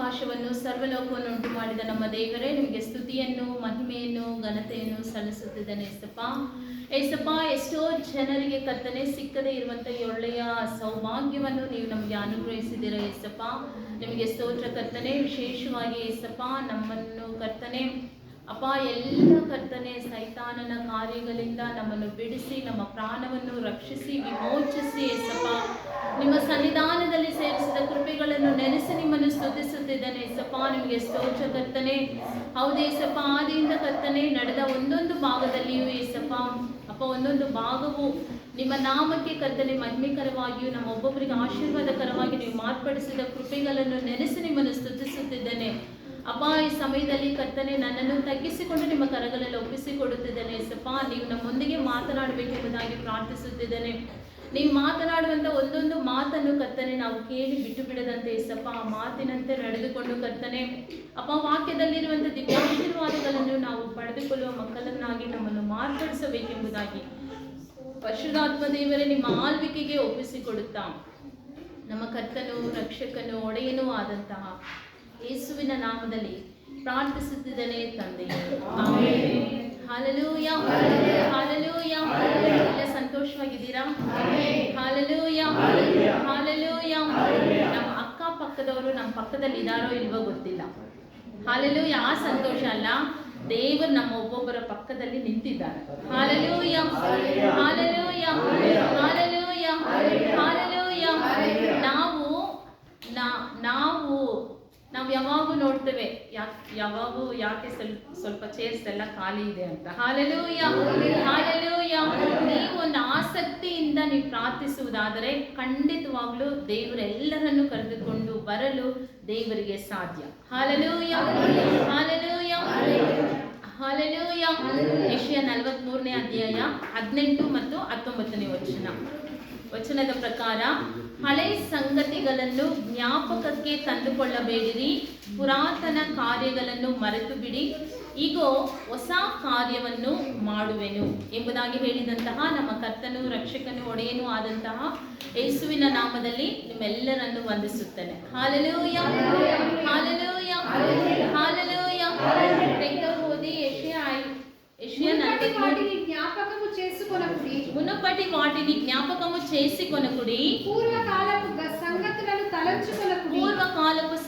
ಆಕಾಶವನ್ನು ಸರ್ವಲೋಕವನ್ನು ಉಂಟು ಮಾಡಿದ ನಮ್ಮ ದೇವರೇ, ನಿಮಗೆ ಸ್ತುತಿಯನ್ನು, ಮಹಿಮೆಯನ್ನು, ಘನತೆಯನ್ನು ಸಲ್ಲಿಸುತ್ತಿದ್ದೇನೆ ಏಸಪ್ಪ. ಏಸಪ್ಪ, ಎಷ್ಟೋ ಜನರಿಗೆ ಕರ್ತನೆ ಸಿಕ್ಕದೇ ಇರುವಂಥ ಒಳ್ಳೆಯ ಸೌಭಾಗ್ಯವನ್ನು ನೀವು ನಮಗೆ ಅನುಗ್ರಹಿಸಿದ್ದೀರ ಏಸಪ್ಪ. ನಿಮಗೆ ಸ್ತೋತ್ರ ಕರ್ತನೆ. ವಿಶೇಷವಾಗಿ ಏಸಪ್ಪ, ನಮ್ಮನ್ನು ಕರ್ತನೆ ಅಪ್ಪ ಎಲ್ಲ ಕರ್ತನೆ ಸೈತಾನನ ಕಾರ್ಯಗಳಿಂದ ನಮ್ಮನ್ನು ಬಿಡಿಸಿ ನಮ್ಮ ಪ್ರಾಣವನ್ನು ರಕ್ಷಿಸಿ ವಿಮೋಚಿಸಿ ಏಸಪ್ಪ, ನಿಮ್ಮ ಸನ್ನಿಧಾನದಲ್ಲಿ ಸೇರಿಸಿದ ಕೃಪೆಗಳನ್ನು ನೆನೆಸಿ ನಿಮ್ಮನ್ನು ಸ್ತುತಿಸುತ್ತಿದ್ದೇನೆ ಏಸಪ್ಪ. ನಿಮಗೆ ಸ್ತೋತ್ರ ಕರ್ತನೆ. ಹೌದೇಸಪ್ಪ, ಆದಿಯಿಂದ ಕರ್ತನೆ ನಡೆದ ಒಂದೊಂದು ಭಾಗದಲ್ಲಿಯೂ ಏಸಪ್ಪ ಅಪ್ಪ ಒಂದೊಂದು ಭಾಗವು ನಿಮ್ಮ ನಾಮಕ್ಕೆ ಕರ್ತನೆ ಮಹಿಮೆಕರವಾಗಿಯೂ ನಮ್ಮ ಒಬ್ಬೊಬ್ಬರಿಗೆ ಆಶೀರ್ವಾದಕರವಾಗಿ ನೀವು ಮಾರ್ಪಡಿಸಿದ ಕೃಪೆಗಳನ್ನು ನೆನೆಸಿ ನಿಮ್ಮನ್ನು ಸ್ತುತಿಸುತ್ತಿದ್ದೇನೆ ಅಪ್ಪ. ಈ ಸಮಯದಲ್ಲಿ ಕರ್ತನೆ ನನ್ನನ್ನು ತಗ್ಗಿಸಿಕೊಂಡು ನಿಮ್ಮ ಕರಗಳಲ್ಲಿ ಒಪ್ಪಿಸಿಕೊಡುತ್ತಿದ್ದೇನೆ ಏಸಪ್ಪ. ನೀವು ನಮ್ಮೊಂದಿಗೆ ಮಾತನಾಡಬೇಕೆಂಬುದಾಗಿ ಪ್ರಾರ್ಥಿಸುತ್ತಿದ್ದೇನೆ. ನೀವು ಮಾತನಾಡುವಂಥ ಒಂದೊಂದು ಮಾತನ್ನು ಕರ್ತನೆ ನಾವು ಕೇಳಿ ಬಿಟ್ಟು ಬಿಡದಂತೆ ಏಸಪ್ಪ, ಆ ಮಾತಿನಂತೆ ನಡೆದುಕೊಂಡು ಕರ್ತನೆ ಅಪ್ಪ ವಾಕ್ಯದಲ್ಲಿರುವಂಥ ದಿವ್ಯಾಶೀರ್ವಾದಗಳನ್ನು ನಾವು ಪಡೆದುಕೊಳ್ಳುವ ಮಕ್ಕಳನ್ನಾಗಿ ನಮ್ಮನ್ನು ಮಾರ್ಪಡಿಸಬೇಕೆಂಬುದಾಗಿ ಪರಿಶುದ್ಧಾತ್ಮ ದೇವರೇ ನಿಮ್ಮ ಆಳ್ವಿಕೆಗೆ ಒಪ್ಪಿಸಿಕೊಡುತ್ತಾ ನಮ್ಮ ಕರ್ತನು, ರಕ್ಷಕನು, ಒಡೆಯನೂ ಆದಂತಹ ಯೇಸುವಿನ ನಾಮದಲ್ಲಿ ಪ್ರಾರ್ಥಿಸುತ್ತಿದ್ದೇನೆ ತಂದೆಯೇ, ಆಮೆನ್. Hallelujah, hallelujah. ಎಲ್ಲ ಸಂತೋಷವಾಗಿದ್ದೀರಾ? Hallelujah, hallelujah. ನಮ್ಮ ಅಕ್ಕಪಕ್ಕದವರು ನಮ್ಮ ಪಕ್ಕದಲ್ಲಿ ಇದ್ದಾರೋ ಇಲ್ವೋ ಗೊತ್ತಿಲ್ಲ. ಹಾಲೆಲೂಯಾ. ಆ ಸಂತೋಷ ಅಲ್ಲ, ದೇವರು ನಮ್ಮ ಒಬ್ಬೊಬ್ಬರ ಪಕ್ಕದಲ್ಲಿ ನಿಂತಿದ್ದಾರೆ. Hallelujah, hallelujah, hallelujah, hallelujah. ನಾವು ಯಾವಾಗೂ ನೋಡ್ತೇವೆ ಯಾಕೆ ಸ್ವಲ್ಪ ಚೇರ್ಸ್ ಎಲ್ಲ ಖಾಲಿ ಇದೆ ಅಂತ. Hallelujah, hallelujah. ನೀವು ಒಂದು ಆಸಕ್ತಿಯಿಂದ ನೀವು ಪ್ರಾರ್ಥಿಸುವುದಾದರೆ ಖಂಡಿತವಾಗ್ಲೂ ದೇವರೆಲ್ಲರನ್ನು ಕರೆದುಕೊಂಡು ಬರಲು ದೇವರಿಗೆ ಸಾಧ್ಯ. Hallelujah, hallelujah, hallelujah. ಯೆಶಾಯ 43ನೇ ಅಧ್ಯಾಯ 18 ಮತ್ತು 19ನೇ ವಚನದ ಪ್ರಕಾರ, ಹಳೆ ಸಂಗತಿಗಳನ್ನು ಜ್ಞಾಪಕಕ್ಕೆ ತಂದುಕೊಳ್ಳಬೇಡಿರಿ, ಪುರಾತನ ಕಾರ್ಯಗಳನ್ನು ಮರೆತು ಬಿಡಿ, ಈಗೋ ಹೊಸ ಕಾರ್ಯವನ್ನು ಮಾಡುವೆನು ಎಂಬುದಾಗಿ ಹೇಳಿದಂತಹ ನಮ್ಮ ಕರ್ತನು, ರಕ್ಷಕನು, ಒಡೆಯನೂ ಆದಂತಹ ಯೇಸುವಿನ ನಾಮದಲ್ಲಿ ನಿಮ್ಮೆಲ್ಲರನ್ನು ವಂದಿಸುತ್ತೇನೆ. Hallelujah, hallelujah, hallelujah. ఓది మునుపటి వాటిని జ్ఞాపకము చేసుకొనకుడి, పూర్వకాలపు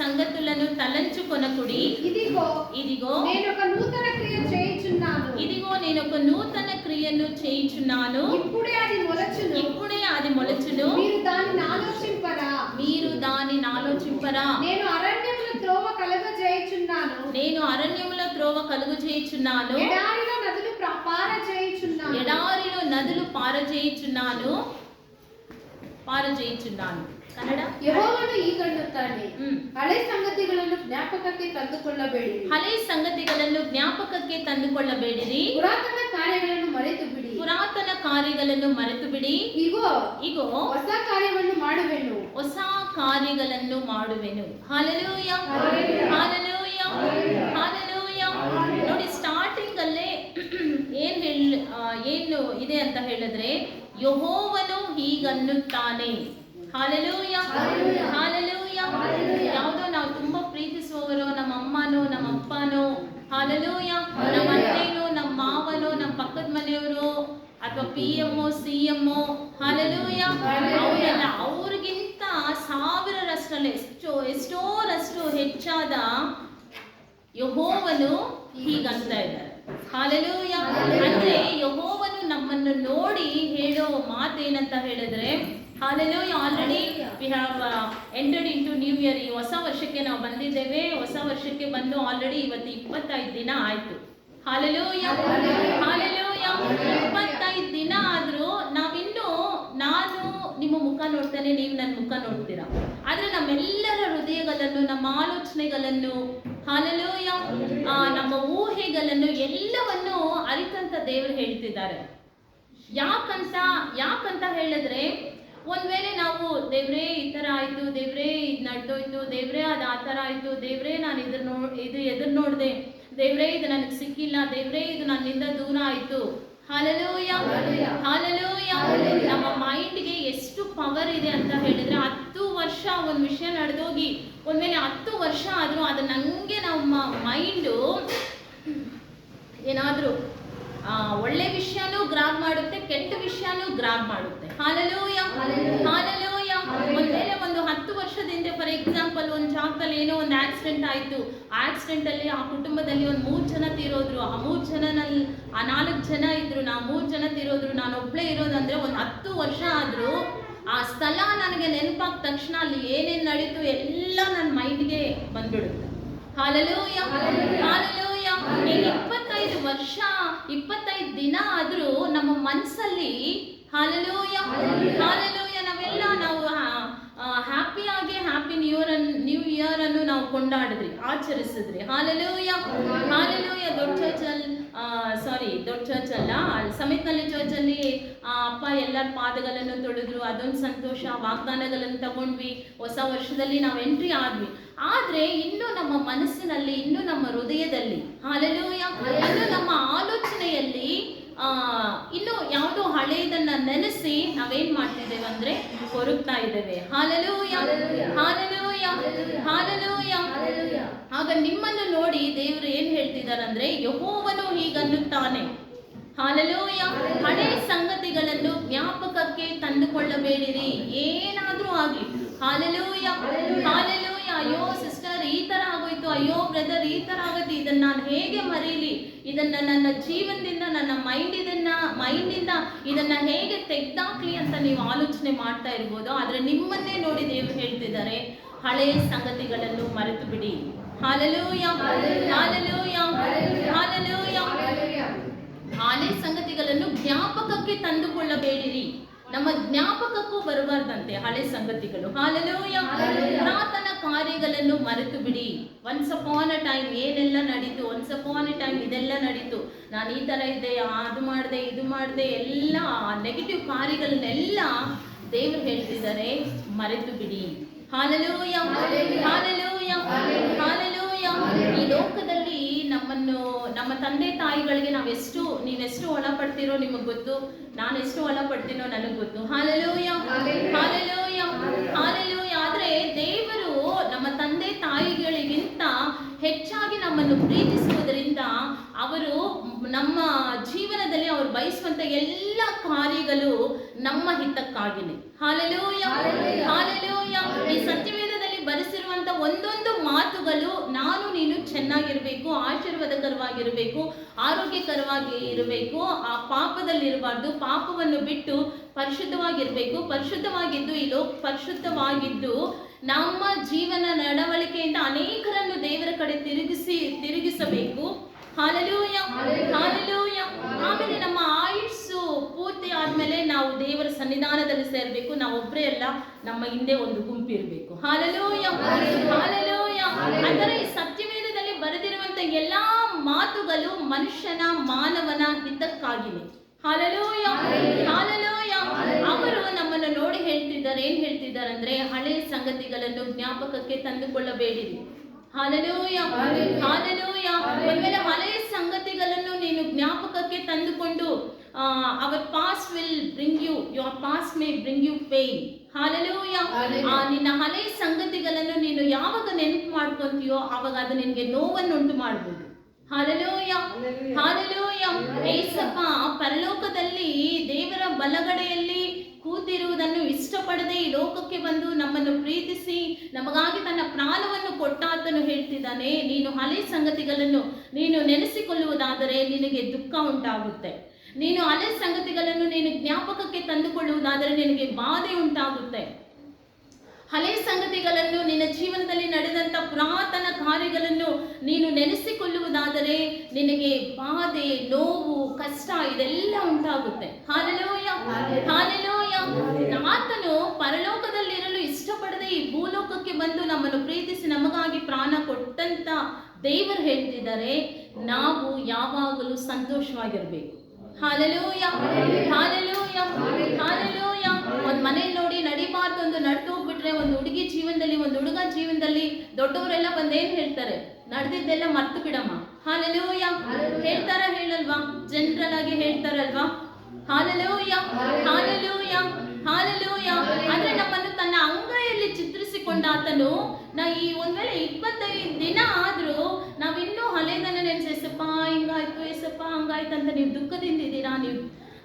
సంగతులను తలంచుకొనకుడి. ఇదిగో నేను ఒక నూతన క్రియను చేయుచున్నాను, ఇప్పుడే అది మొలచును, మీరు దానిని ఆలోచింపరా. నేను అరణ్యములో త్రోవ కలుగజేయుచున్నాను, ఎడారిలో నదులు పారజేయుచున్నాను. ಕನ್ನಡ, ಯೆಹೋವನು ಹೀಗನ್ನುತ್ತಾನೆ, ಹಳೆ ಸಂಗತಿಗಳನ್ನು ಜ್ಞಾಪಕಕ್ಕೆ ತಂದುಕೊಳ್ಳಬೇಡಿರಿ, ಪುರಾತನ ಕಾರ್ಯಗಳನ್ನು ಮರೆತು ಬಿಡಿ, ಇಗೋ ಹೊಸ ಕಾರ್ಯವನ್ನು ಮಾಡುವೆನು. Hallelujah, hallelujah, hallelujah. ನೋಡಿ, ಸ್ಟಾರ್ಟಿಂಗ್ ಅಲ್ಲೇ ಏನು ಇದೆ ಅಂತ ಹೇಳಿದ್ರೆ, ಯೆಹೋವನು ಹೀಗನ್ನುತ್ತಾನೆ. Hallelujah, hallelujah. ಯಾವುದೋ ನಾವು ತುಂಬಾ ಪ್ರೀತಿಸುವವರು, ನಮ್ಮ ಅಮ್ಮನೋ, ನಮ್ಮ ಅಪ್ಪನೋ, ಹಾಲೆಲೂಯಾ, ನಮ್ಮ ಅಣ್ಣನೋ, ನಮ್ಮ ಮಾವನೋ, ನಮ್ಮ ಪಕ್ಕದ ಮನೆಯವರು, ಅಥವಾ PM CM, ಹಾಲೆಲೂಯಾ, ಅವರೆಲ್ಲ ಅವ್ರಿಗಿಂತ 1000ರಷ್ಟಲ್ಲಿ ಎಷ್ಟೋರಷ್ಟು ಹೆಚ್ಚಾದ ಯೆಹೋವನು ಹೀಗಂತ ಇದ್ದಾರೆ. ಹಾಲೆಲೂಯಾ. ಅಂದ್ರೆ ಯೆಹೋವನು ನಮ್ಮನ್ನು ನೋಡಿ ಹೇಳೋ ಮಾತೇನಂತ ಹೇಳಿದ್ರೆ, hallelujah, already we have entered into new year. ಈ ಹೊಸ ವರ್ಷಕ್ಕೆ ನಾವು ಬಂದಿದ್ದೇವೆ. ಹೊಸ ವರ್ಷಕ್ಕೆ ಬಂದು ಆಲ್ರೆಡಿ ಇವತ್ತು 25 ದಿನ ಆಯ್ತು. Hallelujah, hallelujah. 25 ದಿನ ಆದ್ರೂ ನಾವಿನ್ನೂ, ನಾನು ನಿಮ್ಮ ಮುಖ ನೋಡ್ತೇನೆ, ನೀವು ನನ್ನ ಮುಖ ನೋಡ್ತೀರಾ, ಆದ್ರೆ ನಮ್ಮೆಲ್ಲರ ಹೃದಯಗಳನ್ನು, ನಮ್ಮ ಆಲೋಚನೆಗಳನ್ನು, ಹಾಲೆಲೂಯಾ, ನಮ್ಮ ಊಹೆಗಳನ್ನು ಎಲ್ಲವನ್ನು ಅರಿತಂತ ದೇವರು ಹೇಳ್ತಿದ್ದಾರೆ. ಯಾಕಂತ ಹೇಳಿದ್ರೆ, ಒಂದ್ ವೇಳೆ ನಾವು ದೇವ್ರೇ ಈ ತರ ಆಯ್ತು, ದೇವ್ರೇ ಇದು ನಡೆದೋಯ್ತು, ದೇವ್ರೇ ಅದು ಆ ತರ ಆಯ್ತು, ದೇವ್ರೇ ನಾನು ಎದುರು ನೋಡ್ದೆ, ದೇವ್ರೇ ಇದು ನನಗೆ ಸಿಕ್ಕಿಲ್ಲ, ದೇವ್ರೇ ಇದು ನನ್ನಿಂದ ದೂರ ಆಯ್ತು, ಹಾಲೆಲೂಯ, ಹಾಲೆಲೂಯ. ನಮ್ಮ ಮೈಂಡ್ಗೆ ಎಷ್ಟು ಪವರ್ ಇದೆ ಅಂತ ಹೇಳಿದ್ರೆ, 10 ವರ್ಷ ಒಂದು ವಿಷಯ ನಡೆದೋಗಿ ಒಂದ್ಮೇಲೆ 10 ವರ್ಷ ಆದ್ರೂ ಅದು ನಂಗೆ ನಮ್ಮ ಮೈಂಡು ಏನಾದ್ರೂ ಒಳ್ಳೆ ವಿಷಯನೂ ಗ್ರಾಬ್ ಮಾಡುತ್ತೆ, ಕೆಟ್ಟ ವಿಷಯನೂ ಗ್ರಾಬ್ ಮಾಡುತ್ತೆ. Hallelujah, hallelujah. ಒಂದ್ಮೇಲೆ ಒಂದು 10 ವರ್ಷದಿಂದ ಫಾರ್ ಎಕ್ಸಾಂಪಲ್ ಒಂದು ಜಾಗದಲ್ಲಿ ಏನೋ ಒಂದು ಆಕ್ಸಿಡೆಂಟ್ ಆಯ್ತು. ಆಕ್ಸಿಡೆಂಟ್ ಅಲ್ಲಿ ಆ ಕುಟುಂಬದಲ್ಲಿ ಒಂದು 3 ಜನ ತೀರೋದ್ರು. ಆ 3 ಜನನಲ್ಲಿ 4 ಜನ ಇದ್ರು, 3 ಜನ ತೀರೋದ್ರು, ನಾನು ಒಬ್ಳೇ ಇರೋದಂದ್ರೆ ಒಂದು 10 ವರ್ಷ ಆದ್ರೂ ಆ ಸ್ಥಳ ನನಗೆ ನೆನಪಾದ ತಕ್ಷಣ ಅಲ್ಲಿ ಏನೇನ್ ನಡೀತು ಎಲ್ಲ ನನ್ನ ಮೈಂಡ್ಗೆ ಬಂದ್ಬಿಡುತ್ತೆ. Hallelujah, hallelujah. 25 ವರ್ಷ 25 ದಿನ ಆದ್ರೂ ನಮ್ಮ ಮನಸ್ಸಲ್ಲಿ ಹಾಲೆಲೂಯ, ಹಾಲೆಲೂಯ, ನಾವು ಹ್ಯಾಪಿಯಾಗಿ ಹ್ಯಾಪಿ ನ್ಯೂ ಇಯರ್ ಅನ್ನು ನಾವು ಕೊಂಡಾಡಿದ್ರಿ, ಆಚರಿಸಿದ್ರಿ. Hallelujah, hallelujah. ದೊಡ್ಡ ಚರ್ಚ್ ಅಲ್ಲ, ಸಮೇತನಲ್ಲಿ ಚರ್ಚ್ ಅಲ್ಲಿ ಅಪ್ಪ ಎಲ್ಲರ ಪಾದಗಳನ್ನು ತೊಳೆದ್ರು, ಅದೊಂದು ಸಂತೋಷ. ವಾಗ್ದಾನಗಳನ್ನು ತಗೊಂಡ್ವಿ, ಹೊಸ ವರ್ಷದಲ್ಲಿ ನಾವು ಎಂಟ್ರಿ ಆದ್ವಿ. ಆದ್ರೆ ಇನ್ನು ನಮ್ಮ ಮನಸ್ಸಿನಲ್ಲಿ, ಇನ್ನು ನಮ್ಮ ಹೃದಯದಲ್ಲಿ, ಹಾಲೆಲೂಯ, ಇನ್ನು ನಮ್ಮ ಆಲೋಚನೆಯಲ್ಲಿ ಇನ್ನು ಯಾವುದೋ ಹಳೆಯದನ್ನ ನೆನೆಸಿ ನಾವೇನ್ ಮಾಡ್ತಿದ್ದೇವೆ ಅಂದ್ರೆ ಕೊರಗ್ತಾ ಇದ್ದೇವೆ. Hallelujah, hallelujah, hallelujah. ಆಗ ನಿಮ್ಮನ್ನು ನೋಡಿ ದೇವರು ಏನ್ ಹೇಳ್ತಿದಾರಂದ್ರೆ, ಯೆಹೋವನು ಹೀಗನ್ನುತ್ತಾನೆ, ಹಾಲೆಲೂಯ, ಹಳೆ ಸಂಗತಿಗಳನ್ನು ಜ್ಞಾಪಕಕ್ಕೆ ತಂದುಕೊಳ್ಳಬೇಡಿರಿ, ಏನಾದ್ರೂ ಆಗ್ಲಿ. Hallelujah, hallelujah. ಅಯ್ಯೋ ಸಿಸ್ಟರ್ ಈ ತರ ಆಗೋಯ್ತು, ಅಯ್ಯೋ ಬ್ರದರ್ ಈ ತರ ಆಗೋಯ್ತು, ಇದನ್ನ ನಾನು ಹೇಗೆ ಮರೀಲಿ, ಇದನ್ನ ನನ್ನ ಜೀವನದಿಂದ, ನನ್ನ ಮೈಂಡಿಂದ ಇದನ್ನ ಹೇಗೆ ತೆಗ್ದಾಕ್ಲಿ ಅಂತ ನೀವು ಆಲೋಚನೆ ಮಾಡ್ತಾ ಇರ್ಬೋದು. ಆದ್ರೆ ನಿಮ್ಮನ್ನೇ ನೋಡಿ ದೇವರು ಹೇಳ್ತಿದ್ದಾರೆ, ಹಳೆಯ ಸಂಗತಿಗಳನ್ನು ಮರೆತು ಬಿಡಿ. Hallelujah, hallelujah, hallelujah. ಹಳೆ ಸಂಗತಿಗಳನ್ನು ಜ್ಞಾಪಕಕ್ಕೆ ತಂದುಕೊಳ್ಳಬೇಡಿರಿ. ನಮ್ಮ ಜ್ಞಾಪಕಕ್ಕೂ ಬರಬಾರ್ದಂತೆ ಹಳೆ ಸಂಗತಿಗಳು. ಹಾಲೆಲೂಯ. ಪುರಾತನ ಕಾರ್ಯಗಳನ್ನು ಮರೆತು ಬಿಡಿ. ಒನ್ಸ್ ಅಪಾನ್ ಅ ಟೈಮ್ ಏನೆಲ್ಲ ನಡೀತು, ಒನ್ಸ್ ಅಪಾನ್ ಅ ಟೈಮ್ ಇದೆಲ್ಲ ನಡೀತು, ನಾನು ಈ ತರ ಇದ್ದೆ, ಅದು ಮಾಡಿದೆ, ಇದು ಮಾಡಿದೆ, ಎಲ್ಲ ನೆಗೆಟಿವ್ ಕಾರ್ಯಗಳನ್ನೆಲ್ಲ ದೇವರು ಹೇಳ್ತಿದ್ದಾರೆ ಮರೆತು ಬಿಡಿ. Hallelujah, hallelujah, hallelujah. ಈ ಲೋಕದಲ್ಲಿ ನಮ್ಮ ತಂದೆ ತಾಯಿಗಳಿಗೆ ನೀವೆಷ್ಟು ಒಳ ಪಡ್ತೀರೋ ನಿಮಗೆ ಗೊತ್ತು, ನಾನು ಎಷ್ಟು ಒಳ ಪಡ್ತೀನೋ ನನಗೆ ಗೊತ್ತು. Hallelujah, hallelujah, hallelujah. ಆದ್ರೆ ದೇವರು ನಮ್ಮ ತಂದೆ ತಾಯಿಗಳಿಗಿಂತ ಹೆಚ್ಚಾಗಿ ನಮ್ಮನ್ನು ಪ್ರೀತಿಸುವುದರಿಂದ ಅವರು ನಮ್ಮ ಜೀವನದಲ್ಲಿ ಅವರು ಬಯಸುವಂತ ಎಲ್ಲ ಕಾರ್ಯಗಳು ನಮ್ಮ ಹಿತಕ್ಕಾಗಿನೆ. Hallelujah, hallelujah. ಈ ಸತ್ಯವೇದದಲ್ಲಿ ಬರೆಸಿರುವಂತ ಒಂದೊಂದು ಮಾತುಗಳು ನಾನು ನೀನು ಚೆನ್ನಾಗಿರ್ಬೇಕು, ಆಶೀರ್ವಾದಕರವಾಗಿರ್ಬೇಕು, ಆರೋಗ್ಯಕರವಾಗಿ ಇರಬೇಕು, ಆ ಪಾಪದಲ್ಲಿರಬಾರ್ದು, ಪಾಪವನ್ನು ಬಿಟ್ಟು ಪರಿಶುದ್ಧವಾಗಿರ್ಬೇಕು, ಪರಿಶುದ್ಧವಾಗಿದ್ದು ಪರಿಶುದ್ಧವಾಗಿದ್ದು ನಮ್ಮ ಜೀವನ ನಡವಳಿಕೆಯಿಂದ ಅನೇಕರನ್ನು ದೇವರ ಕಡೆ ತಿರುಗಿಸಬೇಕು. Hallelujah, hallelujah. ಆಮೇಲೆ ನಮ್ಮ ಆಯುಸ್ಸು ಪೂರ್ತಿ ಆದ್ಮೇಲೆ ನಾವು ದೇವರ ಸನ್ನಿಧಾನದಲ್ಲಿ ಸೇರ್ಬೇಕು. ನಾವೊಬ್ಬರೇ ಅಲ್ಲ, ನಮ್ಮ ಹಿಂದೆ ಒಂದು ಗುಂಪು ಇರಬೇಕು. Hallelujah, hallelujah. ಅಂದರೆ ಈ ಸತ್ಯವೇದದಲ್ಲಿ ಬರೆದಿರುವಂತ ಎಲ್ಲಾ ಮಾತುಗಳು ಮಾನವನ ಹಿತಕ್ಕಾಗಿವೆ. Hallelujah, hallelujah. ಅವರು ನಮ್ಮನ್ನು ನೋಡಿ ಏನ್ ಹೇಳ್ತಿದ್ದಾರೆ ಅಂದ್ರೆ, ಹಳೆಯ ಸಂಗತಿಗಳನ್ನು ಜ್ಞಾಪಕಕ್ಕೆ ತಂದುಕೊಳ್ಳಬೇಡಿರಿ. Hallelujah, hallelujah. ಒಂದ್ವೇಳೆ ಹಳೆಯ ಸಂಗತಿಗಳನ್ನು ನೀನು ಜ್ಞಾಪಕಕ್ಕೆ ತಂದುಕೊಂಡು our past will bring you, your past may bring you pain. Hallelujah. ನಿನ್ನ ಹಳೆಯ ಸಂಗತಿಗಳನ್ನು ನೀನು ಯಾವಾಗ ನೆನಪು ಮಾಡ್ಕೊಂತೀಯೋ ಆವಾಗ ಅದು ನಿನಗೆ ನೋವನ್ನು ಉಂಟು ಮಾಡಬಹುದು. Hallelujah, hallelujah. ಏಸಪ್ಪ ಪರಲೋಕದಲ್ಲಿ ದೇವರ ಬಲಗಡೆಯಲ್ಲಿ ಕೂತಿರುವುದನ್ನು ಇಷ್ಟಪಡದೆ ಈ ಲೋಕಕ್ಕೆ ಬಂದು ನಮ್ಮನ್ನು ಪ್ರೀತಿಸಿ ನಮಗಾಗಿ ತನ್ನ ಪ್ರಾಣವನ್ನು ಕೊಟ್ಟಾತನು ಹೇಳ್ತಿದ್ದಾನೆ, ನೀನು ಹಳೆ ಸಂಗತಿಗಳನ್ನು ನೀನು ನೆನೆಸಿಕೊಳ್ಳುವುದಾದರೆ ನಿನಗೆ ದುಃಖ ಉಂಟಾಗುತ್ತೆ. ನೀನು ಹಳೆ ಸಂಗತಿಗಳನ್ನು ನೀನು ಜ್ಞಾಪಕಕ್ಕೆ ತಂದುಕೊಳ್ಳುವುದಾದರೆ ನಿನಗೆ ಬಾಧೆ ಉಂಟಾಗುತ್ತೆ. ಹಳೆ ಸಂಗತಿಗಳನ್ನು, ನಿನ್ನ ಜೀವನದಲ್ಲಿ ನಡೆದಂತ ಪುರಾತನ ಕಾರ್ಯಗಳನ್ನು ನೀನು ನೆನೆಸಿಕೊಳ್ಳುವುದಾದರೆ ನಿನಗೆ ಬಾಧೆ, ನೋವು, ಕಷ್ಟ ಇದೆಲ್ಲ ಉಂಟಾಗುತ್ತೆ. Hallelujah, hallelujah. ಆತನು ಪರಲೋಕದಲ್ಲಿರಲು ಇಷ್ಟಪಡದೆ ಈ ಭೂಲೋಕಕ್ಕೆ ಬಂದು ನಮ್ಮನ್ನು ಪ್ರೀತಿಸಿ ನಮಗಾಗಿ ಪ್ರಾಣ ಕೊಟ್ಟಂತ ದೇವರು ಹೇಳ್ತಿದ್ದಾರೆ, ನಾವು ಯಾವಾಗಲೂ ಸಂತೋಷವಾಗಿರ್ಬೇಕು. Hallelujah, hallelujah, hallelujah. ಒಂದ್ ಮನೇಲಿ ನೋಡಿ ನಡಿಬಾರ್ದು ಒಂದು ನಡ್ದು ಹೋಗ್ಬಿಟ್ರೆ, ಒಂದು ಹುಡುಗಿ ಜೀವನದಲ್ಲಿ, ಒಂದು ಹುಡುಗ ಜೀವನದಲ್ಲಿ ದೊಡ್ಡವರೆಲ್ಲ ಬಂದೇನ್ ಹೇಳ್ತಾರೆ, ನಡೆದಿದ್ದೆಲ್ಲ ಮರ್ತು ಬಿಡಮ್ಮ. ಹಾಲೆಲೂಯ ಹೇಳ್ತಾರ ಹೇಳಲ್ವಾ? ಜನರಲ್ ಆಗಿ ಹೇಳ್ತಾರಲ್ವಾ? Hallelujah, hallelujah, hallelujah. ಆದ್ರೆ ನಮ್ಮನ್ನು ತನ್ನ ಅಂಗೈಯಲ್ಲಿ ಚಿತ್ರಿಸಿಕೊಂಡ ಆತನು ಈ ಒಂದ್ ವೇಳೆ 25 ದಿನ ಆದ್ರೂ ನಾವಿನ್ನೂ ಹಳೆದನ್ನ ನೆನ್ಸೆಸಪ್ಪ ಹಿಂಗಾಯ್ತು, ಎಸಪ್ಪ ಹಂಗಾಯ್ತು ಅಂತ ನೀವು ದುಃಖದಿಂದ ಇದ್ದೀರಾ,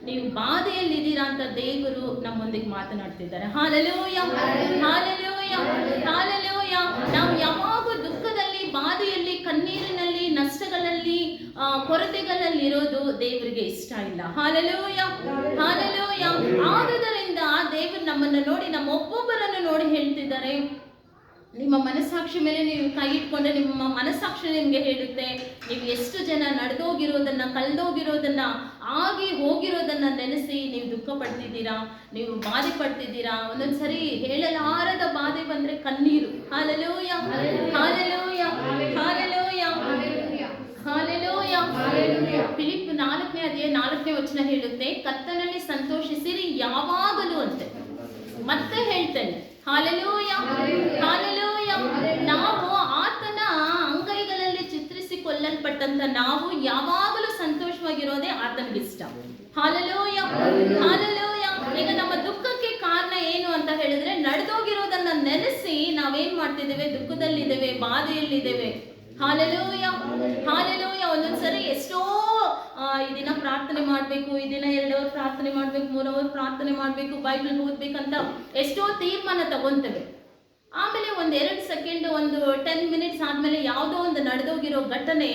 ನೀವು ಬಾಧೆಯಲ್ಲಿದ್ದೀರಾ ಅಂತ ದೇವರು ನಮ್ಮೊಂದಿಗೆ ಮಾತನಾಡ್ತಿದ್ದಾರೆ. Hallelujah, hallelujah, hallelujah. ನಾವು ಯಾವಾಗೂ ದುಃಖದಲ್ಲಿ, ಬಾಧೆಯಲ್ಲಿ, ಕಣ್ಣೀರಿನಲ್ಲಿ, ನಷ್ಟಗಳಲ್ಲಿ, ಕೊರತೆಗಳಲ್ಲಿ ಇರೋದು ದೇವರಿಗೆ ಇಷ್ಟ ಇಲ್ಲ. Hallelujah, hallelujah. ಆದುದರಿಂದ ದೇವರು ನಮ್ಮನ್ನು ನೋಡಿ, ನಮ್ಮ ಒಬ್ಬೊಬ್ಬರನ್ನು ನೋಡಿ ಹೇಳ್ತಿದ್ದಾರೆ, ನಿಮ್ಮ ಮನಸ್ಸಾಕ್ಷಿ ಮೇಲೆ ನೀವು ಕೈ ಇಟ್ಕೊಂಡ್ರೆ ನಿಮ್ಮ ಮನಸ್ಸಾಕ್ಷಿ ನಿಮಗೆ ಹೇಳುತ್ತೆ, ನೀವು ಎಷ್ಟು ಜನ ನಡೆದೋಗಿರೋದನ್ನ, ಕಳೆದೋಗಿರೋದನ್ನ, ಆಗಿ ಹೋಗಿರೋದನ್ನ ನೆನೆಸಿ ನೀವು ದುಃಖ ಪಡ್ತಿದ್ದೀರಾ, ನೀವು ಬಾಧೆ ಪಡ್ತಿದ್ದೀರಾ. ಒಂದೊಂದ್ಸರಿ ಹೇಳಲಾರದ ಬಾಧೆ ಬಂದ್ರೆ ಕಣ್ಣೀರು. Hallelujah, hallelujah, hallelujah, hallelujah. Philip 4ನೇ ಅಧ್ಯಾಯ 4ನೇ ವಚನ ಹೇಳುತ್ತೆ, ಕರ್ತನಲ್ಲಿ ಸಂತೋಷಿಸಿರಿ ಯಾವಾಗಲೂ ಅಂತೆ. ಮತ್ತೆ ಹೇಳ್ತೇನೆ, ಹಾಲೆಲೂಯ, ಹಾಲೆಲೂಯ. ನಾವು ಆತನ ಅಂಗೈಗಳಲ್ಲಿ ಚಿತ್ರಿಸಿಕೊಳ್ಳಲ್ಪಟ್ಟಂತ ನಾವು ಯಾವಾಗಲೂ ಸಂತೋಷವಾಗಿರೋದೇ ಆತನಿಗಿಷ್ಟ. Hallelujah, hallelujah. ಈಗ ನಮ್ಮ ದುಃಖಕ್ಕೆ ಕಾರಣ ಏನು ಅಂತ ಹೇಳಿದ್ರೆ, ನಡೆದೋಗಿರೋದನ್ನ ನೆನೆಸಿ ನಾವೇನ್ ಮಾಡ್ತಿದ್ದೇವೆ, ದುಃಖದಲ್ಲಿದ್ದೇವೆ, ಬಾಧೆಯಲ್ಲಿದ್ದೇವೆ. Hallelujah, hallelujah. ಒಂದೊಂದ್ಸರಿ ಎಷ್ಟೋ ಈ ದಿನ ಪ್ರಾರ್ಥನೆ ಮಾಡ್ಬೇಕು, ಈ ದಿನ 2 ಅವರ್ ಪ್ರಾರ್ಥನೆ ಮಾಡ್ಬೇಕು, 3 ಅವರ್ ಪ್ರಾರ್ಥನೆ ಮಾಡ್ಬೇಕು, ಬೈಬಲ್ ಓದ್ಬೇಕಂತ ಎಷ್ಟೋ ತೀರ್ಮಾನ ತಗೊಂತೇವೆ. ಆಮೇಲೆ 1-2 ಸೆಕೆಂಡ್, 10 ಮಿನಿಟ್ಸ್ ಆದ್ಮೇಲೆ ಯಾವುದೋ ಒಂದು ನಡೆದೋಗಿರೋ ಘಟನೆ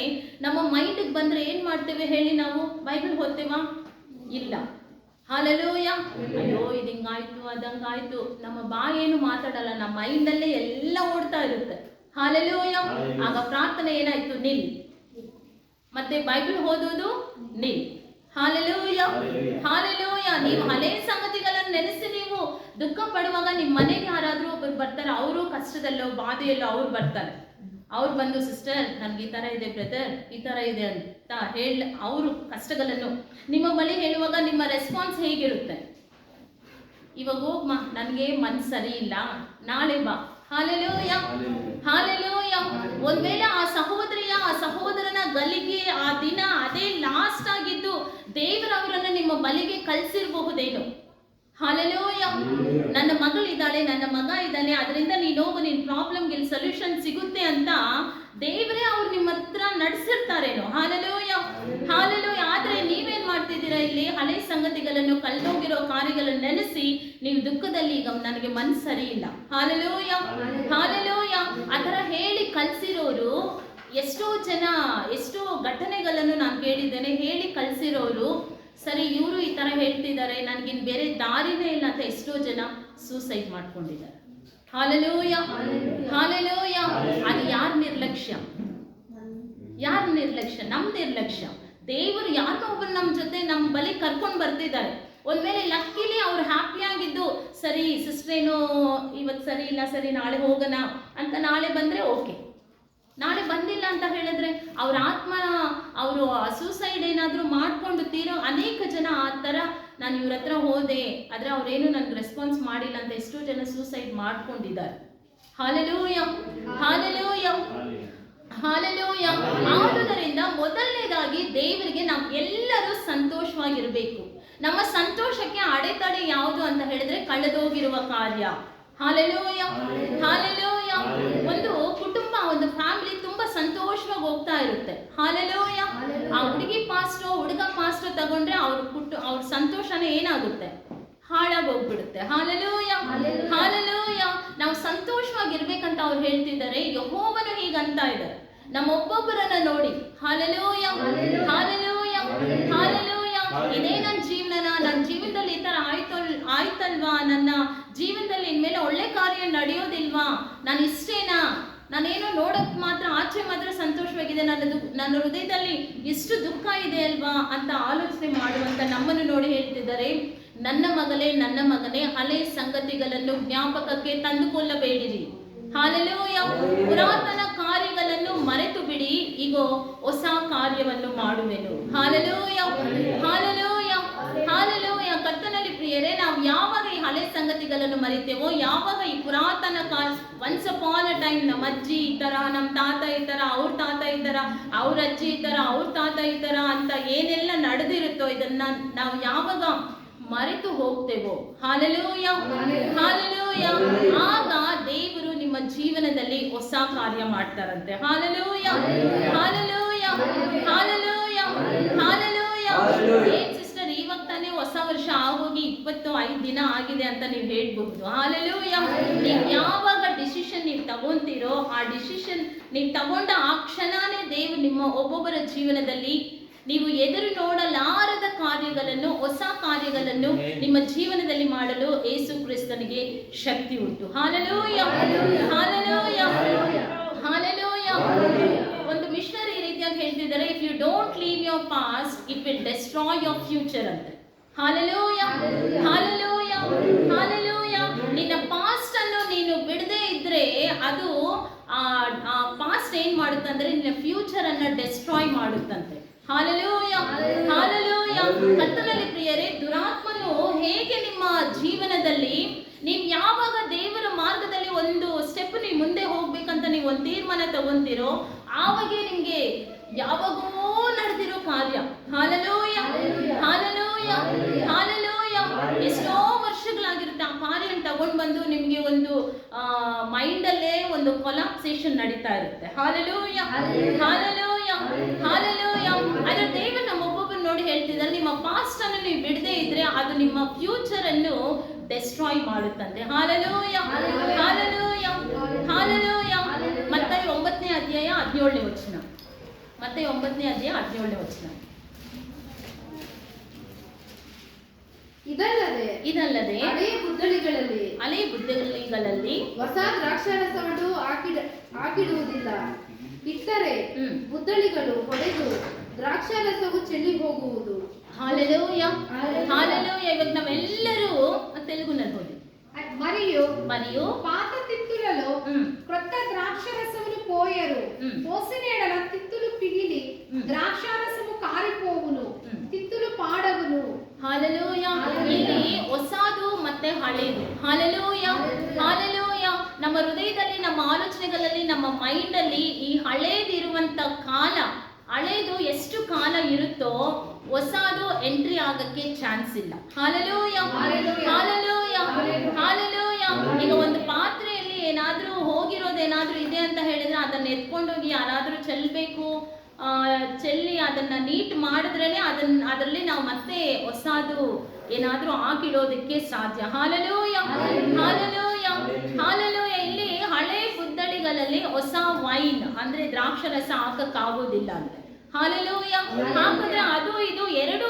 ನಮ್ಮ ಮೈಂಡಿಗೆ ಬಂದ್ರೆ ಏನ್ ಮಾಡ್ತೇವೆ ಹೇಳಿ? ನಾವು ಬೈಬಲ್ ಓದ್ತೇವಾ? ಇಲ್ಲ. ಹಾಲೆಲೂಯ. ಅಯ್ಯೋ ಇದು ಹಿಂಗಾಯ್ತು, ಅದಂಗಾಯ್ತು. ನಮ್ಮ ಬಾಯೇನು ಮಾತಾಡಲ್ಲ, ನಮ್ಮ ಮೈಂಡಲ್ಲೇ ಎಲ್ಲ ಓಡ್ತಾ ಇರುತ್ತೆ. ಹಾಲೆಲೂಯ. ಆಗ ಪ್ರಾರ್ಥನೆ ಏನಾಯ್ತು? ನಿಲ್. ಮತ್ತೆ ಬೈಬಲ್ ಓದೋದು ನಿಲ್. Hallelujah, hallelujah. ನೀವು ಹಳೆ ಸಂಗತಿಗಳನ್ನು ನೆನೆಸಿ ನೀವು ದುಃಖ ಪಡುವಾಗ ನಿಮ್ಮ ಮನೆಗೆ ಯಾರಾದ್ರೂ ಒಬ್ಬರು ಬರ್ತಾರೆ, ಅವರು ಕಷ್ಟದಲ್ಲೋ ಬಾಧೆಯಲ್ಲೋ ಅವ್ರು ಬರ್ತಾರೆ. ಅವ್ರು ಬಂದು, ಸಿಸ್ಟರ್ ನನ್ಗೆ ಈ ತರ ಇದೆ, ಬ್ರದರ್ ಈ ತರ ಇದೆ ಅಂತ ಅವರು ಕಷ್ಟಗಳನ್ನು ನಿಮ್ಮ ಬಳಿ ಹೇಳುವಾಗ ನಿಮ್ಮ ರೆಸ್ಪಾನ್ಸ್ ಹೇಗಿರುತ್ತೆ? ಇವಾಗ ಹೋಗ್ಮಾ, ನನಗೆ ಮನ್ಸು ಸರಿ ಇಲ್ಲ, ನಾಳೆ ಬಾ. Hallelujah, hallelujah. ಒಂದ್ ವೇಳೆ ಆ ಸಹೋದರಿಯ, ಆ ಸಹೋದರನ ಗಲಿಗೆ ಆ ದಿನ ಅದೇ ಲಾಸ್ಟ್ ಆಗಿದ್ದು ದೇವರವರನ್ನ ನಿಮ್ಮ ಬಲಿಗೆ ಕಳ್ಸಿರ್ಬಹುದೇನು? ಹಾಲೆಲೂಯ. ನನ್ನ ಮಗಳಿದ್ದಾಳೆ, ನನ್ನ ಮಗ ಇದ್ದಾನೆ, ಅದರಿಂದ ನೀನು ಹೋಗು, ನಿನ್ ಪ್ರಾಬ್ಲಮ್ಗೆ ಇಲ್ಲಿ ಸೊಲ್ಯೂಷನ್ ಸಿಗುತ್ತೆ ಅಂತ ದೇವರೇ ಅವ್ರು ನಿಮ್ಮ ಹತ್ರ ನಡೆಸಿರ್ತಾರೇನೋ. Hallelujah, hallelujah. ಆದ್ರೆ ನೀವೇನ್ ಮಾಡ್ತಿದ್ದೀರಾ ಇಲ್ಲಿ? ಹಳೆ ಸಂಗತಿಗಳನ್ನು, ಕಳೆದೋಗಿರೋ ಕಾರ್ಯಗಳನ್ನು ನೆನೆಸಿ ನೀವು ದುಃಖದಲ್ಲಿ, ಈಗ ನನಗೆ ಮನ್ಸು ಸರಿ ಇಲ್ಲ. Hallelujah, hallelujah. ಅದರ ಹೇಳಿ ಕಳ್ಸಿರೋರು ಎಷ್ಟೋ ಜನ, ಎಷ್ಟೋ ಘಟನೆಗಳನ್ನು ನಾನು ಕೇಳಿದ್ದೇನೆ. ಹೇಳಿ ಕಳ್ಸಿರೋರು, ಸರಿ ಇವರು ಈ ತರ ಹೇಳ್ತಿದ್ದಾರೆ, ನನ್ಗಿನ್ ಬೇರೆ ದಾರಿನೇ ಇಲ್ಲ ಅಂತ ಎಷ್ಟೋ ಜನ ಸೂಸೈಡ್ ಮಾಡ್ಕೊಂಡಿದ್ದಾರೆ. Hallelujah, hallelujah. ಅದು ಯಾರ ನಿರ್ಲಕ್ಷ್ಯ? ಯಾರ ನಿರ್ಲಕ್ಷ್ಯ? ನಮ್ ನಿರ್ಲಕ್ಷ್ಯ. ದೇವರು ಯಾರನ್ನೋ ಒಬ್ಬರು ನಮ್ಮ ಜೊತೆ, ನಮ್ಮ ಬಳಿ ಕರ್ಕೊಂಡು ಬರ್ತಿದ್ದಾರೆ. ಒಂದ್ ವೇಳೆ ಲಕ್ಕಿಲಿ ಅವ್ರು ಹ್ಯಾಪಿ ಆಗಿದ್ದು, ಸರಿ ಸಿಸ್ಟ್ರೇನು ಇವತ್ತು ಸರಿ ಇಲ್ಲ, ಸರಿ ನಾಳೆ ಹೋಗೋಣ ಅಂತ ನಾಳೆ ಬಂದ್ರೆ ಓಕೆ. ನಾಳೆ ಬಂದಿಲ್ಲ ಅಂತ ಹೇಳಿದ್ರೆ ಅವ್ರ ಆತ್ಮ, ಅವರು ಸೂಸೈಡ್ ಏನಾದರೂ ಮಾಡ್ಕೊಂಡು ತೀರೋ ಅನೇಕ ಜನ ಆ ಥರ, ನಾನು ಇವ್ರ ಹತ್ರ ಹೋದೆ ಆದರೆ ಅವ್ರೇನು ನನ್ಗೆ ರೆಸ್ಪಾನ್ಸ್ ಮಾಡಿಲ್ಲ ಅಂತ ಎಷ್ಟೋ ಜನ ಸೂಸೈಡ್ ಮಾಡ್ಕೊಂಡಿದ್ದಾರೆ. Hallelujah, hallelujah, hallelujah. ಆದುದರಿಂದ ಮೊದಲನೇದಾಗಿ ದೇವರಿಗೆ ನಾವು ಎಲ್ಲರೂ ಸಂತೋಷವಾಗಿರಬೇಕು. ನಮ್ಮ ಸಂತೋಷಕ್ಕೆ ಅಡೆತಡೆ ಯಾವುದು ಅಂತ ಹೇಳಿದ್ರೆ ಕಳೆದೋಗಿರುವ ಕಾರ್ಯ. Hallelujah, hallelujah. ಒಂದು ಕುಟುಂಬ, ಒಂದು ಫ್ಯಾಮಿಲಿ ತುಂಬಾ ಸಂತೋಷವಾಗಿ ಹೋಗ್ತಾ ಇರುತ್ತೆ. ಹಾಲೆಲೂಯ. ಆ ಹುಡುಗಿ ಪಾಸ್ಟೋ ಹುಡುಗ ಪಾಸ್ಟೋ ತಗೊಂಡ್ರೆ ಅವ್ರ ಸಂತೋಷನೇ ಏನಾಗುತ್ತೆ? ಹಾಳಾಗೋಗ್ಬಿಡುತ್ತೆ. Hallelujah, hallelujah. ನಾವು ಸಂತೋಷವಾಗಿರ್ಬೇಕಂತ ಅವ್ರು ಹೇಳ್ತಿದ್ದಾರೆ. ಯೆಹೋವನು ಹೀಗಂತ ಇದ್ದಾರೆ ನಮ್ಮೊಬ್ಬೊಬ್ಬರನ್ನ ನೋಡಿ. Hallelujah, hallelujah, hallelujah. ಇದೇ ನನ್ನ ಜೀವನ, ನನ್ನ ಜೀವನದಲ್ಲಿ ಈ ತರ ಆಯ್ತಲ್ವಾ, ನನ್ನ ಜೀವನದಲ್ಲಿ ಇನ್ಮೇಲೆ ಒಳ್ಳೆ ಕಾರ್ಯ ನಡೆಯೋದಿಲ್ವಾ, ನಾನು ಇಷ್ಟೇನಾ, ನಾನೇನೋ ನೋಡಕ್ ಮಾತ್ರ, ಆಚೆ ಮಾತ್ರ ಸಂತೋಷವಾಗಿದೆ, ನನ್ನ ಹೃದಯದಲ್ಲಿ ಎಷ್ಟು ದುಃಖ ಇದೆ ಅಲ್ವಾ ಅಂತ ಆಲೋಚನೆ ಮಾಡುವಂತ ನಮ್ಮನ್ನು ನೋಡಿ ಹೇಳ್ತಿದ್ದಾರೆ, ನನ್ನ ಮಗಳೇ, ನನ್ನ ಮಗನೇ, ಹಳೆ ಸಂಗತಿಗಳನ್ನು ಜ್ಞಾಪಕಕ್ಕೆ ತಂದುಕೊಳ್ಳಬೇಡಿರಿ. ಹಾಲೆಲೂಯ. ಪುರಾತನ ಕಾರ್ಯಗಳನ್ನು ಮರೆತು ಬಿಡಿ. ಈಗ ಇಗೋ ಹೊಸ ಕಾರ್ಯವನ್ನು ಮಾಡುವೆನು. Hallelujah, hallelujah, hallelujah. ಕರ್ತನಲ್ಲಿ ಪ್ರಿಯರೇ, ನಾವು ಯಾವಾಗ ಈ ಹಳೆ ಸಂಗತಿಗಳನ್ನು ಮರಿತೇವೋ, ಯಾವಾಗ ಈ ಪುರಾತನ ಕಾಲ, ಒನ್ಸ್ ಅಪಾನ್ ಅ ಟೈಮ್ ನಮ್ಮ ಅಜ್ಜಿ ಈ ತರ, ನಮ್ಮ ತಾತ ಈ ತರ, ಅವ್ರ ತಾತ ಈ ತರ, ಅವ್ರ ಅಜ್ಜಿ ಈ ತರ, ಅವ್ರ ತಾತ ಈ ತರ ಅಂತ ಏನೆಲ್ಲ ನಡೆದಿರುತ್ತೋ, ಇದನ್ನ ನಾವು ಯಾವಾಗ ಮರೆತು ಹೋಗ್ತೇವೋ, ಹಾಲೆಲೂಯ, ಹಾಲೆಲೂಯ, ಆಗ ದೇವರು ನಿಮ್ಮ ಜೀವನದಲ್ಲಿ ಹೊಸ ಕಾರ್ಯ ಮಾಡ್ತಾರಂತೆ. Hallelujah, hallelujah, hallelujah, hallelujah. ಏನ್ ಸಿಸ್ಟರ್, ಇವಾಗ ತಾನೇ ಹೊಸ ವರ್ಷ ಆಗೋಗಿ 25 ದಿನ ಆಗಿದೆ ಅಂತ ನೀವು ಹೇಳ್ಬಹುದು. ಹಾಲೆಲೂಯ. ನೀವು ಯಾವಾಗ ಡಿಸಿಷನ್ ನೀವು ತಗೊಂತೀರೋ, ಆ ಡಿಸಿಷನ್ ನೀವು ತಗೊಂಡ ಆ ಕ್ಷಣನೇ ದೇವರು ನಿಮ್ಮ ಒಬ್ಬೊಬ್ಬರ ಜೀವನದಲ್ಲಿ ನೀವು ಎದುರು ನೋಡಲಾರದ ಕಾರ್ಯಗಳನ್ನು, ಹೊಸ ಕಾರ್ಯಗಳನ್ನು ನಿಮ್ಮ ಜೀವನದಲ್ಲಿ ಮಾಡಲು ಯೇಸು ಕ್ರಿಸ್ತನಿಗೆ ಶಕ್ತಿ ಉಂಟು. Hallelujah, hallelujah, hallelujah. ಒಂದು ಮಿಷನರಿ ಈ ರೀತಿಯಾಗಿ ಹೇಳ್ತಿದ್ದಾರೆ, if you don't leave your past it will destroy your future ಅಂತ. Hallelujah, hallelujah, hallelujah. ನಿನ್ನ ಪಾಸ್ಟ್ ಅನ್ನು ನೀನು ಬಿಡದೇ ಇದ್ರೆ ಅದು ಆ ಪಾಸ್ಟ್ ಏನ್ ಮಾಡುತ್ತಂದ್ರೆ ನಿನ್ನ ಫ್ಯೂಚರ್ ಅನ್ನ ಡೆಸ್ಟ್ರಾಯ್ ಮಾಡುತ್ತಂತೆ. Hallelujah, hallelujah. ಕರ್ತನಲ್ಲಿ ಪ್ರಿಯರೇ, ದುರಾತ್ಮನು ಹೇಗೆ ನಿಮ್ಮ ಜೀವನದಲ್ಲಿ ನೀವು ಯಾವಾಗ ದೇವರ ಮಾರ್ಗದಲ್ಲಿ ಒಂದು ಸ್ಟೆಪ್ ನೀವು ಮುಂದೆ ಹೋಗ್ಬೇಕಂತ ನೀವು ಒಂದು ತೀರ್ಮಾನ ತಗೊಂತೀರೋ, ಆವಾಗ ನಿಮ್ಗೆ ಯಾವಾಗೋ ನಡೆದಿರೋ ಕಾರ್ಯ, ಹಾಲೆಲೂಯ, ಹಾಲೆಲೂಯ, ಹಾಲೆಲೂಯ, ಎಷ್ಟೋ ವರ್ಷಗಳಾಗಿರುತ್ತೆ ಆ ಕಾರ್ಯ ತಗೊಂಡು ಬಂದು ನಿಮ್ಗೆ ಒಂದು ಮೈಂಡಲ್ಲೇ ಒಂದು ಕೊಲಾಪ್ಸೇಷನ್ ನಡೀತಾ ಇರುತ್ತೆ. Hallelujah, hallelujah, hallelujah. ಆದ್ರೆ ದೇವರು ನಮ್ಮ ಒಬ್ಬೊಬ್ಬರು ನೋಡಿ ಹೇಳ್ತಿದ್ದಾರೆ, ನಿಮ್ಮ ಪಾಸ್ಟ್ ಅನ್ನು ನೀವು ಬಿಡದೇ ಇದ್ರೆ ಅದು ನಿಮ್ಮ ಫ್ಯೂಚರ್ ಅನ್ನು ಡೆಸ್ಟ್ರಾಯ್ ಮಾಡುತ್ತಂತೆ. Hallelujah, hallelujah, hallelujah. ಮತ್ತೆ 9ನೇ ಅಧ್ಯಾಯ 17ನೇ ವಚನ. ಮತ್ತೆ 9ನೇ ಅಧ್ಯಾಯ 17ನೇ ವಚನ. ಇದಲ್ಲದೆ ಹಳೆಯ ಬುದ್ದಲಿಗಳಲ್ಲಿ ಹೊಸ ದ್ರಾಕ್ಷಾರಸವನ್ನು ಹಾಕಿಡುವುದಿಲ್ಲ. ಇಟ್ಟರೆ ಬುದ್ದಲಿಗಳು ಹೊಡೆದು ದ್ರಾಕ್ಷಾರಸವು ಚೆಲ್ಲಿ ಹೋಗುವುದು. Hallelujah, hallelujah. ಇವಾಗ ನಾವೆಲ್ಲರೂ ತೆಲುಗುನಲ್ಲಿ ಹೋಗಿ మరియు పాత తిత్తులలో క్రొత్త ద్రాక్షరసమును పోయరు. పోసిన ఎడల తిత్తులు పిగిలి ద్రాక్షారసము కారిపోవును, తిత్తులు పాడవును. ಹಾಲೆಲೂಯ. ಇಲ್ಲಿ ಹೊಸದು ಮತ್ತೆ ಹಳೇದು. Hallelujah, hallelujah. ನಮ್ಮ ಹೃದಯದಲ್ಲಿ, ನಮ್ಮ ಆಲೋಚನೆಗಳಲ್ಲಿ, ನಮ್ಮ ಮೈಂಡ್ ಅಲ್ಲಿ ಈ ಹಳೇದಿರುವಂತ ಕಾಲ, ಹಳೇದು ಎಷ್ಟು ಕಾಲ ಇರುತ್ತೋ ಹೊಸದು ಎಂಟ್ರಿ ಆಗಕ್ಕೆ ಚಾನ್ಸ್ ಇಲ್ಲ. Hallelujah, hallelujah, hallelujah. ಈಗ ಒಂದು ಪಾತ್ರೆಯಲ್ಲಿ ಏನಾದ್ರೂ ಹೋಗಿರೋದೇನಾದ್ರೂ ಇದೆ ಅಂತ ಹೇಳಿದ್ರೆ ಅದನ್ನ ಎತ್ಕೊಂಡೋಗಿ ಯಾರಾದ್ರೂ ಚೆಲ್ಲಬೇಕು, ಚೆಲ್ಲಿ ಅದನ್ನ ನೀಟ್ ಮಾಡಿದ್ರೇನೆ ಅದರಲ್ಲಿ ನಾವು ಮತ್ತೆ ಹೊಸದು ಏನಾದ್ರೂ ಹಾಕಿಡೋದಕ್ಕೆ ಸಾಧ್ಯ. Hallelujah, hallelujah, hallelujah. ಇಲ್ಲಿ ಹಳೆ ಬುದ್ದಲಿಗಳಲ್ಲಿ ಹೊಸ ವೈನ್ ಅಂದ್ರೆ ದ್ರಾಕ್ಷರಸ ಹಾಕಕ್ಕಾಗೋದಿಲ್ಲ ಅಂತ. ಹಾಲೆಲೂಯ. ಹಾಕಿದ್ರೆ ಅದು ಇದು ಎರಡು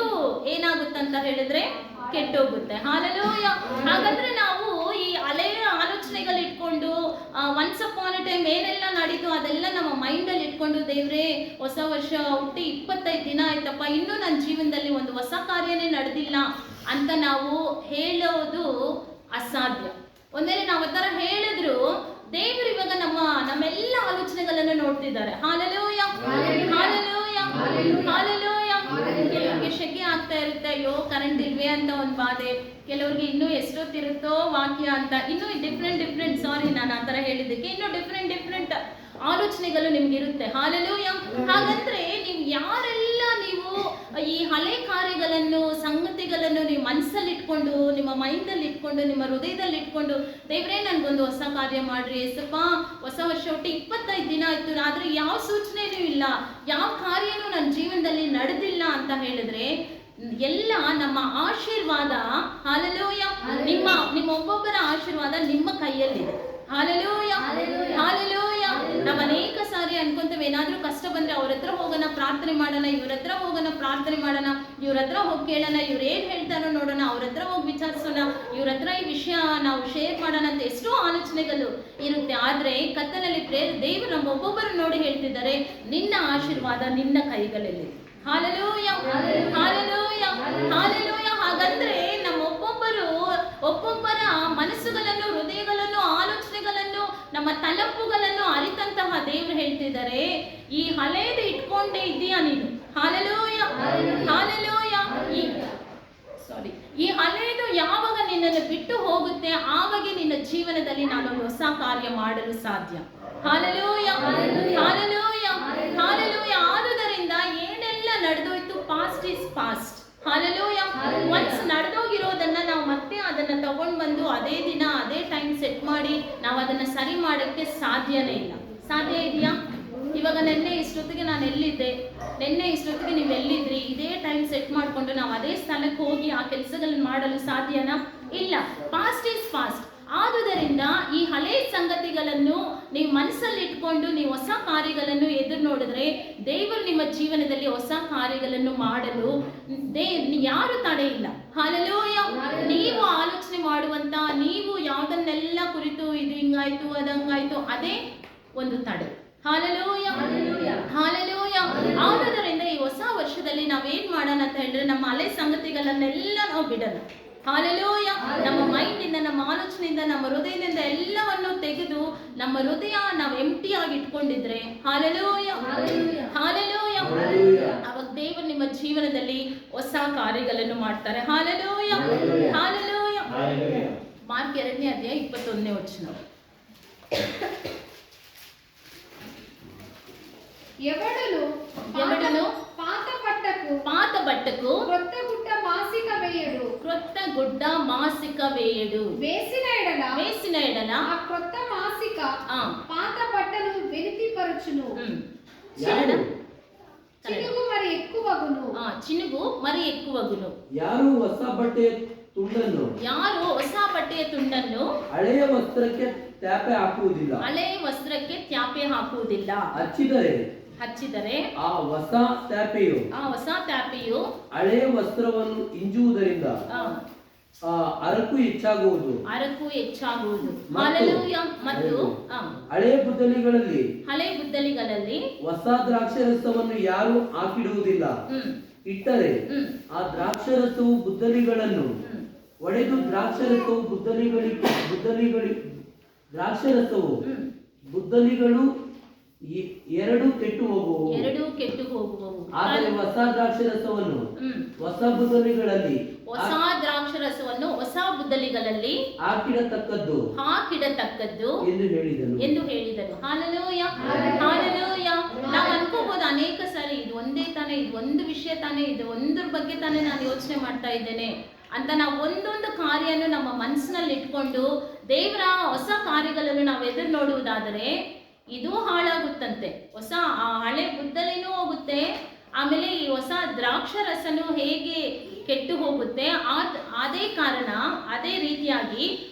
ಏನಾಗುತ್ತಂತ ಹೇಳಿದ್ರೆ ಕೆಟ್ಟೋಗುತ್ತೆ. ಹಾಲೆಲೂಯ. ಹಾಗಾದ್ರೆ ನಾವು ಈ ಹಳೆಯ ಆಲೋಚನೆಗಳು ಇಟ್ಕೊಂಡು ಒನ್ಸ್ ಅಪಾನ್ ಅ ಟೈಮ್ ಏನೆಲ್ಲ ನಡೀತು ಅದೆಲ್ಲ ನಮ್ಮ ಮೈಂಡಲ್ಲಿ ಇಟ್ಕೊಂಡು, ದೇವ್ರೇ ಹೊಸ ವರ್ಷ ಹುಟ್ಟಿ 25 ದಿನ ಆಯ್ತಪ್ಪ, ಇನ್ನೂ ನನ್ನ ಜೀವನದಲ್ಲಿ ಒಂದು ಹೊಸ ಕಾರ್ಯನೇ ನಡೆದಿಲ್ಲ ಅಂತ ನಾವು ಹೇಳೋದು ಅಸಾಧ್ಯ. ಒಂದೇಲೆ ನಾವು ಆ ಥರ ಹೇಳಿದ್ರು ದೇವರು ಇವಾಗ ನಮ್ಮೆಲ್ಲ ಆಲೋಚನೆಗಳನ್ನು ನೋಡ್ತಿದ್ದಾರೆ. Hallelujah, hallelujah, hallelujah. ಕೆಲವರಿಗೆ ಶೆಕೆ ಆಗ್ತಾ ಇರುತ್ತೆ, ಅಯ್ಯೋ ಕರೆಂಟ್ ಇಲ್ವೇ ಅಂತ ಒಂದು ಬಾಧೆ, ಕೆಲವ್ರಿಗೆ ಇನ್ನೂ ಎಷ್ಟೊತ್ತಿರುತ್ತೋ ವಾಕ್ಯ ಅಂತ, ಇನ್ನೂ ಡಿಫ್ರೆಂಟ್ ಸಾರಿ ನಾನು ಆ ಥರ ಹೇಳಿದ್ದಕ್ಕೆ, ಇನ್ನೂ ಡಿಫ್ರೆಂಟ್ ಆಲೋಚನೆಗಳು ನಿಮ್ಗಿರುತ್ತೆ. ಹಾಲೆಲೂಯ. ಹಾಗಂದ್ರೆ ನೀವು ಯಾರೆಲ್ಲ ನೀವು ಈ ಹಳೆ ಕಾರ್ಯಗಳನ್ನು, ಸಂಗತಿಗಳನ್ನು ನೀವು ಮನಸ್ಸಲ್ಲಿ ಇಟ್ಕೊಂಡು, ನಿಮ್ಮ ಮೈಂಡಲ್ಲಿ ಇಟ್ಕೊಂಡು, ನಿಮ್ಮ ಹೃದಯದಲ್ಲಿ ಇಟ್ಕೊಂಡು, ದೇವ್ರೇ ನನ್ಗೊಂದು ಹೊಸ ಕಾರ್ಯ ಮಾಡ್ರಿ ಏಸಪ್ಪ, ಹೊಸ ವರ್ಷ ಒಟ್ಟು 25 ದಿನ ಆಯ್ತು, ಆದ್ರೆ ಯಾವ ಸೂಚನೆನೂ ಇಲ್ಲ, ಯಾವ ಕಾರ್ಯನೂ ನನ್ನ ಜೀವನದಲ್ಲಿ ನಡೆದಿಲ್ಲ ಅಂತ ಹೇಳಿದ್ರೆ ಎಲ್ಲ ನಮ್ಮ ಆಶೀರ್ವಾದ, ಹಾಲೆಲೂಯ, ನಿಮ್ಮ ಒಬ್ಬೊಬ್ಬರ ಆಶೀರ್ವಾದ ನಿಮ್ಮ ಕೈಯಲ್ಲಿದೆ. Hallelujah, hallelujah. ನಾವು ಅನೇಕ ಸಾರಿ ಅನ್ಕೊಂತೇವೆ, ಏನಾದ್ರೂ ಕಷ್ಟ ಬಂದ್ರೆ ಅವ್ರ ಹತ್ರ ಹೋಗೋಣ ಪ್ರಾರ್ಥನೆ ಮಾಡೋಣ, ಇವ್ರ ಹತ್ರ ಹೋಗೋಣ ಪ್ರಾರ್ಥನೆ ಮಾಡೋಣ, ಇವ್ರ ಹತ್ರ ಹೋಗಿ ಕೇಳೋಣ, ಇವ್ರು ಏನ್ ಹೇಳ್ತಾರೋ ನೋಡೋಣ, ಅವ್ರ ಹತ್ರ ಹೋಗಿ ವಿಚಾರಿಸೋಣ, ಇವ್ರ ಹತ್ರ ಈ ವಿಷಯ ನಾವು ಶೇರ್ ಮಾಡೋಣ ಅಂತ ಎಷ್ಟೋ ಆಲೋಚನೆಗಳು ಇರುತ್ತೆ. ಆದ್ರೆ ಕರ್ತನಲ್ಲಿ ದೇವರು ನಮ್ಮ ಒಬ್ಬೊಬ್ಬರು ನೋಡಿ ಹೇಳ್ತಿದ್ದಾರೆ, ನಿನ್ನ ಆಶೀರ್ವಾದ ನಿನ್ನ ಕೈಗಳಲ್ಲಿ. Hallelujah, hallelujah, hallelujah. ಹಾಗಂದ್ರೆ ನಮ್ಮ ಒಬ್ಬೊಬ್ಬರ ಮನಸ್ಸುಗಳನ್ನು, ಹೃದಯಗಳನ್ನು, ಆಲೋಚನೆಗಳನ್ನು ನಮ್ಮ ತಲಪುಗಳನ್ನು ಅರಿತಂತಹ ದೇವರು ಹೇಳ್ತಿದ್ದಾರೆ, ಈ ಹಳೇದು ಇಟ್ಕೊಂಡೇ ಇದೀಯಾ ನೀನು. Hallelujah, hallelujah. ಈ ಹಳೇದು ಯಾವಾಗ ನಿನ್ನನ್ನು ಬಿಟ್ಟು ಹೋಗುತ್ತೆ, ಆವಾಗ ನಿನ್ನ ಜೀವನದಲ್ಲಿ ನಾನೊಂದು ಹೊಸ ಕಾರ್ಯ ಮಾಡಲು ಸಾಧ್ಯ. Hallelujah, hallelujah, hallelujah. ಆದುದರಿಂದ ಏನೆಲ್ಲ ನಡೆದೋಯ್ತು, past is past. Hallelujah. Once ನಡೆದೋಗಿರೋದನ್ನ ನಾವು ಮತ್ತೆ ಅದನ್ನ ತಗೊಂಡು ಬಂದು ಅದೇ ದಿನ ಅದೇ ಟೈಮ್ ಸೆಟ್ ಮಾಡಿ ನಾವು ಅದನ್ನ ಸರಿ ಮಾಡೋಕ್ಕೆ ಸಾಧ್ಯನೇ ಇಲ್ಲ. ಸಾಧ್ಯ ಇದೆಯಾ? ಇವಾಗ ನಿನ್ನೆ ಇಷ್ಟೊತ್ತಿಗೆ ನಾನು ಎಲ್ಲಿದ್ದೆ, ನಿನ್ನೆ ಇಷ್ಟೊತ್ತಿಗೆ ನೀವು ಎಲ್ಲಿದ್ರಿ, ಇದೇ ಟೈಮ್ ಸೆಟ್ ಮಾಡಿಕೊಂಡು ನಾವು ಅದೇ ಸ್ಥಳಕ್ಕೆ ಹೋಗಿ ಆ ಕೆಲಸಗಳನ್ನು ಮಾಡಲು ಸಾಧ್ಯನಾ? ಇಲ್ಲ. Past is past. ಆದುದರಿಂದ ಈ ಹಳೆ ಸಂಗತಿಗಳನ್ನು ನೀವು ಮನಸ್ಸಲ್ಲಿ ಇಟ್ಕೊಂಡು ನೀವು ಹೊಸ ಕಾರ್ಯಗಳನ್ನು ಎದುರು ನೋಡಿದ್ರೆ ದೇವರು ನಿಮ್ಮ ಜೀವನದಲ್ಲಿ ಹೊಸ ಕಾರ್ಯಗಳನ್ನು ಮಾಡಲು ಯಾರು ತಡೆ ಇಲ್ಲ. ಹಾಲೆಲೂಯ. ನೀವು ಆಲೋಚನೆ ಮಾಡುವಂತ, ನೀವು ಯಾವುದನ್ನೆಲ್ಲ ಕುರಿತು ಇದು ಹಿಂಗಾಯ್ತು ಅದಂಗಾಯ್ತು, ಅದೇ ಒಂದು ತಡೆ. Hallelujah, hallelujah. ಆದುದರಿಂದ ಈ ಹೊಸ ವರ್ಷದಲ್ಲಿ ನಾವೇನ್ ಮಾಡೋಣ ಅಂತ ಹೇಳಿದ್ರೆ, ನಮ್ಮ ಹಳೆ ಸಂಗತಿಗಳನ್ನೆಲ್ಲ ನಾವು ಬಿಡೋಣ. ಹಾಲೆಲೂಯ. ನಮ್ಮ ಮೈಂಡ್ ಇಂದ, ನಮ್ಮ ಆಲೋಚನೆಯಿಂದ, ನಮ್ಮ ಹೃದಯದಿಂದ ಎಲ್ಲವನ್ನು ತೆಗೆದು ನಮ್ಮ ಹೃದಯ ನಾವು ಎಂಟಿ ಆಗಿ ಇಟ್ಕೊಂಡಿದ್ರೆ, ಹಾಲೆಲೂಯ, ಹಾಲೆಲೂಯ, ಅವಾಗ ದೇವರು ನಿಮ್ಮ ಜೀವನದಲ್ಲಿ ಹೊಸ ಕಾರ್ಯಗಳನ್ನು ಮಾಡ್ತಾರೆ. Hallelujah, hallelujah. ಮಾರ್ಕ್ 2ನೇ ಅಧ್ಯಾಯ 21ನೇ ವಚನ. ఎవడును పాత బట్టకు క్రొత్త గుడ్డ మాసిక వేయడు. వేసిన ఎడల ఆ క్రొత్త మాసిక పాత బట్టను వెలితిపరచును. చినుగు మరి ఎక్కువగును. ಯಾರು ಹೊಸ ಬಟ್ಟೆಯ ತುಂಡನ್ನು ಹಳೆಯ ವಸ್ತ್ರಕ್ಕೆ ತ್ಯಾಪೆ ಹಾಕುವುದಿಲ್ಲ. ಹಚ್ಚಿದರೆ ಆ ಹೊಸ ತ್ಯಾಪೆಯು ಹಳೆಯ ವಸ್ತ್ರವನ್ನು ಇಂಜುವುದರಿಂದ ಅರಕು ಹೆಚ್ಚಾಗುವುದು. ಮತ್ತು ಹಳೆಯ ಬುದ್ದಲಿಗಳಲ್ಲಿ ಹೊಸ ದ್ರಾಕ್ಷರಸವನ್ನು ಯಾರು ಹಾಕಿಡುವುದಿಲ್ಲ. ಇಟ್ಟರೆ ಆ ದ್ರಾಕ್ಷರಸವು ಬುದ್ದಲಿಗಳನ್ನು ಒಡೆದು ಬುದ್ದಲಿಗಳು ಎರಡು ಕೆಟ್ಟು ಹೋಗುವವು. ಆದರೆ ಹೊಸ ದ್ರಾಕ್ಷರಸವನ್ನು ಹೊಸ ಬುದ್ದಲಿಗಳಲ್ಲಿ ಹಾಕಿಡತಕ್ಕದ್ದು ಎಂದು ಹೇಳಿದನು. Hallelujah, hallelujah. ನಾವು ಅನ್ಕೋಬಹುದು ಅನೇಕ ಸಾರಿ, ಇದು ಒಂದೇ ತಾನೇ, ಇದು ಒಂದು ವಿಷಯ ತಾನೇ, ಇದು ಒಂದ್ರ ಬಗ್ಗೆ ತಾನೇ ನಾನು ಯೋಚನೆ ಮಾಡ್ತಾ ಇದ್ದೇನೆ ಅಂತ ನಾವು ಒಂದೊಂದು ಕಾರ್ಯವನ್ನು ನಮ್ಮ ಮನಸ್ಸಿನಲ್ಲಿ ಇಟ್ಕೊಂಡು ದೇವರ ಹೊಸ ಕಾರ್ಯಗಳನ್ನು ನಾವು ಎದುರು ನೋಡುವುದಾದರೆ ಇದು ಹಾಳಾಗುತ್ತಂತೆ. ಹೊಸ ಹಳೆ ಬುದ್ದಲಿನೂ ಹೋಗುತ್ತೆ, ಆಮೇಲೆ ಈ ಹೊಸ ದ್ರಾಕ್ಷರಸನು ಹೇಗೆ ಕೆಟ್ಟು ಹೋಗುತ್ತೆ, ಅದೇ ಕಾರಣ, ಅದೇ ರೀತಿಯಾಗಿ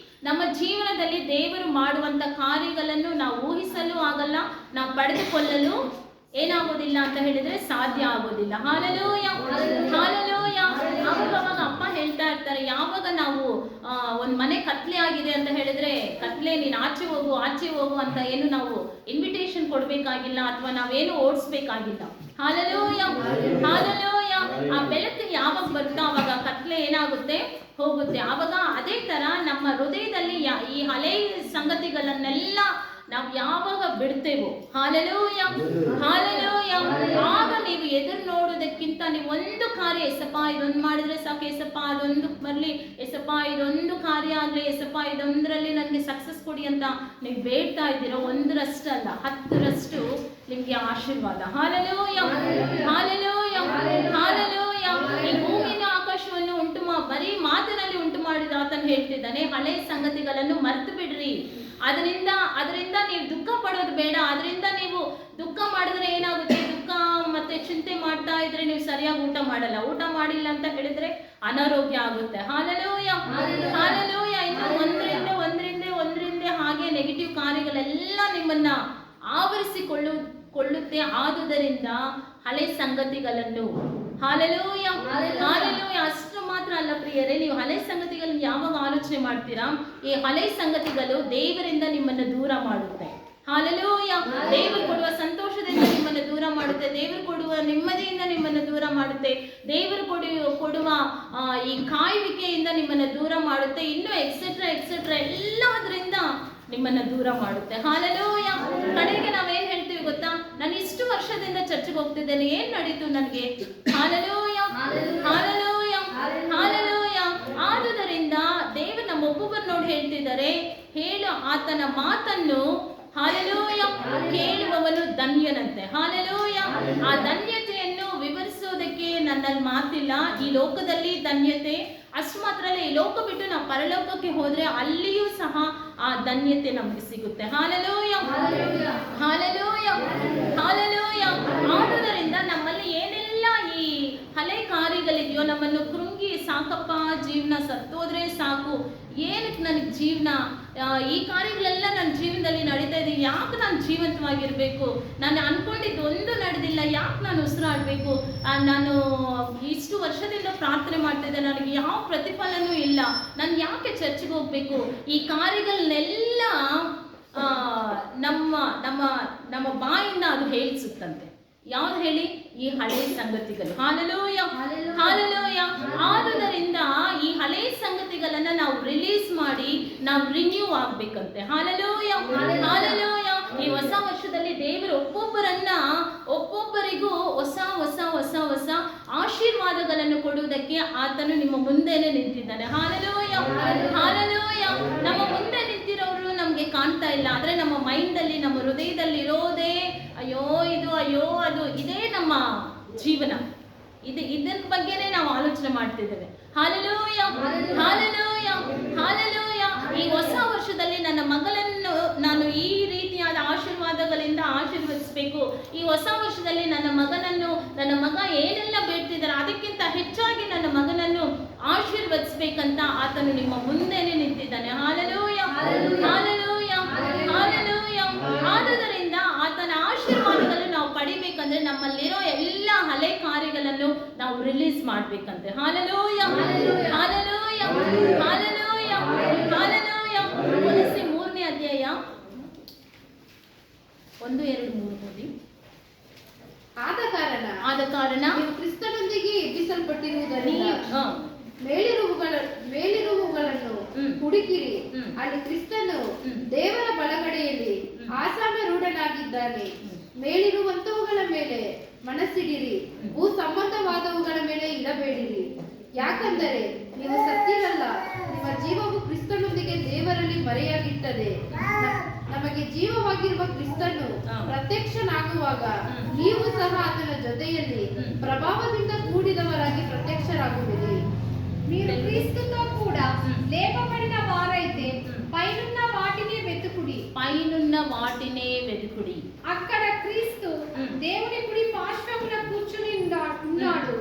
ನಮ್ಮ ಜೀವನದಲ್ಲಿ ದೇವರು ಮಾಡುವಂತ ಕಾರ್ಯಗಳನ್ನು ನಾವು ಊಹಿಸಲು ಆಗಲ್ಲ, ನಾವು ಪಡೆದುಕೊಳ್ಳಲು ಏನಾಗೋದಿಲ್ಲ ಅಂತ ಹೇಳಿದ್ರೆ ಸಾಧ್ಯ ಆಗೋದಿಲ್ಲ. Hallelujah, hallelujah. ಅವಾಗ ಅಪ್ಪ ಹೇಳ್ತಾ ಇರ್ತಾರೆ, ಯಾವಾಗ ನಾವು ಒಂದ್ ಮನೆ ಕತ್ಲೆ ಆಗಿದೆ ಅಂತ ಹೇಳಿದ್ರೆ, ಕತ್ಲೆ ನೀನು ಆಚೆ ಹೋಗು ಅಂತ ಏನು ನಾವು ಇನ್ವಿಟೇಷನ್ ಕೊಡ್ಬೇಕಾಗಿಲ್ಲ, ಅಥವಾ ನಾವೇನು ಓಡಿಸ್ಬೇಕಾಗಿಲ್ಲ. Hallelujah, hallelujah. ಆ ಬೆಳಕು ಯಾವಾಗ ಬರುತ್ತೋ ಅವಾಗ ಕತ್ಲೆ ಏನಾಗುತ್ತೆ, ಹೋಗುತ್ತೆ. ಆವಾಗ ಅದೇ ತರ ನಮ್ಮ ಹೃದಯದಲ್ಲಿ ಈ ಹಳೆ ಸಂಗತಿಗಳನ್ನೆಲ್ಲ ನಾವು ಯಾವಾಗ ಬಿಡ್ತೇವೋ, ಹಾಲೆಲೂಯ, ಹಾಲೆಲೂಯ, ಆಗ ನೀವು ಎದುರು ನೋಡೋದಕ್ಕಿಂತ ನೀವು ಒಂದು ಕಾರ್ಯ, ಎಸಪ್ಪ ಇದೊಂದು ಮಾಡಿದ್ರೆ ಸಾಕು, ಎಸಪ್ಪ ಅದೊಂದು ಬರಲಿ, ಎಸಪ್ಪ ಇದೊಂದು ಕಾರ್ಯ ಆಗಲಿ, ಎಸಪ್ಪ ಇದೊಂದರಲ್ಲಿ ನನಗೆ ಸಕ್ಸಸ್ ಕೊಡಿ ಅಂತ ನೀವು ಬೇಡ್ತಾ ಇದ್ದೀರೋ, 1ರಷ್ಟಲ್ಲ 10ರಷ್ಟು ನಿಮಗೆ ಆಶೀರ್ವಾದ. Hallelujah, hallelujah, hallelujah. ಈ ಭೂಮಿನ ಆಕಾಶವನ್ನು ಬರೀ ಮಾತಿನಲ್ಲಿ ಉಂಟು ಮಾಡಿದ ಆತನು ಹೇಳ್ತಿದ್ದಾನೆ, ಹಳೆ ಸಂಗತಿಗಳನ್ನು ಮರೆತು ಬಿಡ್ರಿ. ಅದರಿಂದ ನೀವು ದುಃಖ ಪಡೋದು ಬೇಡ. ಅದರಿಂದ ನೀವು ದುಃಖ ಮಾಡಿದ್ರೆ ಏನಾಗುತ್ತೆ, ದುಃಖ ಮತ್ತೆ ಚಿಂತೆ ಮಾಡ್ತಾ ಇದ್ರೆ ನೀವು ಸರಿಯಾಗಿ ಊಟ ಮಾಡಲ್ಲ. ಊಟ ಮಾಡಿಲ್ಲ ಅಂತ ಹೇಳಿದ್ರೆ ಅನಾರೋಗ್ಯ ಆಗುತ್ತೆ. Hallelujah, hallelujah. ಇನ್ನು ಒಂದರಿಂದ ಹಾಗೆ ನೆಗೆಟಿವ್ ಕಾರ್ಯಗಳೆಲ್ಲ ನಿಮ್ಮನ್ನ ಆವರಿಸಿಕೊಳ್ಳುತ್ತೆ. ಆದುದರಿಂದ ಹಳೆ ಸಂಗತಿಗಳನ್ನು, ಹಾಲೆಲೂಯ, ಹಾಲೆಲೂಯ. ಅಷ್ಟು ಮಾತ್ರ ಅಲ್ಲ ಪ್ರಿಯರೇ, ನೀವು ಹಳೆ ಸಂಗತಿಗಳನ್ನು ಯಾವಾಗ ಆಲೋಚನೆ ಮಾಡ್ತೀರಾ, ಈ ಹಳೆ ಸಂಗತಿಗಳು ದೇವರಿಂದ ನಿಮ್ಮನ್ನು ದೂರ ಮಾಡುತ್ತೆ. ಹಾಲೆಲೂಯ. ದೇವರು ಕೊಡುವ ಸಂತೋಷದಿಂದ ನಿಮ್ಮನ್ನು ದೂರ ಮಾಡುತ್ತೆ, ದೇವರು ಕೊಡುವ ನೆಮ್ಮದಿಯಿಂದ ನಿಮ್ಮನ್ನು ದೂರ ಮಾಡುತ್ತೆ, ದೇವರು ಕೊಡುವ ಈ ಕಾಯುವಿಕೆಯಿಂದ ನಿಮ್ಮನ್ನು ದೂರ ಮಾಡುತ್ತೆ, ಇನ್ನು ಎಕ್ಸೆಟ್ರಾ ಎಲ್ಲದರಿಂದ ನಿಮ್ಮನ್ನ ದೂರ ಮಾಡುತ್ತೆ. ಹಾಲೆಲೂಯ. ಕಡೆಗೆ ನಾವೇನ್ ಹೇಳ್ತೀವಿ ಗೊತ್ತಾ? ನಾನು ಇಷ್ಟು ವರ್ಷದಿಂದ ಚರ್ಚ್ಗೆ ಹೋಗ್ತಿದ್ದೇನೆ, ಏನ್ ನಡೀತು ನನಗೆ? Hallelujah, hallelujah, hallelujah. ಆದುದರಿಂದ ದೇವರು ನಮ್ಮ ಒಬ್ಬೊಬ್ಬರು ನೋಡಿ ಹೇಳ್ತಿದ್ದಾರೆ, ಹೇಳು ಆತನ ಮಾತನ್ನು ಹಾಲೆಲೂಯ ಕೇಳುವವನು ಧನ್ಯನಂತೆ. ಹಾಲೆಲೂಯ. ಆ ಧನ್ಯತೆಯನ್ನು ವಿವರಿಸೋದಕ್ಕೆ ನನ್ನಲ್ಲಿ ಮಾತಿಲ್ಲ. ಈ ಲೋಕದಲ್ಲಿ ಧನ್ಯತೆ ಅಷ್ಟು ಮಾತ್ರ ಅಲ್ಲ, ಈ ಲೋಕ ಬಿಟ್ಟು ನಾವು ಪರಲೋಕಕ್ಕೆ ಹೋದ್ರೆ ಅಲ್ಲಿಯೂ ಸಹ ಆ ಧನ್ಯತೆ ನಮಗೆ ಸಿಗುತ್ತೆ. Hallelujah, hallelujah, hallelujah. ಆದುದರಿಂದ ನಮ್ಮಲ್ಲಿ ಏನೆಲ್ಲ ಈ ಹಳೆ ಕಾರ್ಯಗಳಿದೆಯೋ, ನಮ್ಮನ್ನು ಕೃಂಗಿ ಸಾಕಪ್ಪ ಜೀವನ ಸತ್ತೋದ್ರೆ ಸಾಕು, ಏನಕ್ಕೆ ನನಗೆ ಜೀವನ, ಈ ಕಾರ್ಯಗಳೆಲ್ಲ ನನ್ನ ಜೀವನದಲ್ಲಿ ನಡೀತಾ ಇದೆ, ಯಾಕೆ ನಾನು ಜೀವಂತವಾಗಿರ್ಬೇಕು, ನಾನು ಅನ್ಕೊಂಡಿದ್ದು ಒಂದು ನಡೆದಿಲ್ಲ, ಯಾಕೆ ನಾನು ಉಸಿರಾಡಬೇಕು, ನಾನು ಇಷ್ಟು ವರ್ಷದಿಂದ ಪ್ರಾರ್ಥನೆ ಮಾಡ್ತಿದ್ದೆ, ನನಗೆ ಯಾವ ಪ್ರತಿಫಲನೂ ಇಲ್ಲ, ನಾನು ಯಾಕೆ ಚರ್ಚ್ಗೆ ಹೋಗ್ಬೇಕು, ಈ ಕಾರ್ಯಗಳನ್ನೆಲ್ಲ ನಮ್ಮ ನಮ್ಮ ನಮ್ಮ ಬಾಯಿಂದ ಅದು ಹೇಳಿಸುತ್ತಂತೆ. ಯಾವ್ದು ಹೇಳಿ? ಈ ಹಳೆ ಸಂಗತಿಗಳು. Hallelujah, hallelujah. ಆದುದರಿಂದ ಈ ಹಳೆ ಸಂಗತಿಗಳನ್ನ ನಾವು ರಿಲೀಸ್ ಮಾಡಿ ನಾವು ರಿನ್ಯೂ ಆಗ್ಬೇಕಂತೆ. Hallelujah, hallelujah. ಈ ಹೊಸ ವರ್ಷದಲ್ಲಿ ದೇವರು ಒಬ್ಬೊಬ್ಬರಿಗೂ ಹೊಸ ಹೊಸ ಹೊಸ ಹೊಸ ಆಶೀರ್ವಾದಗಳನ್ನು ಕೊಡುವುದಕ್ಕೆ ಆತನು ನಿಮ್ಮ ಮುಂದೆನೆ ನಿಂತಿದ್ದಾನೆ. Hallelujah, hallelujah. ನಮ್ಮ ಮುಂದೆ ನಿಂತಿರೋರು ನಮ್ಗೆ ಕಾಣ್ತಾ ಇಲ್ಲ, ಆದ್ರೆ ನಮ್ಮ ಮೈಂಡ್ ಅಲ್ಲಿ, ನಮ್ಮ ಹೃದಯದಲ್ಲಿ ಇರೋದೇ ಅಯ್ಯೋ ಇದು, ಅಯ್ಯೋ ಅದು, ಇದೇ ನಮ್ಮ ಜೀವನ. ಇದರ ಬಗ್ಗೆನೇ ನಾವು ಆಲೋಚನೆ ಮಾಡ್ತಿದ್ದೇವೆ. Hallelujah, hallelujah, hallelujah. ಈ ಹೊಸ ವರ್ಷದಲ್ಲಿ ನನ್ನ ಮಗಳನ್ನು ನಾನು ಈ ರೀತಿಯಾದ ಆಶೀರ್ವಾದಗಳಿಂದ ಆಶೀರ್ವದಿಸಬೇಕು. ಈ ಹೊಸ ವರ್ಷದಲ್ಲಿ ನನ್ನ ಮಗ ಏನೆಲ್ಲ ಬೇಡ್ತಿದ್ದಾರೆ ಅದಕ್ಕಿಂತ ಹೆಚ್ಚಾಗಿ ನನ್ನ ಮಗನನ್ನು ಆಶೀರ್ವದಿಸಬೇಕಂತ ಆತನು ನಿಮ್ಮ ಮುಂದೆನೆ ನಿಂತಿದ್ದಾನೆ. Hallelujah, hallelujah, hallelujah. ಆದುದರಿಂದ ಆತನ ಆಶೀರ್ವಾದಗಳನ್ನು ನಾವು ಪಡಿಬೇಕಂದ್ರೆ ನಮ್ಮಲ್ಲಿರೋ ಎಲ್ಲ ಹಳೆ ಕಾರ್ಯಗಳನ್ನು ನಾವು ರಿಲೀಸ್ ಮಾಡ್ಬೇಕಂತೆ. Hallelujah, hallelujah, hallelujah, hallelujah. ಕೊಲೊಸ್ಸೆ 3ನೇ ಅಧ್ಯಾಯ 1, 2, 3 ಓದಿ. ಆದ ಕಾರಣ ನೀವು ಕ್ರಿಸ್ತನೊಂದಿಗೆ ಎಬ್ಬಿಸಲ್ಪಟ್ಟಿರುವುದರಿಂದ ಮೇಲಿರುವುಗಳನ್ನು ಹುಡುಕಿರಿ, ಅಲ್ಲಿ ಕ್ರಿಸ್ತನು ದೇವರ ಬಲಗಡೆಯಲ್ಲಿ ಆಸನಾರೂಢನಾಗಿದ್ದಾನೆ. ಮೇಲಿರುವಂತವುಗಳ ಮೇಲೆ ಮನಸ್ಸಿಡಿರಿ, ಭೂ ಸಂಬಂಧವಾದವುಗಳ ಮೇಲೆ ಇಡಬೇಡಿರಿ. ಯಾಕಂದರೆ ನೀವು ಸತ್ತಿರಲ್ಲ, ನಿಮ್ಮ ಜೀವವು ಕ್ರಿಸ್ತನೊಂದಿಗೆ ದೇವರಲ್ಲಿ ಮರೆಯಾಗಿಟ್ಟದೆ. ನಮಗೆ ಜೀವವಾಗಿರುವ ಕ್ರಿಸ್ತನು ಪ್ರತ್ಯಕ್ಷನಾಗುವಾಗ ನೀವು ಸಹ ಆತನ ಜೊತೆಯಲ್ಲಿ ಪ್ರಭಾವದಿಂದ ಕೂಡಿದವರಾಗಿ ಪ್ರತ್ಯಕ್ಷರಾಗುವಿರಿ. మీరు క్రీస్తుతో కూడా లేపబడిన వారైతే పైనున్న వాటిని వెతుకుడి. పైనున్న వాటినే వెతుకుడి. అక్కడ క్రీస్తు దేవుని కుడి పార్శ్వమున కూర్చుని ఉన్నాడు.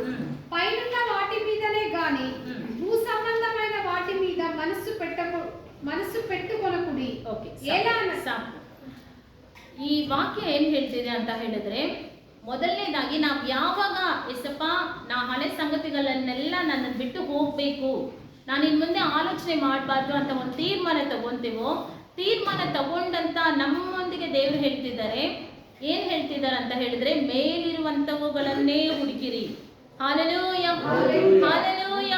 పైనున్న వాటి మీదనే గాని భూ సంబంధమైన వాటి మీద మనస్సు పెట్టుకొనకుడి. ಈ ವಾಕ್ಯ ಏನ್ ಹೇಳ್ತಿದೆ ಅಂತ ಹೇಳಿದ್ರೆ, ಮೊದಲನೇದಾಗಿ ನಾವು ಯಾವಾಗ ಎಸಪ್ಪ ನಾ ಹಳೆ ಸಂಗತಿಗಳನ್ನೆಲ್ಲ ನನ್ನ ಬಿಟ್ಟು ಹೋಗ್ಬೇಕು, ನಾನು ಇನ್ ಮುಂದೆ ಆಲೋಚನೆ ಮಾಡಬಾರ್ದು ಅಂತ ಒಂದು ತೀರ್ಮಾನ ತಗೊಂತೀವೋ, ತೀರ್ಮಾನ ತಗೊಂಡಂತ ನಮ್ಮೊಂದಿಗೆ ದೇವರು ಹೇಳ್ತಿದ್ದಾರೆ. ಏನ್ ಹೇಳ್ತಿದ್ದಾರೆ ಅಂತ ಹೇಳಿದ್ರೆ, ಮೇಲಿರುವಂತವುಗಳನ್ನೇ ಹುಡುಕಿರಿ. Hallelujah, hallelujah.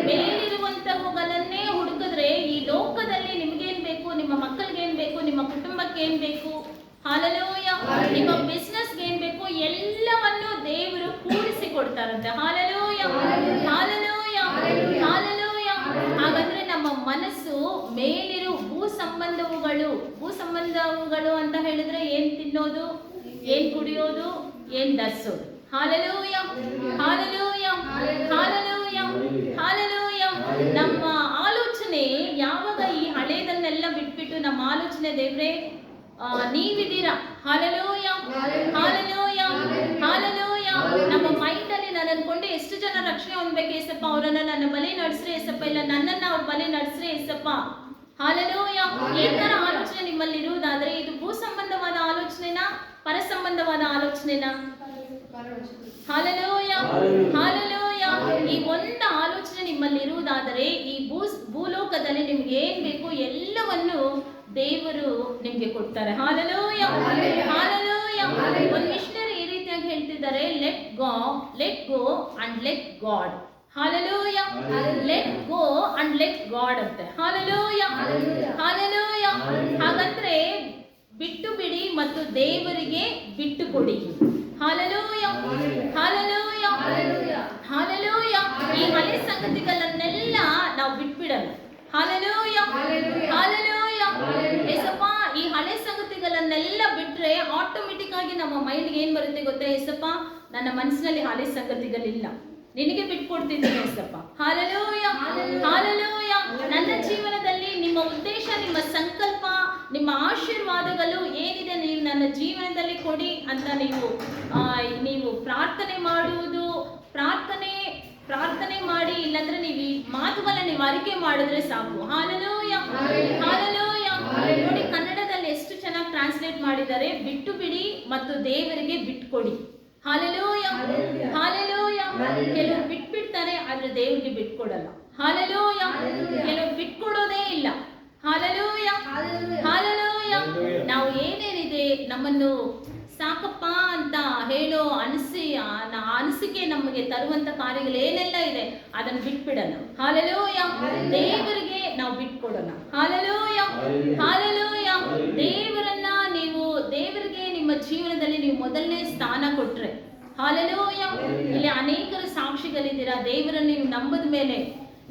ಮೇಲಿರುವಂತವುಗಳನ್ನೇ ಹುಡುಕಿದ್ರೆ ಈ ಲೋಕದಲ್ಲಿ ನಿಮ್ಗೇನ್ ಬೇಕು, ನಿಮ್ಮ ಮಕ್ಕಳಿಗೆ ಏನ್ ಬೇಕು, ನಿಮ್ಮ ಕುಟುಂಬಕ್ಕೆ ಏನ್ ಬೇಕು, ಹಾಲೆಲೂಯ, ನಿಮ್ಮ ಬಿಸ್ನೆಸ್ಗೆ ಏನ್ ಬೇಕು, ಎಲ್ಲವನ್ನು ದೇವರು ಕೂಡಿಸಿ ಕೊಡ್ತಾರಂತೆ. Hallelujah, hallelujah, hallelujah. ಹಾಗಾದ್ರೆ ನಮ್ಮ ಮನಸ್ಸು ಮೇಲಿರು ಭೂ ಸಂಬಂಧವುಗಳು ಅಂತ ಹೇಳಿದ್ರೆ ಏನ್ ತಿನ್ನೋದು, ಏನ್ ಕುಡಿಯೋದು, ಏನ್ ಧರಿಸೋದು. Hallelujah, hallelujah, hallelujah, hallelujah. ನಮ್ಮ ಆಲೋಚನೆ ಯಾವಾಗ ಈ ಹಳೇದನ್ನೆಲ್ಲ ಬಿಟ್ಬಿಟ್ಟು ನಮ್ಮ ಆಲೋಚನೆ ದೇವ್ರೆ ನೀವಿದ್ದೀರಾ, ಹಾಲೆಲೂಯ, ಹಾಲೆಲೂಯ, ಹಾಲೆಲೂಯ. ನಮ್ಮ ಮೈಂಡ್ ಅಲ್ಲಿ ನಾನು ಅನ್ಕೊಂಡೆ ಎಷ್ಟು ಜನ ರಕ್ಷಣೆ ಹೊಂದಬೇಕು ಏಸಪ್ಪ, ಅವರನ್ನ ನನ್ನ ಬಲಿ ನಡೆಸ್ರಿ ಏಸಪ್ಪ, ಇಲ್ಲ ನನ್ನನ್ನ ಅವ್ರ ಬಲಿ ನಡೆಸ್ರಿ ಏಸಪ್ಪ. ಹಾಲೆಲೂಯ. ಈ ತರ ಆಲೋಚನೆ ನಿಮ್ಮಲ್ಲಿ ಇರುವುದಾದ್ರೆ ಇದು ಭೂ ಸಂಬಂಧವಾದ ಆಲೋಚನೆನಾ, ಪರ ಸಂಬಂಧವಾದ ಆಲೋಚನೆನಾ? Hallelujah, hallelujah. ಈ ಒಂದು ಆಲೋಚನೆ ನಿಮ್ಮಲ್ಲಿ ಇರುವುದಾದರೆ ಈ ಭೂಲೋಕದಲ್ಲಿ ನಿಮ್ಗೆ ಏನ್ ಬೇಕು ಎಲ್ಲವನ್ನು ದೇವರು ನಿಮ್ಗೆ ಕೊಡ್ತಾರೆ. Hallelujah, hallelujah. ಒಂದು ಮಿಷನರಿ ಈ ರೀತಿಯಾಗಿ ಹೇಳ್ತಿದ್ದಾರೆ, let go and let God. Hallelujah. Let go and let God ಅಂತೆ. Hallelujah, hallelujah. ಹಾಗಂದ್ರೆ ಬಿಟ್ಟು ಬಿಡಿ ಮತ್ತು ದೇವರಿಗೆ ಬಿಟ್ಟು ಕೊಡಿ. Hallelujah, hallelujah, hallelujah. ಈ ಹಳೆ ಸಂಗತಿಗಳನ್ನೆಲ್ಲ ನಾವು ಬಿಟ್ಬಿಡಲ್ಲ. Hallelujah, hallelujah. ಏಸಪ್ಪ, ಈ ಹಳೆ ಸಂಗತಿಗಳನ್ನೆಲ್ಲ ಬಿಟ್ರೆ ಆಟೋಮೆಟಿಕ್ ಆಗಿ ನಮ್ಮ ಮೈಂಡ್ಗೆ ಏನ್ ಬರುತ್ತೆ ಗೊತ್ತಾ? ಏಸಪ್ಪ, ನನ್ನ ಮನಸ್ಸಿನಲ್ಲಿ ಹಳೆ ಸಂಗತಿಗಳಿಲ್ಲ, ನಿನಗೆ ಬಿಟ್ಕೊಡ್ತಿದ್ದೀನಿ ಏಸಪ್ಪ. Hallelujah, hallelujah. ನನ್ನ ಜೀವನದಲ್ಲಿ ನಿಮ್ಮ ಉದ್ದೇಶ, ನಿಮ್ಮ ಸಂಕಲ್ಪ, ನಿಮ್ಮ ಆಶೀರ್ವಾದಗಳು ಏನಿದೆ ನೀವು ನನ್ನ ಜೀವನದಲ್ಲಿ ಕೊಡಿ ಅಂತ ನೀವು ಪ್ರಾರ್ಥನೆ ಮಾಡುವುದು, ಪ್ರಾರ್ಥನೆ ಮಾಡಿ, ಇಲ್ಲಾಂದ್ರೆ ನೀವು ಈ ಮಾತುಗಳನ್ನ ನೀವು ಅರಿಕೆ ಮಾಡಿದ್ರೆ ಸಾಕು. Hallelujah, hallelujah. ನೋಡಿ, ಕನ್ನಡದಲ್ಲಿ ಎಷ್ಟು ಚೆನ್ನಾಗಿ ಟ್ರಾನ್ಸ್ಲೇಟ್ ಮಾಡಿದ್ದಾರೆ, ಬಿಟ್ಟು ಬಿಡಿ ಮತ್ತು ದೇವರಿಗೆ ಬಿಟ್ಕೊಡಿ. Hallelujah, hallelujah. ಕೆಲವರು ಬಿಟ್ಬಿಡ್ತಾರೆ, ಆದ್ರೆ ದೇವರಿಗೆ ಬಿಟ್ಕೊಡಲ್ಲ. ಹಾಲೆಲೂಯ. ಕೆಲವರು ಬಿಟ್ಕೊಡೋದೇ ಇಲ್ಲ. Hallelujah, hallelujah. ನಾವು ಏನೇನಿದೆ ನಮ್ಮನ್ನು ಸಾಕಪ್ಪ ಅಂತ ಹೇಳೋ ಅನಿಸಿಕೆ ನಮಗೆ ತರುವಂತ ಕಾರ್ಯಗಳು ಏನೆಲ್ಲ ಇದೆ ಅದನ್ನು ಬಿಟ್ಬಿಡಲ್ಲ. ಹಾಲೆಲೂಯ. ದೇವರಿಗೆ ನಾವು ಬಿಟ್ಕೊಡೋಣ. Hallelujah, hallelujah. ದೇವರಿಗೆ ನಿಮ್ಮ ಜೀವನದಲ್ಲಿ ನೀವು ಮೊದಲನೇ ಸ್ಥಾನ ಕೊಟ್ರೆ, ಹಾಲೆಲೂಯ. ಇಲ್ಲಿ ಅನೇಕರು ಸಾಕ್ಷಿಗಳಿದ್ದೀರಾ. ದೇವರನ್ನು ನೀವು ನಂಬದ ಮೇಲೆ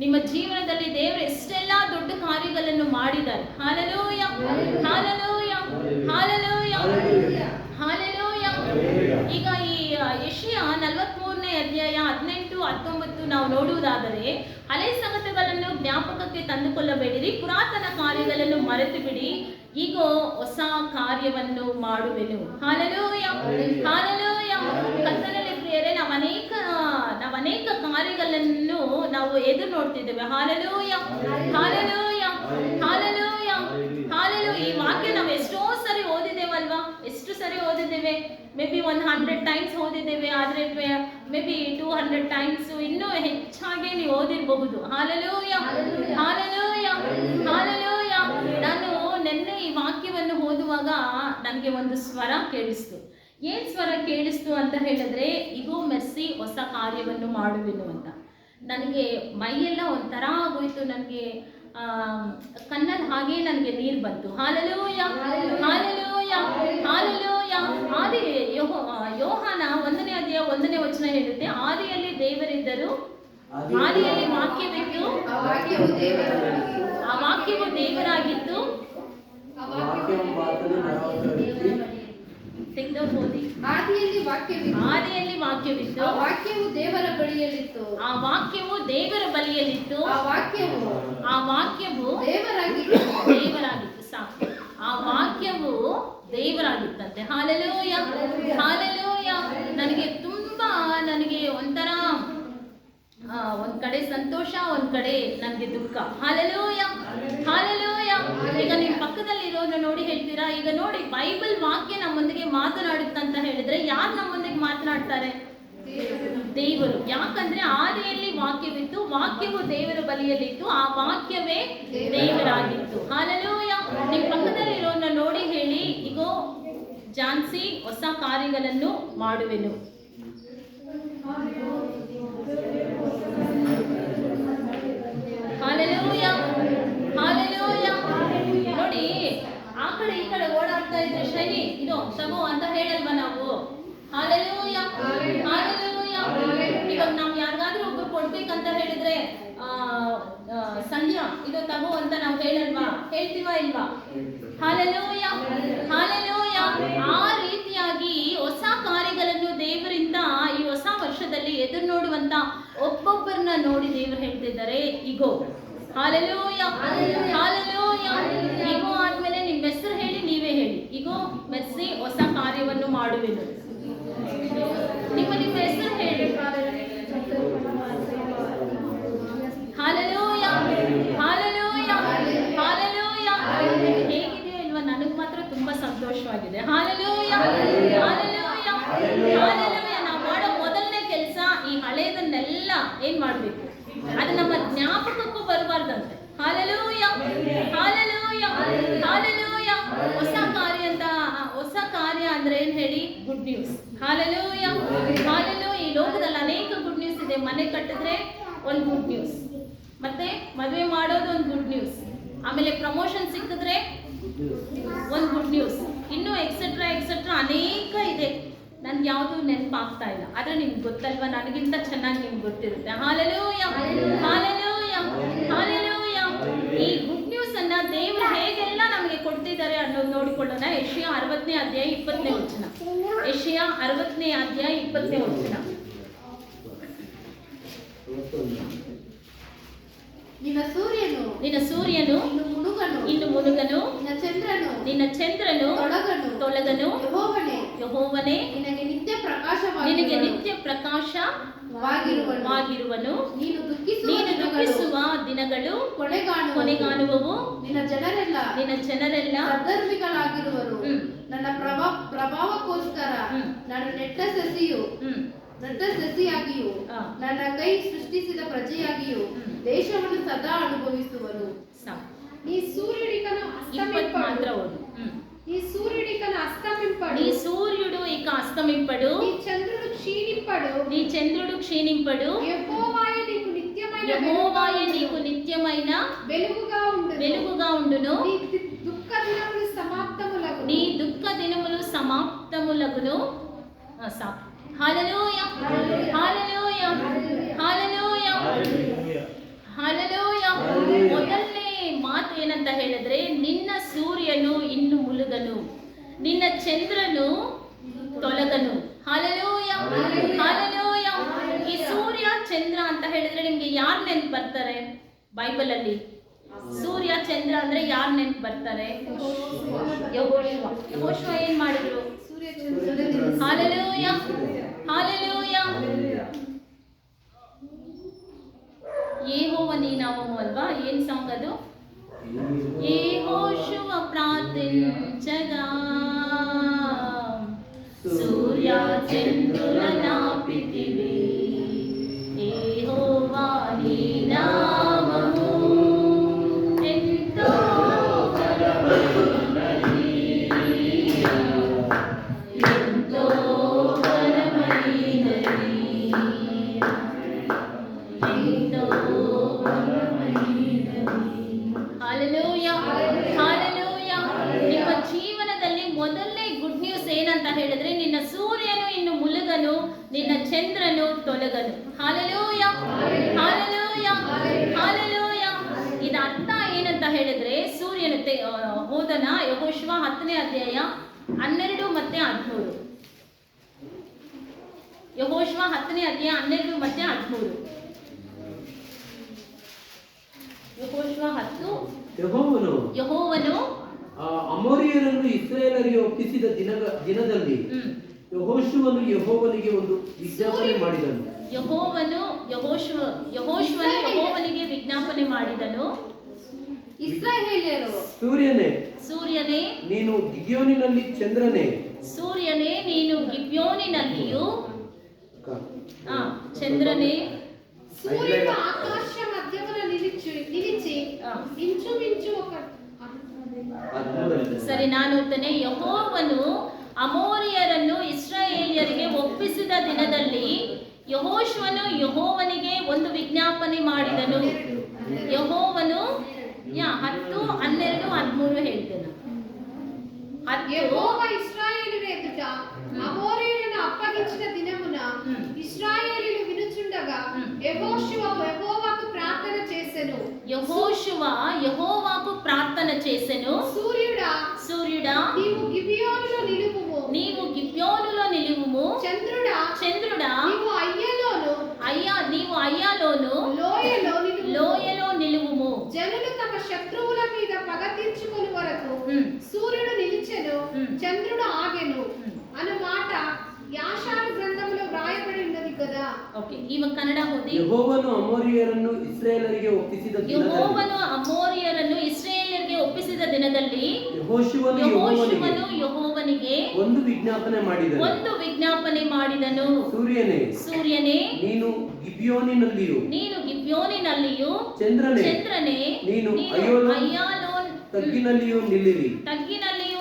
ನಿಮ್ಮ ಜೀವನದಲ್ಲಿ ದೇವರು ಎಷ್ಟೆಲ್ಲ ದೊಡ್ಡ ಕಾರ್ಯಗಳನ್ನು ಮಾಡಿದ್ದಾರೆ. Hallelujah, hallelujah, hallelujah, hallelujah. ಈಗ ಈ ಯೆಶಾಯ 43ನೇ ಅಧ್ಯಾಯ 18, 19 ನಾವು ನೋಡುವುದಾದರೆ, ಹಳೆ ಸಂಗತಿಗಳನ್ನು ಜ್ಞಾಪಕಕ್ಕೆ ತಂದುಕೊಳ್ಳಬೇಡಿರಿ, ಪುರಾತನ ಕಾರ್ಯಗಳನ್ನು ಮರೆತು ಬಿಡಿ, ಈಗ ಹೊಸ ಕಾರ್ಯವನ್ನು ಮಾಡುವೆನು. Hallelujah, hallelujah. ಕರ್ತನಲ್ಲಿ ಪ್ರಿಯರೇ, ನಾವು ಅನೇಕ ಕಾರ್ಯಗಳನ್ನು ನಾವು ಎದುರು ನೋಡ್ತಿದ್ದೇವೆ. Hallelujah, hallelujah, hallelujah, hallelujah. ಈ ವಾಕ್ಯ ನಾವು ಎಷ್ಟೋ ಸರಿ ಓದಿದ್ದೇವಲ್ವಾ? ಎಷ್ಟು ಸರಿ ಓದಿದ್ದೇವೆ? ಮೇ ಬಿ 100 ಟೈಮ್ಸ್ ಓದಿದ್ದೇವೆ, ಆದರೆ ಮೇ ಬಿ 200 ಟೈಮ್ಸ್, ಇನ್ನೂ ಹೆಚ್ಚಾಗಿ ನೀವು ಓದಿರಬಹುದು. Hallelujah, hallelujah, hallelujah. ನಾನು ನಿನ್ನೆ ಈ ವಾಕ್ಯವನ್ನು ಓದುವಾಗ ನನಗೆ ಒಂದು ಸ್ವರ ಕೇಳಿಸ್ತು. ಏನ್ ಸ್ವರ ಕೇಳಿಸ್ತು ಅಂತ ಹೇಳಿದ್ರೆ, ಇಗೋ ಮೆರ್ಸಿ, ಹೊಸ ಕಾರ್ಯವನ್ನು ಮಾಡುವೆನು ಅಂತ. ನನಗೆ ಮೈಯೆಲ್ಲ ಒಂಥರ ಆಗೋಯ್ತು. ನನಗೆ ಕಣ್ಣಲ್ಲಿ ಹಾಗೆ ನನಗೆ ನೀರು ಬಂತು. Hallelujah, hallelujah, hallelujah. ಯೋಹಾನ 1ನೇ ಅಧ್ಯಾಯ 1ನೇ ವಚನ ಹೇಳುತ್ತೆ, ಆದಿಯಲ್ಲಿ ದೇವರಿದ್ದರು, ಆದಿಯಲ್ಲಿ ವಾಕ್ಯವಿತ್ತು, ಆ ವಾಕ್ಯವು ದೇವರಾಗಿತ್ತು, ಆದಿಯಲ್ಲಿ ವಾಕ್ಯವಿತ್ತು, ಆ ವಾಕ್ಯವು ದೇವರ ಬಳಿಯಲ್ಲಿತ್ತು, ಆ ವಾಕ್ಯವು ದೇವರಾಗಿತ್ತು. ಸಾಕು, ಆ ವಾಕ್ಯವು ದೇವರಾಗಿತ್ತಂತೆ. Hallelujah, hallelujah. ನನಗೆ ಒಂಥರ ಒಂದ್ ಕಡೆ ಸಂತೋಷ, ಒಂದ್ ಕಡೆ ನನಗೆ ದುಃಖ. Hallelujah, hallelujah. ಈಗ ನಿಮ್ಮ ಪಕ್ಕದಲ್ಲಿ ಇರೋನ ನೋಡಿ ಹೇಳ್ತೀರಾ, ಈಗ ನೋಡಿ ಬೈಬಲ್ ವಾಕ್ಯ ನಮ್ಮೊಂದಿಗೆ ಮಾತನಾಡುತ್ತಂತ ಹೇಳಿದ್ರೆ ಯಾರು ನಮ್ಮೊಂದಿಗೆ ಮಾತನಾಡ್ತಾರೆ? ದೇವರು. ಯಾಕಂದ್ರೆ ಆದಿಯಲ್ಲಿ ವಾಕ್ಯವಿತ್ತು, ವಾಕ್ಯವು ದೇವರ ಬಳಿಯಲ್ಲಿತ್ತು, ಆ ವಾಕ್ಯವೇ ದೇವರಾಗಿತ್ತು. ಹಾಲೆಲೂಯ. ನಿಮ್ಮ ಪಕ್ಕದಲ್ಲಿ ಇರೋನ ನೋಡಿ ಹೇಳಿ, ಇಗೋ ಜಾನ್ಸಿ, ಹೊಸ ಕಾರ್ಯಗಳನ್ನು ಮಾಡುವೆನು. Hallelujah, hallelujah. ನೋಡಿ, ಆ ಕಡೆ ಈ ಕಡೆ ಓಡಾಡ್ತಾ ಇದ್ರೆ ಶೈನಿ ಇದು ತಗೋ ಅಂತ ಹೇಳಲ್ವಾ ನಾವು? Hallelujah, hallelujah. ಇವಾಗ ನಾವು ಯಾರಿಗಾದ್ರೂ ಒಬ್ಬರು ಕೊಡ್ಬೇಕಂತ ಹೇಳಿದ್ರೆ ಸಂಧ್ಯಾ ಇದು ತಗೋ ಅಂತ ನಾವು ಹೇಳಲ್ವಾ? ಹೇಳ್ತೀವಾ ಇಲ್ವಾ? Hallelujah, hallelujah. ಆ ರೀತಿಯಾಗಿ ಹೊಸ ಕಾರ್ಯಗಳನ್ನು ದೇವರಿಂದ ಈ ಹೊಸ ವರ್ಷದಲ್ಲಿ ಎದುರು ನೋಡುವಂತ ಒಬ್ಬೊಬ್ಬರನ್ನ ನೋಡಿ ದೇವರು ಹೇಳ್ತಿದ್ದಾರೆ, ಇಗೋ. Hallelujah, hallelujah. ಇಗೋ ಆದ್ಮೇಲೆ ನಿಮ್ಮ ಹೆಸರು ಹೇಳಿ, ನೀವೇ ಹೇಳಿ, ಇಗೋ ಮೆರ್ಸಿ, ಹೊಸ ಕಾರ್ಯವನ್ನು ಮಾಡುವೆನು. ನಿಮ್ಮ ಹೆಸರು ಹೇಳಿ. Hallelujah, hallelujah, hallelujah. ಹೇಗಿದೆಯೋ ಇಲ್ವಾ? ನನಗೆ ಮಾತ್ರ ತುಂಬಾ ಸಂತೋಷವಾಗಿದೆ. Hallelujah, hallelujah, hallelujah. ನಾವು ಮಾಡೋ ಮೊದಲನೇ ಕೆಲಸ ಈ ಹಳೆಯದನ್ನೆಲ್ಲ ಏನ್ ಮಾಡ್ಬೇಕು? ಅದು ನಮ್ಮ ಜ್ಞಾಪಕಕ್ಕೂ ಬರಬಾರ್ದಂತೆ. Hallelujah, hallelujah, hallelujah. ಹೊಸ ಕಾರ್ಯ ಅಂದ್ರೆ ಏನ್ ಹೇಳಿ? Good news. Hallelujah, hallelujah. ಈ ಲೋಕದಲ್ಲಿ ಅನೇಕ ಗುಡ್ ನ್ಯೂಸ್ ಇದೆ. ಮನೆ ಕಟ್ಟಿದ್ರೆ ಒಂದು ಗುಡ್ ನ್ಯೂಸ್, ಮತ್ತೆ ಮದುವೆ ಮಾಡೋದು ಒಂದು ಗುಡ್ ನ್ಯೂಸ್, ಆಮೇಲೆ ಪ್ರಮೋಷನ್ ಸಿಕ್ಕಿದ್ರೆ ಒಂದು ಗುಡ್ ನ್ಯೂಸ್, ಇನ್ನೂ ಎಕ್ಸೆಟ್ರಾ ಎಕ್ಸೆಟ್ರಾ ಅನೇಕ ಇದೆ. ನನ್ಗೆ ಯಾವುದು ನೆನಪಾಗ್ತಾ ಇಲ್ಲ, ಆದರೆ ನಿಮ್ಗೆ ಗೊತ್ತಲ್ವಾ, ನನಗಿಂತ ಚೆನ್ನಾಗಿ ನಿಮ್ಗೆ ಗೊತ್ತಿರುತ್ತೆ. Hallelujah, hallelujah, hallelujah. ಈ ಗುಡ್ ನ್ಯೂಸ್ ಅನ್ನ ದೇವರು ಹೇಗೆಲ್ಲ ನಮಗೆ ಕೊಡ್ತಿದ್ದಾರೆ ಅನ್ನೋದು ನೋಡಿಕೊಳ್ಳೋಣ. ಯೆಶಾಯ 60ನೇ ಅಧ್ಯಾಯ 20ನೇ ವಚನ. ಯೆಶಾಯ 60ನೇ ಅಧ್ಯಾಯ 20ನೇ ವಚನ. ನಿನ್ನ ಸೂರ್ಯನು ಇನ್ನು ಮುಳುಗನು, ನಿನ್ನ ಚಂದ್ರನು ತೊಲಗನು. ಯೆಹೋವನೇ ನಿನಗೆ ನಿತ್ಯ ಪ್ರಕಾಶವಾಗಿರುವನು. ನೀನು ದುಃಖಿಸುವ ದಿನಗಳು ಕೊನೆಗಾಣುವವು. ನಿನ್ನ ಜನರೆಲ್ಲ ಅಧರ್ಮಿಗಳಾಗಿರುವರು. ನನ್ನ ಪ್ರಭಾವಕ್ಕೋಸ್ಕರ ನಾನು ನೆಟ್ಟ ಸಸಿಯಾಗಿಯೂ ನನ್ನ ಕೈ ಸೃಷ್ಟಿಸಿದ ಪ್ರಜೆಯಾಗಿಯೂ ದೇಶವನ್ನು ಸದಾ ಅನುಭವಿಸುವರು. నీ సూర్యుడికను అస్తమింపడు. నీ సూర్యుడికను అస్తమింపడు. నీ సూర్యుడు ఇక అస్తమింపడు. నీ చంద్రుడు క్షీణింపడు. యెహోవాయే నీకు నిత్యమైన వెలుగుగా ఉండును. నీ దుఃఖ దినములు సమాప్తములగును. హల్లెలూయా, హల్లెలూయా, హల్లెలూయా, ಹಲ್ಲೆಲೂಯಾ. ಮೊದಲನೇ ಮಾತು ಏನಂತ ಹೇಳಿದ್ರೆ, ನಿನ್ನ ಸೂರ್ಯನು ಇನ್ನು ಮುಳುಗನು, ನಿನ್ನ ಚಂದ್ರನು ತೊಲಗನು. Hallelujah, hallelujah. ಈ ಸೂರ್ಯ ಚಂದ್ರ ಅಂತ ಹೇಳಿದ್ರೆ ನಿಮ್ಗೆ ಯಾರು ನೆನ್ಪು ಬರ್ತಾರೆ ಬೈಬಲ್ ಅಲ್ಲಿ? ಸೂರ್ಯ ಚಂದ್ರ ಅಂದ್ರೆ ಯಾರು ನೆನ್ಪು ಬರ್ತಾರೆ? ಯೆಹೋಶುವ ಏನ್ ಮಾಡಿದ್ರು? Hallelujah, hallelujah. ಯೆಹೋವ ನೀನಾಮವು ಅಲ್ವಾ? ಏನ್ ಸಾಂಗ್ ಅದು? ಯೆಹೋಶುವ ಪ್ರಾರ್ಥಿಂಚగా సూర్య చంద్రుల నాపితివి. యెహోవ నీ నామము ఎంతో బలమైనది, ఎంతో బలమైనది, ఎంతో ಹಲ್ಲೆಲೂಯಾ, ಹಲ್ಲೆಲೂಯಾ. ನಿಮ್ಮ ಜೀವನದಲ್ಲಿ ಮೊದಲನೇ ಗುಡ್ ನ್ಯೂಸ್ ಏನಂತ ಹೇಳಿದ್ರೆ, ನಿನ್ನ ಸೂರ್ಯನು ಇನ್ನು ಮುಳುಗನು, ನಿನ್ನ ಚಂದ್ರನು ತೊಲಗನು. Hallelujah, hallelujah, hallelujah. ಇದರ ಅರ್ಥ ಏನಂತ ಹೇಳಿದ್ರೆ, ಸೂರ್ಯನು ಹೋದನ ಯೆಹೋಶುವ 10ನೇ ಅಧ್ಯಾಯ 12 ಮತ್ತೆ 13. ಯೆಹೋಶುವ 10ನೇ ಅಧ್ಯಾಯ 12 ಮತ್ತೆ 13. ಯೆಹೋವನು ಅಮೋರಿಯರನ್ನು ಇಸ್ರಾಯೇಲರಿಗೆ ಒಪ್ಪಿಸಿದ ದಿನದಲ್ಲಿ ಯೆಹೋಶುವನು ಯೆಹೋವನಿಗೆ ಒಂದು ವಿಜ್ಞಾಪನೆ ಮಾಡಿದನು. ಯೆಹೋವನಿಗೆ ವಿಜ್ಞಾಪನೆ ಮಾಡಿದನು. ಇಸ್ರಾಯೇಲ್ಯರು, ಸೂರ್ಯನೇ ನೀನು ಗಿಬ್ಯೋನಿನಲ್ಲಿ, ಚಂದ್ರನೇ ಸೂರ್ಯನೇ ನೀನು ಗಿಬ್ಯೋನಿನಲ್ಲಿಯೂ, ಚಂದ್ರನೇ సూర్యుడు ఆకాశ మధ్యమున నిలిచి ఇంచుమించు ఒక ಸರಿ, ನಾನು ಓದ್ತೇನೆ. ಯೆಹೋವನು ಅಮೋರಿಯರನ್ನು ಇಸ್ರಾಯೇಲ್ಯರಿಗೆ ಒಪ್ಪಿಸಿದ ದಿನದಲ್ಲಿ ಯೆಹೋಶುವನು ಯೆಹೋವನಿಗೆ ಒಂದು ವಿಜ್ಞಾಪನೆ ಮಾಡಿದನು. ಯೆಹೋವನು 10, 12, 13 ಹೇಳ್ತೇನೆ. యెహోవా ఇశ్రాయేలును ఎదుట అమోరీయులను అప్పగించిన దినమున ఇశ్రాయేలీయులు వినుచుండగా యెహోషువ యెహోవాకు ప్రార్థన చేసెను. యెహోషువ యెహోవాకు ప్రార్థన చేసెను. సూర్యుడా నీవు గిబియోనులో నిలువుము. చంద్రుడా నీవు అయ్యాలోను లోయలో నిలువుము. జనులు తమ శత్రువుల మీద పగ తీర్చుకొని వరకు సూర్యుడు నిలిచెను, చంద్రుడు ఆగెను అను మాట ಯಾಶಾರ ಗ್ರಂಥములో వ్రాయబడి ఉన్నది కదా. ಓಕೆ, ಇವಾಗ ಕನ್ನಡ ಓದಿ. ಯೆಹೋವನು ಅಮೋರಿಯರನ್ನು ಇಸ್ರಾಯೇಲರಿಗೆ ಒಪ್ಪಿಸಿದ ದಿನದಲ್ಲಿ ಯೆಹೋಶುವನು ಯೆಹೋವನಿಗೆ ಒಂದು ವಿಜ್ಞಾಪನೆ ಮಾಡಿದನು. ಸೂರ್ಯನೇ ನೀನು ಗಿಬ್ಯೋನಿನಲ್ಲಿಯೂ, ಚಂದ್ರನೇ ನೀನು ಅಯ್ಯಾಲೋನ್ ತಗ್ಗಿನಲ್ಲಿಯೂ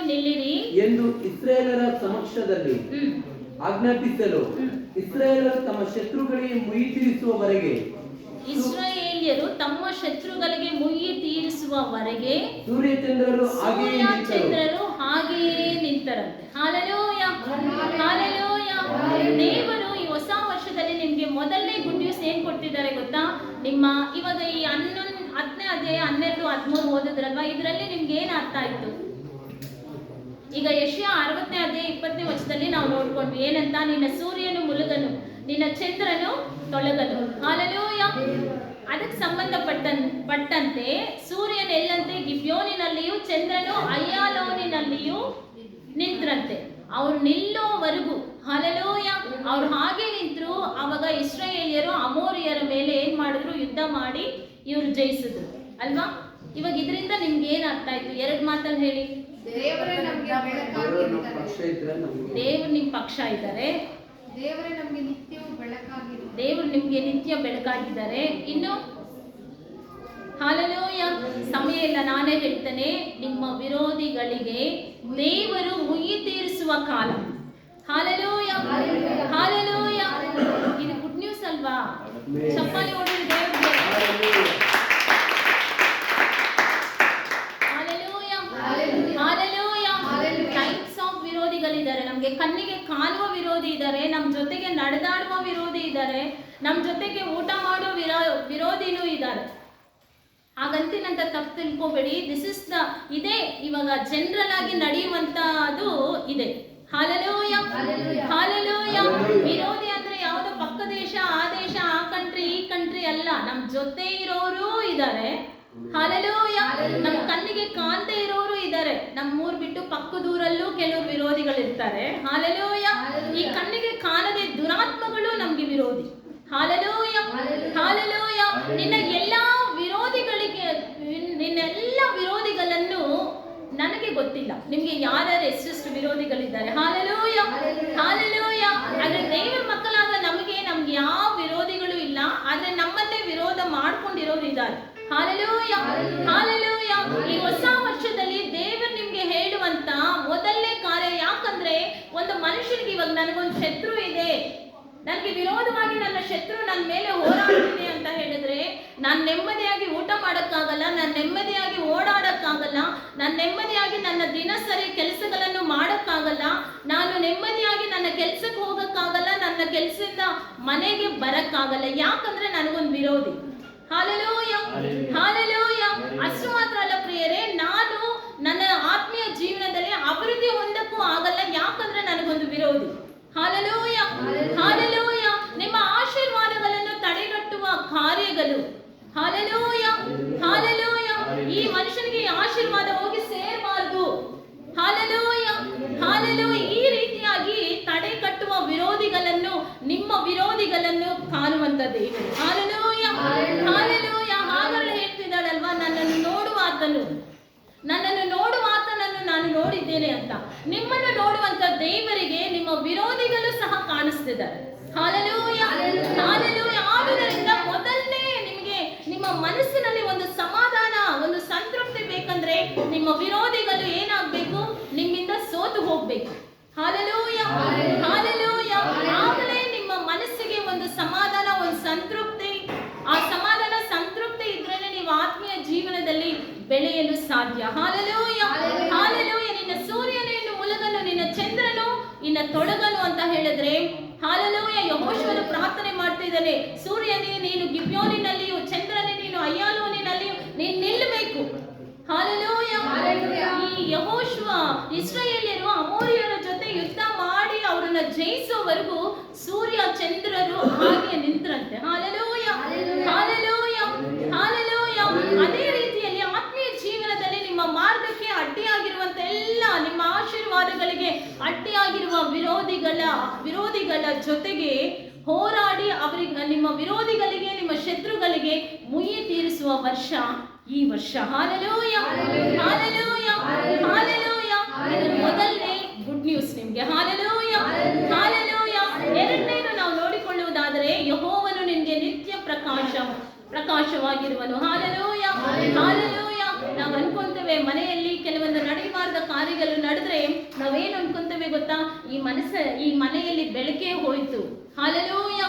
ನಿಲ್ಲಿರಿ ಎಂದು ಇಸ್ರಾಯೇಲರ ಸಮಕ್ಷದಲ್ಲಿ ಆಜ್ಞಾಪಿಸಲು, ಇಸ್ರಾಯೇಲರು ತಮ್ಮ ಶತ್ರುಗಳಿಗೆ ಮುಯಿ ತೀರಿಸುವವರೆಗೆ ಇಸ್ರಾಯೇಲ್ಯರು ತಮ್ಮ ಶತ್ರುಗಳಿಗೆ ಮುಯ್ಯಿ ತೀರಿಸುವವರೆಗೆ ಸೂರ್ಯಚಂದ್ರರು ಹಾಗೆಯೇ ನಿಂತರು. ಚಂದ್ರರು ಹಾಗೆಯೇ ನಿಂತರಂತೆ. Hallelujah, hallelujah. ದೇವರು ಈ ಹೊಸ ವರ್ಷದಲ್ಲಿ ನಿಮ್ಗೆ ಮೊದಲನೇ ಗುಡ್ ನ್ಯೂಸ್ ಏನ್ ಕೊಟ್ಟಿದ್ದಾರೆ ಗೊತ್ತಾ? ನಿಮ್ಮ ಇವಾಗ ಈ 10ನೇ ಅಧ್ಯಾಯ 12, 13 ಓದಿದ್ರಲ್ವಾ, ಇದರಲ್ಲಿ ನಿಮ್ಗೆ ಏನ್ ಅರ್ಥ ಆಯ್ತು? ಈಗ ಯೆಶಾಯ 60ನೇ ಅಧ್ಯಾಯ 20ನೇ ವಚನದಲ್ಲಿ ನಾವು ನೋಡ್ಕೊಂಡ್ವಿ ಏನಂತ, ನಿನ್ನ ಸೂರ್ಯನು ಮುಳುಗನು, ನಿನ್ನ ಚಂದ್ರನು ತೊಳಗನು. ಹಾಲೆಲೂಯ. ಅದಕ್ಕೆ ಸಂಬಂಧಪಟ್ಟಂತೆ ಸೂರ್ಯನ ಎಲ್ಲಂತೆ ಗಿಬ್ಯೋನಿನಲ್ಲಿಯೂ ಚಂದ್ರನು ಅಯ್ಯಾಲೋನಿನಲ್ಲಿಯೂ ನಿಂತ್ರಂತೆ. ಅವ್ರು ನಿಲ್ಲೋವರೆಗೂ, ಹಾಲೆಲೂಯ, ಅವ್ರು ಹಾಗೆ ನಿಂತರು. ಅವಾಗ ಇಸ್ರಾಯೇಲ್ಯರು ಅಮೋರಿಯರ ಮೇಲೆ ಏನ್ ಮಾಡಿದ್ರು? ಯುದ್ಧ ಮಾಡಿ ಇವ್ರು ಜಯಿಸಿದ್ರು ಅಲ್ವಾ? ಇವಾಗ ಇದರಿಂದ ನಿಮ್ಗೆ ಏನ್ ಅರ್ಥ ಆಯ್ತು? 2 ಮಾತಲ್ಲಿ ಹೇಳಿ. ದೇವರೇ ನಮಗೆ ಬೆಳಕಾಗಿರ್ತಾರೆ. ಪಕ್ಷ ಇದ್ರೆ ನಮ್ಗೆ ದೇವ್ರು ನಿಮ್ ಪಕ್ಷ ಇದ್ದಾರೆ. ದೇವರೇ ನಮಗೆ ನಿತ್ಯವೂ ಬೆಳಕಾಗಿರ್ತಾರೆ. ದೇವರು ನಿಮ್ಗೆ ನಿತ್ಯ ಬೆಳಕಾಗಿದ್ದಾರೆ. ಇನ್ನು ಹಾಲೆಲೂಯ. ಸಮಯ ಇಲ್ಲ, ನಾನೇ ಹೇಳ್ತೇನೆ, ನಿಮ್ಮ ವಿರೋಧಿಗಳಿಗೆ ದೇವರು ಮುಯ್ಯಿ ತೀರಿಸುವ ಕಾಲ. Hallelujah, hallelujah. ಇದು ಗುಡ್ ನ್ಯೂಸ್ ಅಲ್ವಾ? ಚಪ್ಪಾಳೆ ಹೊಡೆದು ದೇವರಿಗೆ. Hallelujah, hallelujah. ಟೈಪ್ಸ್ ಆಫ್ ವಿರೋಧಿಗಳಿದ್ದಾರೆ. ನಮ್ಗೆ ಕಣ್ಣಿಗೆ ಕಾಣುವ ವಿರೋಧಿ ಇದ್ದಾರೆ, ನಮ್ ಜೊತೆಗೆ ನಡೆದಾಡುವ ವಿರೋಧಿ ಇದ್ದಾರೆ, ನಮ್ ಜೊತೆಗೆ ಊಟ ಮಾಡೋ ವಿರೋಧಿನೂ ಇದ್ದಾರೆ. ಹಾಗಂತಿನಂತ ತಪ್ಪು ತಿಳ್ಕೋಬೇಡಿ. ದಿಸ್ ಇಸ್ ದ ಇದೇ ಇವಾಗ ಜನರಲ್ ಆಗಿ ನಡೆಯುವಂತದ್ದು ಇದೆ. Hallelujah, hallelujah. ವಿರೋಧಿ ಅಂದ್ರೆ ಯಾವ್ದೋ ಪಕ್ಕ ದೇಶ, ಆ ದೇಶ, ಆ ಕಂಟ್ರಿ, ಈ ಕಂಟ್ರಿ ಅಲ್ಲ, ನಮ್ ಜೊತೆ ಇರೋರು ಇದ್ದಾರೆ. ಹಾಲೆಲೂಯ. ನಮ್ ಕಣ್ಣಿಗೆ ಕಾಣದೇ ಇರೋರು ಇದ್ದಾರೆ. ನಮ್ಮೂರ್ ಬಿಟ್ಟು ಪಕ್ಕದೂರಲ್ಲೂ ಕೆಲವರು ವಿರೋಧಿಗಳಿರ್ತಾರೆ. ಹಾಲೆಲೂಯ. ಈ ಕಣ್ಣಿಗೆ ಕಾಣದೆ ದುರಾತ್ಮಗಳು ನಮ್ಗೆ ವಿರೋಧಿ. Hallelujah, hallelujah. ನಿನ್ನ ಎಲ್ಲಾ ವಿರೋಧಿಗಳನ್ನು ನನಗೆ ಗೊತ್ತಿಲ್ಲ, ನಿಮ್ಗೆ ಯಾರ್ಯಾರು ಎಷ್ಟೆಷ್ಟು ವಿರೋಧಿಗಳಿದ್ದಾರೆ. Hallelujah, hallelujah. ಆದ್ರೆ ದೇವರ ಮಕ್ಕಳಾದ ನಮ್ಗೆ ಯಾವ ವಿರೋಧಿಗಳು ಇಲ್ಲ, ಆದ್ರೆ ನಮ್ಮನ್ನೇ ವಿರೋಧ ಮಾಡ್ಕೊಂಡಿರೋರು ಇದ್ದಾರೆ. Hallelujah, hallelujah. ಈ ಹೊಸ ವರ್ಷದಲ್ಲಿ ದೇವರು ನಿಮ್ಗೆ ಹೇಳುವಂತ ಮೊದಲನೇ ಕಾರ್ಯ, ಯಾಕಂದ್ರೆ ಒಂದು ಮನುಷ್ಯನಿಗೆ ಇವಾಗ ನನಗೊಂದು ಶತ್ರು ಇದೆ, ನನಗೆ ವಿರೋಧವಾಗಿ ನನ್ನ ಶತ್ರು ನನ್ನ ಮೇಲೆ ಹೋರಾಡ್ತಿದೆ ಅಂತ ಹೇಳಿದ್ರೆ, ನಾನು ನೆಮ್ಮದಿಯಾಗಿ ಊಟ ಮಾಡೋಕ್ಕಾಗಲ್ಲ, ನಾನು ನೆಮ್ಮದಿಯಾಗಿ ಓಡಾಡಕ್ಕಾಗಲ್ಲ, ನಾನು ನೆಮ್ಮದಿಯಾಗಿ ನನ್ನ ದಿನಸರಿ ಕೆಲಸಗಳನ್ನು ಮಾಡೋಕ್ಕಾಗಲ್ಲ, ನಾನು ನೆಮ್ಮದಿಯಾಗಿ ನನ್ನ ಕೆಲಸಕ್ಕೆ ಹೋಗಕ್ಕಾಗಲ್ಲ, ನನ್ನ ಕೆಲಸದಿಂದ ಮನೆಗೆ ಬರಕ್ಕಾಗಲ್ಲ. ಯಾಕಂದ್ರೆ ನನಗೊಂದು ವಿರೋಧಿ. Hallelujah, hallelujah. ಅಷ್ಟು ಮಾತ್ರ ಅಲ್ಲ ಪ್ರಿಯರೇ, ನಾನು ನನ್ನ ಆತ್ಮೀಯ ಜೀವನದಲ್ಲಿ ಅಭಿವೃದ್ಧಿ ಹೊಂದಕ್ಕೂ ಆಗಲ್ಲ, ಯಾಕಂದ್ರೆ ನನಗೊಂದು ವಿರೋಧಿ. Hallelujah, hallelujah. ನಿಮ್ಮ ಆಶೀರ್ವಾದಗಳನ್ನು ತಡೆಗಟ್ಟುವ ಕಾರ್ಯಗಳು. Hallelujah, hallelujah. ಈ ಮನುಷ್ಯನಿಗೆ ಈ ಆಶೀರ್ವಾದ ಹೋಗಿ ಸೇರಬಾರದು. Hallelujah, hallelujah. ಈ ರೀತಿಯಾಗಿ ತಡೆ ಕಟ್ಟುವ ವಿರೋಧಿಗಳನ್ನು, ನಿಮ್ಮ ವಿರೋಧಿಗಳನ್ನು ಕಾಣುವಂತ ದೇವರು. Hallelujah, hallelujah. ಹಾಗರಳು ಹೇಳ್ತಿದ್ದಾಳಲ್ವಾ, ನನ್ನನ್ನು ನೋಡುವ ಆತನು, ನನ್ನನ್ನು ನೋಡುವ ಆತನನ್ನು ನಾನು ನೋಡಿದ್ದೇನೆ ಅಂತ. ನಿಮ್ಮನ್ನು ನೋಡುವಂತ ದೇವರಿಗೆ ನಿಮ್ಮ ವಿರೋಧಿಗಳು ಸಹ ಕಾಣಿಸ್ತಿದ್ದಾರೆ. Hallelujah, hallelujah. ಆದುದರಿಂದ ಮೊದಲನೇ ನಿಮಗೆ ನಿಮ್ಮ ಮನಸ್ಸಿನಲ್ಲಿ ಒಂದು ಸಮಾಧಾನ, ಒಂದು ಸಂತೃಪ್ತಿ ಬೇಕಂದ್ರೆ ನಿಮ್ಮ ವಿರೋಧಿಗಳು ಏನಾಗಬೇಕು? ನಿಮ್ಮಿಂದ ಸೋತು ಹೋಗ್ಬೇಕು. Hallelujah, hallelujah. ಆಗಲೇ ನಿಮ್ಮ ಮನಸ್ಸಿಗೆ ಒಂದು ಸಮಾಧಾನ, ಒಂದು ಸಂತೃಪ್ತಿ. ಆ ಸಮಾಧಾನ, ಸಂತೃಪ್ತಿ ಇದ್ರೇನೆ ನೀವು ಆತ್ಮೀಯ ಜೀವನದಲ್ಲಿ ಬೆಳೆಯಲು ಸಾಧ್ಯ. Hallelujah, hallelujah. ನಿನ್ನ ಸೂರ್ಯನೇನು ಮುಳುಗನು, ನಿನ್ನ ಚಂದ್ರನು ಇನ್ನ ತೊಡಗನು ಅಂತ ಹೇಳಿದ್ರೆ, ಹಾಲೆಲೂಯ. ಯೆಹೋಶುವನು ಪ್ರಾರ್ಥನೆ ಮಾಡ್ತಿದ್ದಾನೆ, ಸೂರ್ಯನೇ ನೀನು ಗಿಬ್ಯೋನಿನಲ್ಲಿಯೂ, ಚಂದ್ರನೇ ನೀನು ಅಯ್ಯಾಲೋನಿನಲ್ಲಿಯೂ ನೀನು ನಿಲ್ಲಬೇಕು. ಹಾಲೆಲೂಯ. ಈ ಯೆಹೋಶುವ ಇಸ್ರಾಯೇಲ್ಯರು ಅಮೋರಿಯರ ಜೊತೆ ಯುದ್ಧ ಮಾಡಿ ಅವರನ್ನ ಜಯಿಸುವವರೆಗೂ ಸೂರ್ಯ ಚಂದ್ರರು ಹಾಗೆ ನಿಂತರಂತೆ. Hallelujah, hallelujah, hallelujah. ಅದೇ ರೀತಿಯಲ್ಲಿ ಆತ್ಮೀಯ ಜೀವನದಲ್ಲಿ ನಿಮ್ಮ ಮಾರ್ಗಕ್ಕೆ ಅಡ್ಡಿಯಾಗಿರುವಂತ ಎಲ್ಲ ನಿಮ್ಮ ಆಶೀರ್ವಾದಗಳಿಗೆ ಅಡ್ಡಿಯಾಗಿರುವ ವಿರೋಧಿಗಳ ಜೊತೆಗೆ ಹೋರಾಡಿ ಅವರಿಗೆ, ನಿಮ್ಮ ವಿರೋಧಿಗಳಿಗೆ, ನಿಮ್ಮ ಶತ್ರುಗಳಿಗೆ ಮುಯ್ಯಿ ತೀರಿಸುವ ವರ್ಷ ಈ ವರ್ಷ. Hallelujah, hallelujah, hallelujah. ಇದು ಮೊದಲನೇ ಗುಡ್ ನ್ಯೂಸ್ ನಿಮ್ಗೆ. Hallelujah, hallelujah. ಎರಡನೇದು ನಾವು ನೋಡಿಕೊಳ್ಳುವುದಾದರೆ, ಯೆಹೋವನು ನಿನ್ಗೆ ನಿತ್ಯ ಪ್ರಕಾಶವಾಗಿರುವನು. Hallelujah, hallelujah. ನಾವು ಅನ್ಕೊಂತೇವೆ ಮನೆಯಲ್ಲಿ ಕೆಲವೊಂದು ನಡೆಯಬಾರದ ಕಾರ್ಯಗಳು ನಡೆದ್ರೆ ನಾವೇನು ಅನ್ಕೊಂತೇವೆ ಗೊತ್ತಾ? ಈ ಮನೆಯಲ್ಲಿ ಬೆಳಕೇ ಹೋಯ್ತು. Hallelujah,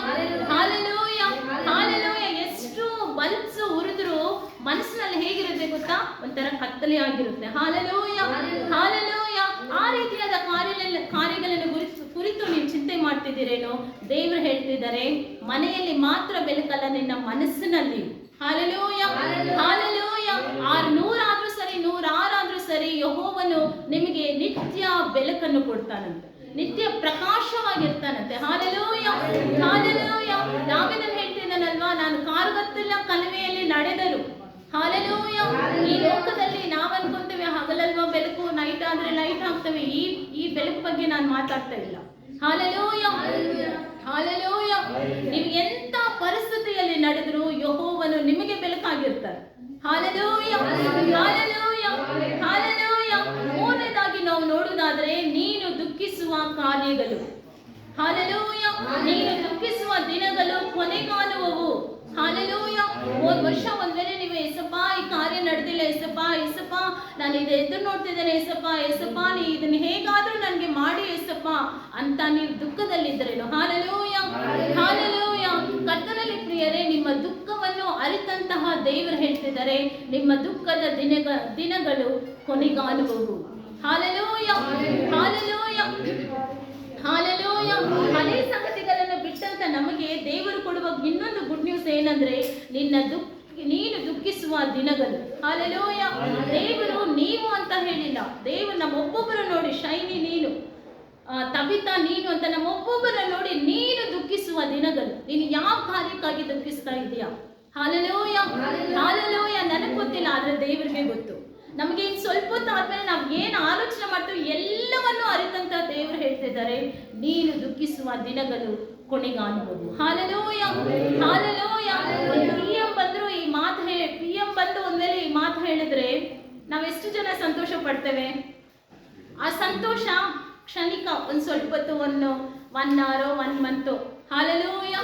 hallelujah, hallelujah. ಎಷ್ಟು ಮನಸ್ಸಿನಲ್ಲಿ ಹೇಗಿರುತ್ತೆ ಗೊತ್ತಾ, ಒಂಥರ ಕತ್ತಲೆ ಆಗಿರುತ್ತೆ. Hallelujah, hallelujah. ಆ ರೀತಿಯಾದ ಕಾರ್ಯಗಳನ್ನು ಕುರಿತು ನೀವು ಚಿಂತೆ ಮಾಡ್ತಿದ್ದೀರೇನೋ, ದೇವರು ಹೇಳ್ತಿದ್ದಾರೆ, ಮನೆಯಲ್ಲಿ ಮಾತ್ರ ಬೆಳಕಲ್ಲ, ನಿನ್ನ ಮನಸ್ಸಿನಲ್ಲಿ. Hallelujah, hallelujah. 100 ಆದ್ರೂ ಸರಿ, 106 ಆದ್ರೂ ಸರಿ, ಯೆಹೋವನು ನಿಮಗೆ ನಿತ್ಯ ಬೆಳಕನ್ನು ಕೊಡ್ತಾನಂತೆ, ನಿತ್ಯ ಪ್ರಕಾಶವಾಗಿರ್ತಾನಂತೆ. Hallelujah, hallelujah. ದಾವೀದನು ಹೇಳ್ತಿದ್ದಾನಲ್ವಾ, ನಾನು ಕಾರ್ಗತ್ತಲ ಕಣಿವೆಯಲ್ಲಿ ನಡೆದರು. ಹಾಲೆಲೂಯ. ಈ ಲೋಕದಲ್ಲಿ ನಾವು ಅನ್ಕೊಂತೇವೆ ಹಗಲಲ್ವಾ ಬೆಳಕು, ನೈಟ್ ಆದ್ರೆ ಲೈಟ್ ಹಾಕ್ತೇವೆ. ಈ ಬೆಳಕು ಬಗ್ಗೆ ನಾನು ಮಾತಾಡ್ತಾ ಇಲ್ಲ. Hallelujah, hallelujah. ನೀವು ಎಂತ ಪರಿಸ್ಥಿತಿಯಲ್ಲಿ ನಡೆದ್ರು ಯೆಹೋವನು ನಿಮಗೆ ಬೆಳಕಾಗಿರ್ತಾರೆ. Hallelujah, hallelujah, hallelujah. ಮೂರನೇದಾಗಿ ನಾವು ನೋಡುವುದಾದ್ರೆ, ನೀನು ದುಃಖಿಸುವ ಕಾರ್ಯಗಳು. ಹಾಲೆಲೂಯ. ನೀನು ದುಃಖಿಸುವ ದಿನಗಳು ಕೊನೆಗಾಣುವವು. ಹಾಲೆಲೂಯ. ಹೋದ ವರ್ಷ ಒಂದ್ ವೇಳೆ ನೀವು ಏಸಪ್ಪ ಈ ಕಾರ್ಯ ನಡೆದಿಲ್ಲ, ಏಸಪ್ಪ ಏಸಪ್ಪ ನಾನು ಇದು ಎದುರು ನೋಡ್ತಿದ್ದೇನೆ, ಏಸಪ್ಪ ಏಸಪ್ಪ ನೀ ಇದನ್ನ ಹೇಗಾದ್ರೂ ನನ್ಗೆ ಮಾಡಿ ಏಸಪ್ಪ ಅಂತ ನೀವು ದುಃಖದಲ್ಲಿದ್ದರೇನು. Hallelujah, hallelujah. ಕರ್ತನಲ್ಲಿ ಪ್ರಿಯರೇ, ನಿಮ್ಮ ದುಃಖವನ್ನು ಅರಿತಂತಹ ದೇವರು ಹೇಳ್ತಿದ್ದಾರೆ, ನಿಮ್ಮ ದುಃಖದ ದಿನಗಳು ಕೊನೆಗಾಣುವವು. Hallelujah, hallelujah, hallelujah. ಹಳೆ ಸಂಗತಿಗಳನ್ನು ಬಿಟ್ಟಂತ ನಮಗೆ ದೇವರು ಕೊಡುವ ಇನ್ನೊಂದು ಗುಡ್ ನ್ಯೂಸ್ ಏನಂದ್ರೆ, ನೀನು ದುಃಖಿಸುವ ದಿನಗಳು. ಹಾಲೆಲೂಯ. ದೇವರು ನೀವು ಅಂತ ಹೇಳಿಲ್ಲ, ದೇವರು ನಮ್ಮೊಬ್ಬೊಬ್ಬರು ನೋಡಿ, ಶೈನಿ ನೀನು, ತಬಿತಾ ನೀನು ಅಂತ ನಮ್ಮೊಬ್ಬೊಬ್ಬರ ನೋಡಿ, ನೀನು ದುಃಖಿಸುವ ದಿನಗಳು. ನೀನು ಯಾವ ಕಾರ್ಯಕ್ಕಾಗಿ ದುಃಖಿಸ್ತಾ ಇದೆಯಾ? Hallelujah, hallelujah. ನನಗೆ ಗೊತ್ತಿಲ್ಲ, ಆದ್ರೆ ದೇವರಿಗೆ ಗೊತ್ತು. ನಮಗೆ ಇನ್ನು ಸ್ವಲ್ಪ ಹೊತ್ತಾದ್ಮೇಲೆ ನಾವು ಏನು ಆಲೋಚನೆ ಮಾಡ್ತೀವಿ ಎಲ್ಲವನ್ನೂ ಅರಿತಂತ ದೇವರು ಹೇಳ್ತಿದ್ದಾರೆ, ನೀನು ದುಃಖಿಸುವ ದಿನಗಳು ಕೊನೆಗಾಣುವುದು. Hallelujah, hallelujah. PM ಬಂದ್ರು ಈ ಮಾತು PM ಬಂದು ಒಂದ್ವೇಳೆ ಈ ಮಾತು ಹೇಳಿದ್ರೆ ನಾವೆಷ್ಟು ಜನ ಸಂತೋಷ ಪಡ್ತೇವೆ? ಆ ಸಂತೋಷ ಕ್ಷಣಿಕ, ಒಂದು ಸ್ವಲ್ಪ ಹೊತ್ತು, 1 hour 1 month. Hallelujah,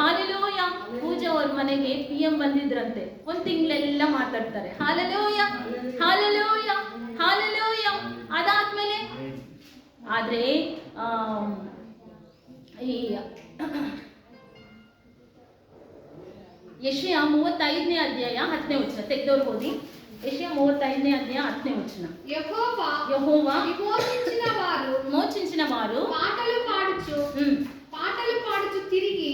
hallelujah. Pooja ಅವ್ರ ಮನೆಗೆ PM ಬಂದಿದ್ರಂತೆ, 1 ತಿಂಗಳೆಲ್ಲ ಮಾತಾಡ್ತಾರೆ. Hallelujah, hallelujah, hallelujah. ಅದಾದ್ಮೇಲೆ ಆದ್ರೆ ಈ ಯೆಶಯ 35ನೇ ಅಧ್ಯಾಯ 10ನೇ ವಚನ ತೆಗೆದವ್ರು ಓದಿ. ಯೆಶಯ 35ನೇ ಅಧ್ಯಾಯ 10ನೇ వచనం. యెహోవా మోచించిన వారు పాటలు పాడుచు తిరిగి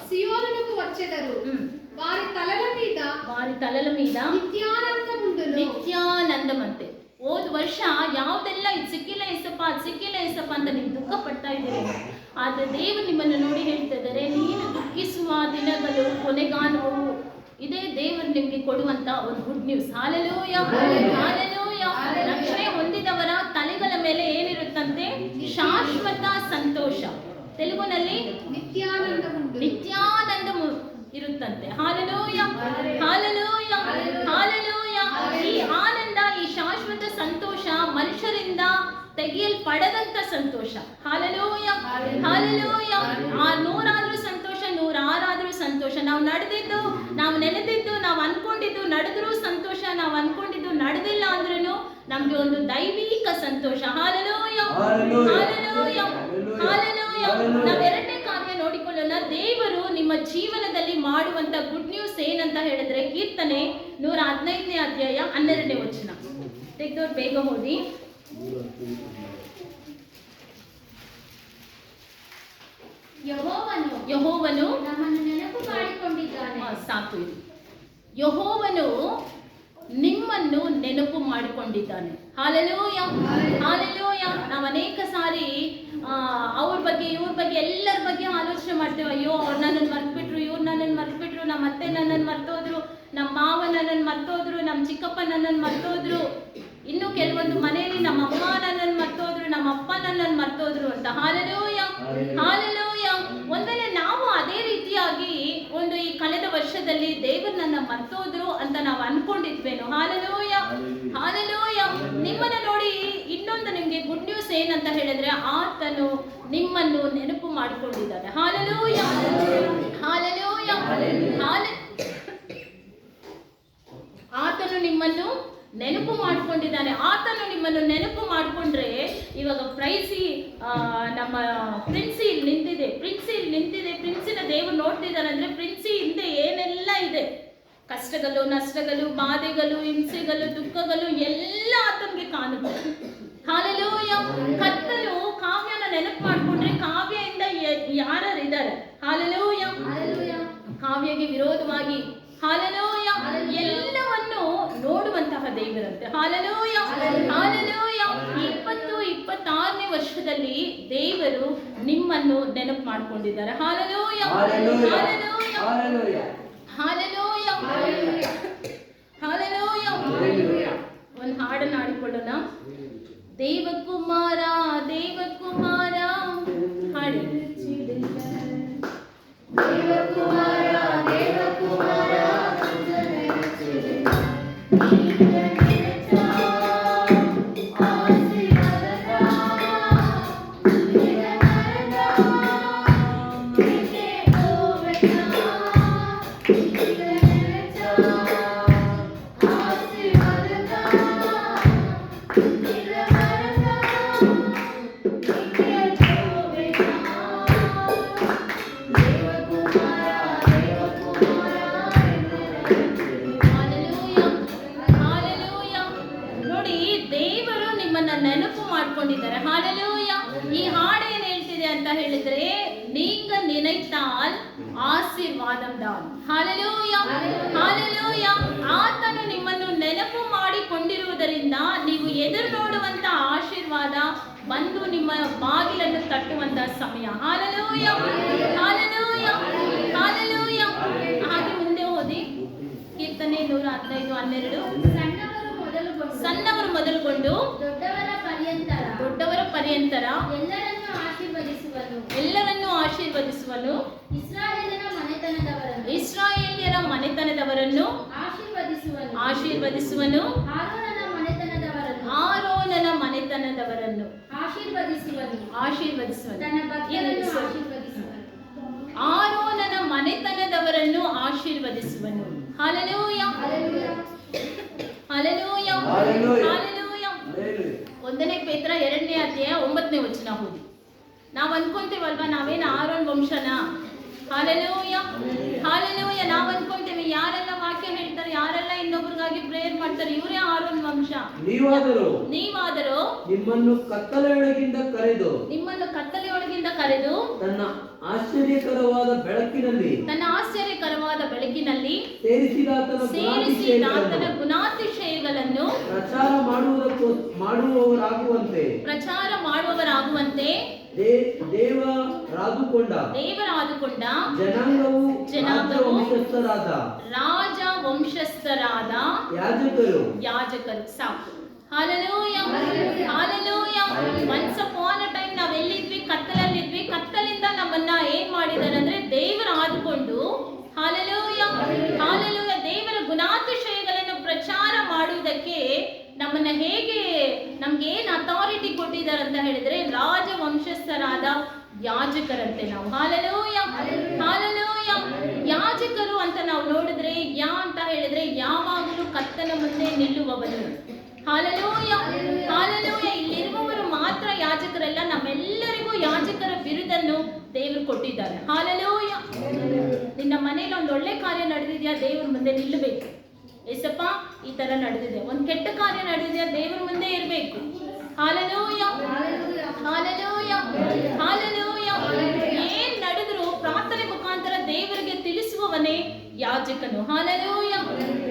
సియోనునకు వచ్చెదరు. వారి తలల మీద ನಿತ್ಯಾನಂದಮಂತೆ. ಹೋದ ವರ್ಷ ಯಾವುದೆಲ್ಲ ಇದು ಸಿಕ್ಕಿಲ್ಲ ಏಸಪ್ಪ, ಅದು ಸಿಕ್ಕಿಲ್ಲ ಏಸಪ್ಪ ಅಂತ ನೀವು ದುಃಖ ಪಡ್ತಾ ಇದ್ದೀರಿ. ಆದ್ರೆ ದೇವರು ನಿಮ್ಮನ್ನು ನೋಡಿ ಹೇಳ್ತಾ ಇದ್ದಾರೆ, ನೀನು ದುಃಖಿಸುವ ದಿನಗಳು ಕೊನೆಗಾಣುವವು. ಇದೇ ದೇವರು ನಿಮ್ಗೆ ಕೊಡುವಂತ ಒಂದು ಗುಡ್ ನ್ಯೂಸ್. Hallelujah, hallelujah. ರಕ್ಷಣೆ ಹೊಂದಿದವರ ತಲೆಗಳ ಮೇಲೆ ಏನಿರುತ್ತಂತೆ? ಶಾಶ್ವತ ಸಂತೋಷ. ತೆಲುಗುನಲ್ಲಿ ನಿತ್ಯಾನಂದ ಇರುತ್ತಂತೆ. Hallelujah, hallelujah, hallelujah. ಈ ಆನಂದ, ಈ ಶಾಶ್ವತ ಸಂತೋಷ ಮನುಷ್ಯರಿಂದ ತೆಗೆಯಲ್ಪಡದಂತ ಸಂತೋಷ. Hallelujah, hallelujah. 100 ಆದ್ರೂ ಸಂತೋಷ, 106 ಆದ್ರೂ ಸಂತೋಷ. ನಾವು ನಡೆದಿದ್ದು, ನಾವು ನೆನೆದಿದ್ದು, ನಾವು ಅನ್ಕೊಂಡಿದ್ದು ನಡೆದ್ರೂ ಸಂತೋಷ, ನಾವು ಅನ್ಕೊಂಡಿದ್ದು ನಡೆದಿಲ್ಲ ಅಂದ್ರೂ ನಮ್ಗೆ ಒಂದು ದೈವಿಕ ಸಂತೋಷ. Hallelujah, hallelujah, hallelujah. ನಾವು 2ನೇ ಕಾರ್ಯ ನೋಡಿಕೊಳ್ಳೋಣ. ದೇವರು ನಿಮ್ಮ ಜೀವನದಲ್ಲಿ ಮಾಡುವಂತ ಗುಡ್ ನ್ಯೂಸ್ ಏನಂತ ಹೇಳಿದ್ರೆ, ಕೀರ್ತನೆ 115ನೇ ಅಧ್ಯಾಯ 12ನೇ ವಚನ ತೆಗೆದವ್ರು ಬೇಗ ಓದಿ. ಯೆಹೋವನು ನಮ್ಮನ್ನು ನೆನಪು ಮಾಡಿಕೊಂಡಿದ್ದಾನೆ. ಸಾಕು ಇದು. ಯೆಹೋವನು ನಿಮ್ಮನ್ನು ನೆನಪು ಮಾಡಿಕೊಂಡಿದ್ದಾನೆ. Hallelujah, hallelujah. ನಾವು ಅನೇಕ ಸಾರಿ ಅವ್ರ ಬಗ್ಗೆ ಇವ್ರ ಬಗ್ಗೆ ಎಲ್ಲರ ಬಗ್ಗೆ ಆಲೋಚನೆ ಮಾಡ್ತೇವೆ. ಅಯ್ಯೋ, ಅವ್ರು ನನ್ನನ್ನು ಮರ್ತ್ಬಿಟ್ರು, ಇವ್ರು ನನ್ನನ್ನು ಮರ್ತ್ಬಿಟ್ರು, ನಮ್ಮ ಅತ್ತೆ ನನ್ನನ್ನು ಮರ್ತೋದ್ರು, ನಮ್ಮ ಮಾವ ನನ್ನನ್ನು ಮರ್ತೋದ್ರು, ನಮ್ಮ ಚಿಕ್ಕಪ್ಪ ನನ್ನನ್ನು ಮರ್ತೋದ್ರು, ಇನ್ನು ಕೆಲವೊಂದು ಮನೆಯಲ್ಲಿ ನಮ್ಮ ಅಮ್ಮ ನನ್ನನ್ನು ಮರ್ತೋದ್ರು, ನಮ್ಮ ಅಪ್ಪ ನನ್ನನ್ನು ಮರ್ತೋದ್ರು ಅಂತ. Hallelujah, hallelujah. ಒಂದ್ವೇಳೆ ನಾವು ಅದೇ ರೀತಿಯಾಗಿ ಈ ಕಳೆದ ವರ್ಷದಲ್ಲಿ ದೇವರು ನನ್ನ ಮರ್ತೋದ್ರು ಅಂತ ನಾವು ಅನ್ಕೊಂಡಿದ್ವೇನೋ. Hallelujah, hallelujah. ನಿಮ್ಮನ್ನ ನೋಡಿ ಇನ್ನೊಂದು ನಿಮ್ಗೆ ಗುಡ್ ನ್ಯೂಸ್ ಏನಂತ ಹೇಳಿದ್ರೆ, ಆತನು ನಿಮ್ಮನ್ನು ನೆನಪು ಮಾಡಿಕೊಂಡಿದ್ದಾನೆ. ಹಾಲೆಲೂಯ, ಹಾಲೆಲೂಯ, ಆತನು ನಿಮ್ಮನ್ನು ನೆನಪು ಮಾಡಿಕೊಂಡಿದ್ದಾನೆ. ಆತನು ನಿಮ್ಮನ್ನು ನೆನಪು ಮಾಡಿಕೊಂಡ್ರೆ, ಇವಾಗ ನಮ್ಮ ಪ್ರಿನ್ಸಿ ನಿಂತಿದೆ, ಪ್ರಿನ್ಸಿನ ದೇವರು ನೋಡ್ತಿದ್ದಾನೆ ಅಂದ್ರೆ, ಪ್ರಿನ್ಸಿ ಹಿಂದೆ ಏನೆಲ್ಲ ಇದೆ, ಕಷ್ಟ ಕಷ್ಟಗಳು, ನಷ್ಟಗಳು, ಬಾಧೆಗಳು, ಹಿಂಸೆಗಳು, ದುಃಖಗಳು ಎಲ್ಲ ಆತನಿಗೆ ಕಾಣುತ್ತೆ. ಹಾಲೆಲೂಯ. ಕರ್ತನು ಕಾವ್ಯನ ನೆನಪು ಮಾಡ್ಕೊಂಡ್ರೆ ಕಾವ್ಯದಿಂದ ಯಾರಿದ್ದಾರೆ? ಹಾಲೆಲೂಯ. ಕಾವ್ಯಗೆ ವಿರೋಧವಾಗಿ ಹಾಲೆಲೂಯ ಎಲ್ಲವನ್ನು ನೋಡುವಂತಹ ದೇವರಂತೆ. ಹಾಲೆಲೂಯ. ಹಾಲೆಲೂಯ. 26ನೇ ವರ್ಷದಲ್ಲಿ ದೇವರು ನಿಮ್ಮನ್ನು ನೆನಪು ಮಾಡ್ಕೊಂಡಿದ್ದಾರೆ. ಹಾಲೆಲೂಯ. ಹಾಲೆಲೂಯ. ಹಾಲೆಲೂಯ. ಹಾಲೆಲೂಯ. ಒಂದು ಹಾಡನ್ನು ಹಾಡಿಕೊಳ್ಳೋಣ. ದೇವಕುಮಾರ ದೇವಕುಮಾರ ಹಾಡಿ. ದೇವಕುಮಾರ ದೇವಕುಮಾರ ನೆನಪು ಮಾಡ್ಕೊಂಡಿದ್ದಾರೆ. ಹಾಲೆಲೂಯ. ಈ ಹಾಡು ಏನ್ ಹೇಳ್ತಿದೆ ಅಂತ ಹೇಳಿದ್ರೆ, ನೀಂಗ ನಿನೈತಾಲ್ ಆಶೀರ್ವಾದಂ ದಾನ್. ಹಾಲೆಲೂಯ. ಹಾಲೆಲೂಯ. ಆತನು ನಿಮ್ಮನ್ನು ನೆನಪು ಮಾಡಿಕೊಂಡಿರುವುದರಿಂದ ನೀವು ಎದುರು ನೋಡುವಂತ ಆಶೀರ್ವಾದ ಬಂದು ನಿಮ್ಮ ಬಾಗಿಲನ್ನು ತಟ್ಟುವಂತ ಸಮಯ. ಹಾಲೆಲೂಯ. ಹಾಲೆಲೂಯ. ಹಾಲೆಲೂಯ. ಹಾಗೆ ಮುಂದೆ ಓದಿ. ಕೀರ್ತನೆ 115:12. ಸಣ್ಣವರು ಮೊದಲುಗೊಂಡು ದೊಡ್ಡವರ ಪರ್ಯಂತರ ಎಲ್ಲರನ್ನು ಆಶೀರ್ವದಿಸುವನು. ಇಸ್ರಾಯೇಲ್ಯರ ಮನೆತನದವರನ್ನು ಆಶೀರ್ವದಿಸುವನು. ಆರೋನನ ಮನೆತನದವರನ್ನು ಆಶೀರ್ವದಿಸುವನು. ಆರೋನನ ಮನೆತನದವರನ್ನು ಆಶೀರ್ವದಿಸುವನು. ಹಾಲೆಲೂಯ. ಹಾಲೆಲೂಯ. ಹಾಲೆಲೂಯ. 1 ಪೇತ್ರ 2ನೇ ಅಧ್ಯಾಯ 9ನೇ ವಚನ ಓದಿ. ನಾವು ಅನ್ಕೊಂತೇವಲ್ವಾ ನಾವೇನು ಆರೋನ್ ವಂಶನ? ಹಾಲೆಲೂಯ. ಹಾಲೆಲೂಯ. ನಾವು ಅನ್ಕೊಂತೇವೆ ಯಾರೆಲ್ಲ ವಾಕ್ಯ ಹೇಳ್ತಾರೆ, ಯಾರೆಲ್ಲ ಇನ್ನೊಬ್ರಿಗಾಗಿ ಪ್ರೇಯರ್ ಮಾಡ್ತಾರೆ, ಇವರೇ ಆರೋನ್ ವಂಶ. ನೀವಾದರೂ ನಿಮ್ಮನ್ನು ಕತ್ತಲೆಯೊಳಗಿಂದ ಕರೆದು ತನ್ನ ಆಶ್ಚರ್ಯಕರವಾದ ಬೆಳಕಿನಲ್ಲಿ ಸೇರಿಸಿದಾತನ ಗುಣಾತಿಶಯಗಳನ್ನು ಪ್ರಚಾರ ಮಾಡುವವರಾಗುವಂತೆ ದೇವರಾದುಕೊಂಡ ಜನಾಂಗವು ರಾಜ ವಂಶಸ್ಥರಾದ ಯಾಜಕರು. ಸಾಕು. Hallelujah. Hallelujah. Once upon a time ನಾವೆಲ್ಲಿದ್ವಿ? ಕತ್ತಲಲ್ಲಿದ್ವಿ. ಕತ್ತಲಿಂದ ನಮ್ಮನ್ನ ಏನ್ ಮಾಡಿದಾರೆ ಅಂದ್ರೆ ದೇವರು ಆದುಕೊಂಡು, ಹಾಲೆಲೂಯ. ಹಾಲೆಲೂಯ. ದೇವರ ಗುಣಾತಿಶಯಗಳನ್ನು ಪ್ರಚಾರ ಮಾಡುವುದಕ್ಕೆ ನಮ್ಮನ್ನ ಹೇಗೆ ನಮ್ಗೆ ಏನ್ ಅಥಾರಿಟಿ ಕೊಟ್ಟಿದ್ದಾರೆ ಅಂತ ಹೇಳಿದ್ರೆ, ರಾಜ ವಂಶಸ್ಥರಾದ ಯಾಜಕರಂತೆ ನಾವು. ಹಾಲೆಲೂಯ. ಹಾಲೆಲೂಯ. ಯಾಜಕರು ಅಂತ ನಾವು ನೋಡಿದ್ರೆ ಅಂತ ಹೇಳಿದ್ರೆ ಯಾವಾಗಲೂ ಕರ್ತನ ಮುಂದೆ ನಿಲ್ಲುವವನು. ಹಾಲೆಲೂಯ. ಹಾಲೆಲೂಯ. ಇಲ್ಲಿರುವವರು ಮಾತ್ರ ಯಾಜಕರಲ್ಲ, ನಮ್ಮೆಲ್ಲರಿಗೂ ಯಾಜಕರ ಬಿರುದನ್ನು ದೇವರು ಕೊಟ್ಟಿದ್ದಾರೆ. ಹಾಲೆಲೂಯ. ನಿನ್ನ ಮನೇಲಿ ಒಂದು ಒಳ್ಳೆ ಕಾರ್ಯ ನಡೆದಿದ್ಯಾ, ದೇವ್ರ ಮುಂದೆ ನಿಲ್ಲಬೇಕು. ಏಸಪ್ಪ ಈ ತರ ನಡೆದಿದೆ. ಒಂದು ಕೆಟ್ಟ ಕಾರ್ಯ ನಡೆದಿದ್ಯಾ, ದೇವ್ರ ಮುಂದೆ ಇರಬೇಕು. ಹಾಲೆಲೂಯ. ಹಾಲೆಲೂಯ. ಹಾಲೆಲೂಯ. ಏನ್ ನಡೆದ್ರು ಪ್ರಾರ್ಥನೆ ಮುಖಾಂತರ ದೇವರಿಗೆ ತಿಳಿಸುವವನೇ ಯಾಜಕನು. ಹಾಲೆಲೂಯ.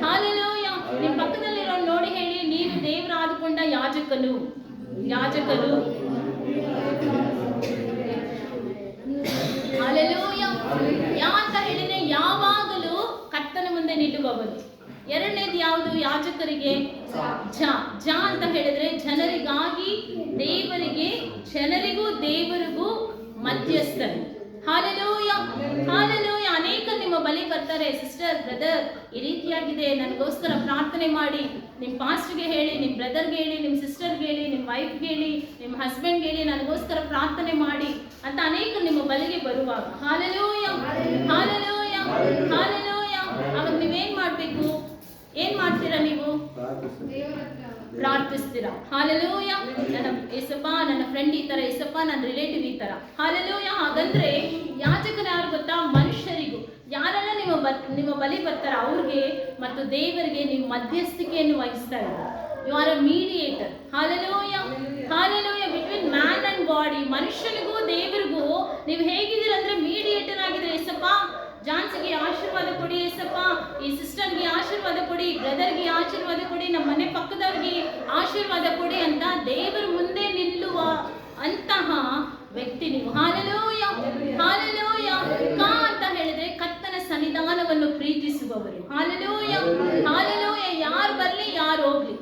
ಹಾಲೆಲೂಯ. ನಿಮ್ ಪಕ್ಕದಲ್ಲಿರೋ ನೋಡಿ ಹೇಳಿ, ನೀನು ದೇವರ ಆದುಕೊಂಡ ಯಾಜಕನು. ಯಾಜಕರು. ಹಾಲೆಲೂಯ. ಅಂತ ಹೇಳಿದ್ರೆ ಯಾವಾಗಲೂ ಕರ್ತನ ಮುಂದೆ ನಿಲ್ಲುವವನು. ಎರಡನೇದು ಯಾವುದು ಯಾಜಕರಿಗೆ? ಜ ಅಂತ ಹೇಳಿದ್ರೆ ಜನರಿಗಾಗಿ ದೇವರಿಗೆ, ಜನರಿಗೂ ದೇವರಿಗೂ ಮಧ್ಯಸ್ಥರು. ಹಾಲೆಲೂಯ. ಹಾಲೆಲೂಯ. ಅನೇಕ ನಿಮ್ಮ ಬಳಿ ಬರ್ತಾರೆ, ಸಿಸ್ಟರ್ ಬ್ರದರ್ ಈ ರೀತಿಯಾಗಿದೆ, ನನಗೋಸ್ಕರ ಪ್ರಾರ್ಥನೆ ಮಾಡಿ. ನಿಮ್ಮ ಪಾಸ್ಟ್ಗೆ ಹೇಳಿ, ನಿಮ್ಮ ಬ್ರದರ್ಗೆ ಹೇಳಿ, ನಿಮ್ಮ ಸಿಸ್ಟರ್ಗೆ ಹೇಳಿ, ನಿಮ್ಮ ವೈಫ್ಗೆ ಹೇಳಿ, ನಿಮ್ಮ ಹಸ್ಬೆಂಡ್ಗೆ ಹೇಳಿ, ನನಗೋಸ್ಕರ ಪ್ರಾರ್ಥನೆ ಮಾಡಿ ಅಂತ ಅನೇಕ ನಿಮ್ಮ ಬಳಿಗೆ ಬರುವಾಗ, ಹಾಲೆಲೂಯ. ಹಾಲೆಲೂಯ. ಹಾಲೆಲೂಯ. ಅವಾಗ ನೀವೇನ್ ಮಾಡ್ಬೇಕು? ಏನ್ ಮಾಡ್ತೀರಾ ನೀವು? ಪ್ರಾರ್ಥಿಸ್ತೀರಾ. ಹಾಲೆಲೂಯ. ನನ್ನ ಏಸಪ್ಪ, ನನ್ನ ಫ್ರೆಂಡ್ ಈ ತರ, ಏಸಪ್ಪ ನನ್ನ ರಿಲೇಟಿವ್ ಈ ತರ. ಹಾಲೆಲೂಯ. ಹಾಗಂದ್ರೆ ಯಾಜಕರು ಯಾರು ಗೊತ್ತಾ? ಮನುಷ್ಯರಿಗೂ, ಯಾರೆಲ್ಲ ನಿಮ್ಮ ನಿಮ್ಮ ಬಳಿ ಬರ್ತಾರೆ ಅವ್ರಿಗೆ ಮತ್ತು ದೇವರಿಗೆ ನೀವು ಮಧ್ಯಸ್ಥಿಕೆಯನ್ನು ವಹಿಸ್ತಾ ಇದ್ದೀರಿ. You are a mediator. Hallelujah, hallelujah. Between man and body, ಮನುಷ್ಯನಿಗೂ ದೇವರಿಗೂ ನೀವು ಹೇಗಿದ್ದೀರ ಅಂದ್ರೆ ಮೀಡಿಯೇಟರ್ ಆಗಿದ್ರೆ. ಏಸಪ್ಪ, ಜಾನ್ಸಿಗೆ ಆಶೀರ್ವಾದ ಕೊಡಿ ಏಸಪ್ಪ, ಈ ಸಿಸ್ಟರ್ಗೆ ಆಶೀರ್ವಾದ ಕೊಡಿ, ಬ್ರದರ್ಗೆ ಆಶೀರ್ವಾದ ಕೊಡಿ, ನಮ್ಮ ಮನೆ ಪಕ್ಕದವ್ರಿಗೆ ಆಶೀರ್ವಾದ ಕೊಡಿ ಅಂತ ದೇವರ ಮುಂದೆ ನಿಲ್ಲುವ ಅಂತಹ ವ್ಯಕ್ತಿ ನೀವು. Hallelujah, hallelujah. ಕಾ ಅಂತ ಹೇಳಿದ್ರೆ ಕರ್ತನ ಸನ್ನಿಧಾನವನ್ನು ಪ್ರೀತಿಸುವವರು. Hallelujah, hallelujah. ಯಾರು ಬರ್ಲಿ ಯಾರು ಹೋಗ್ಲಿ,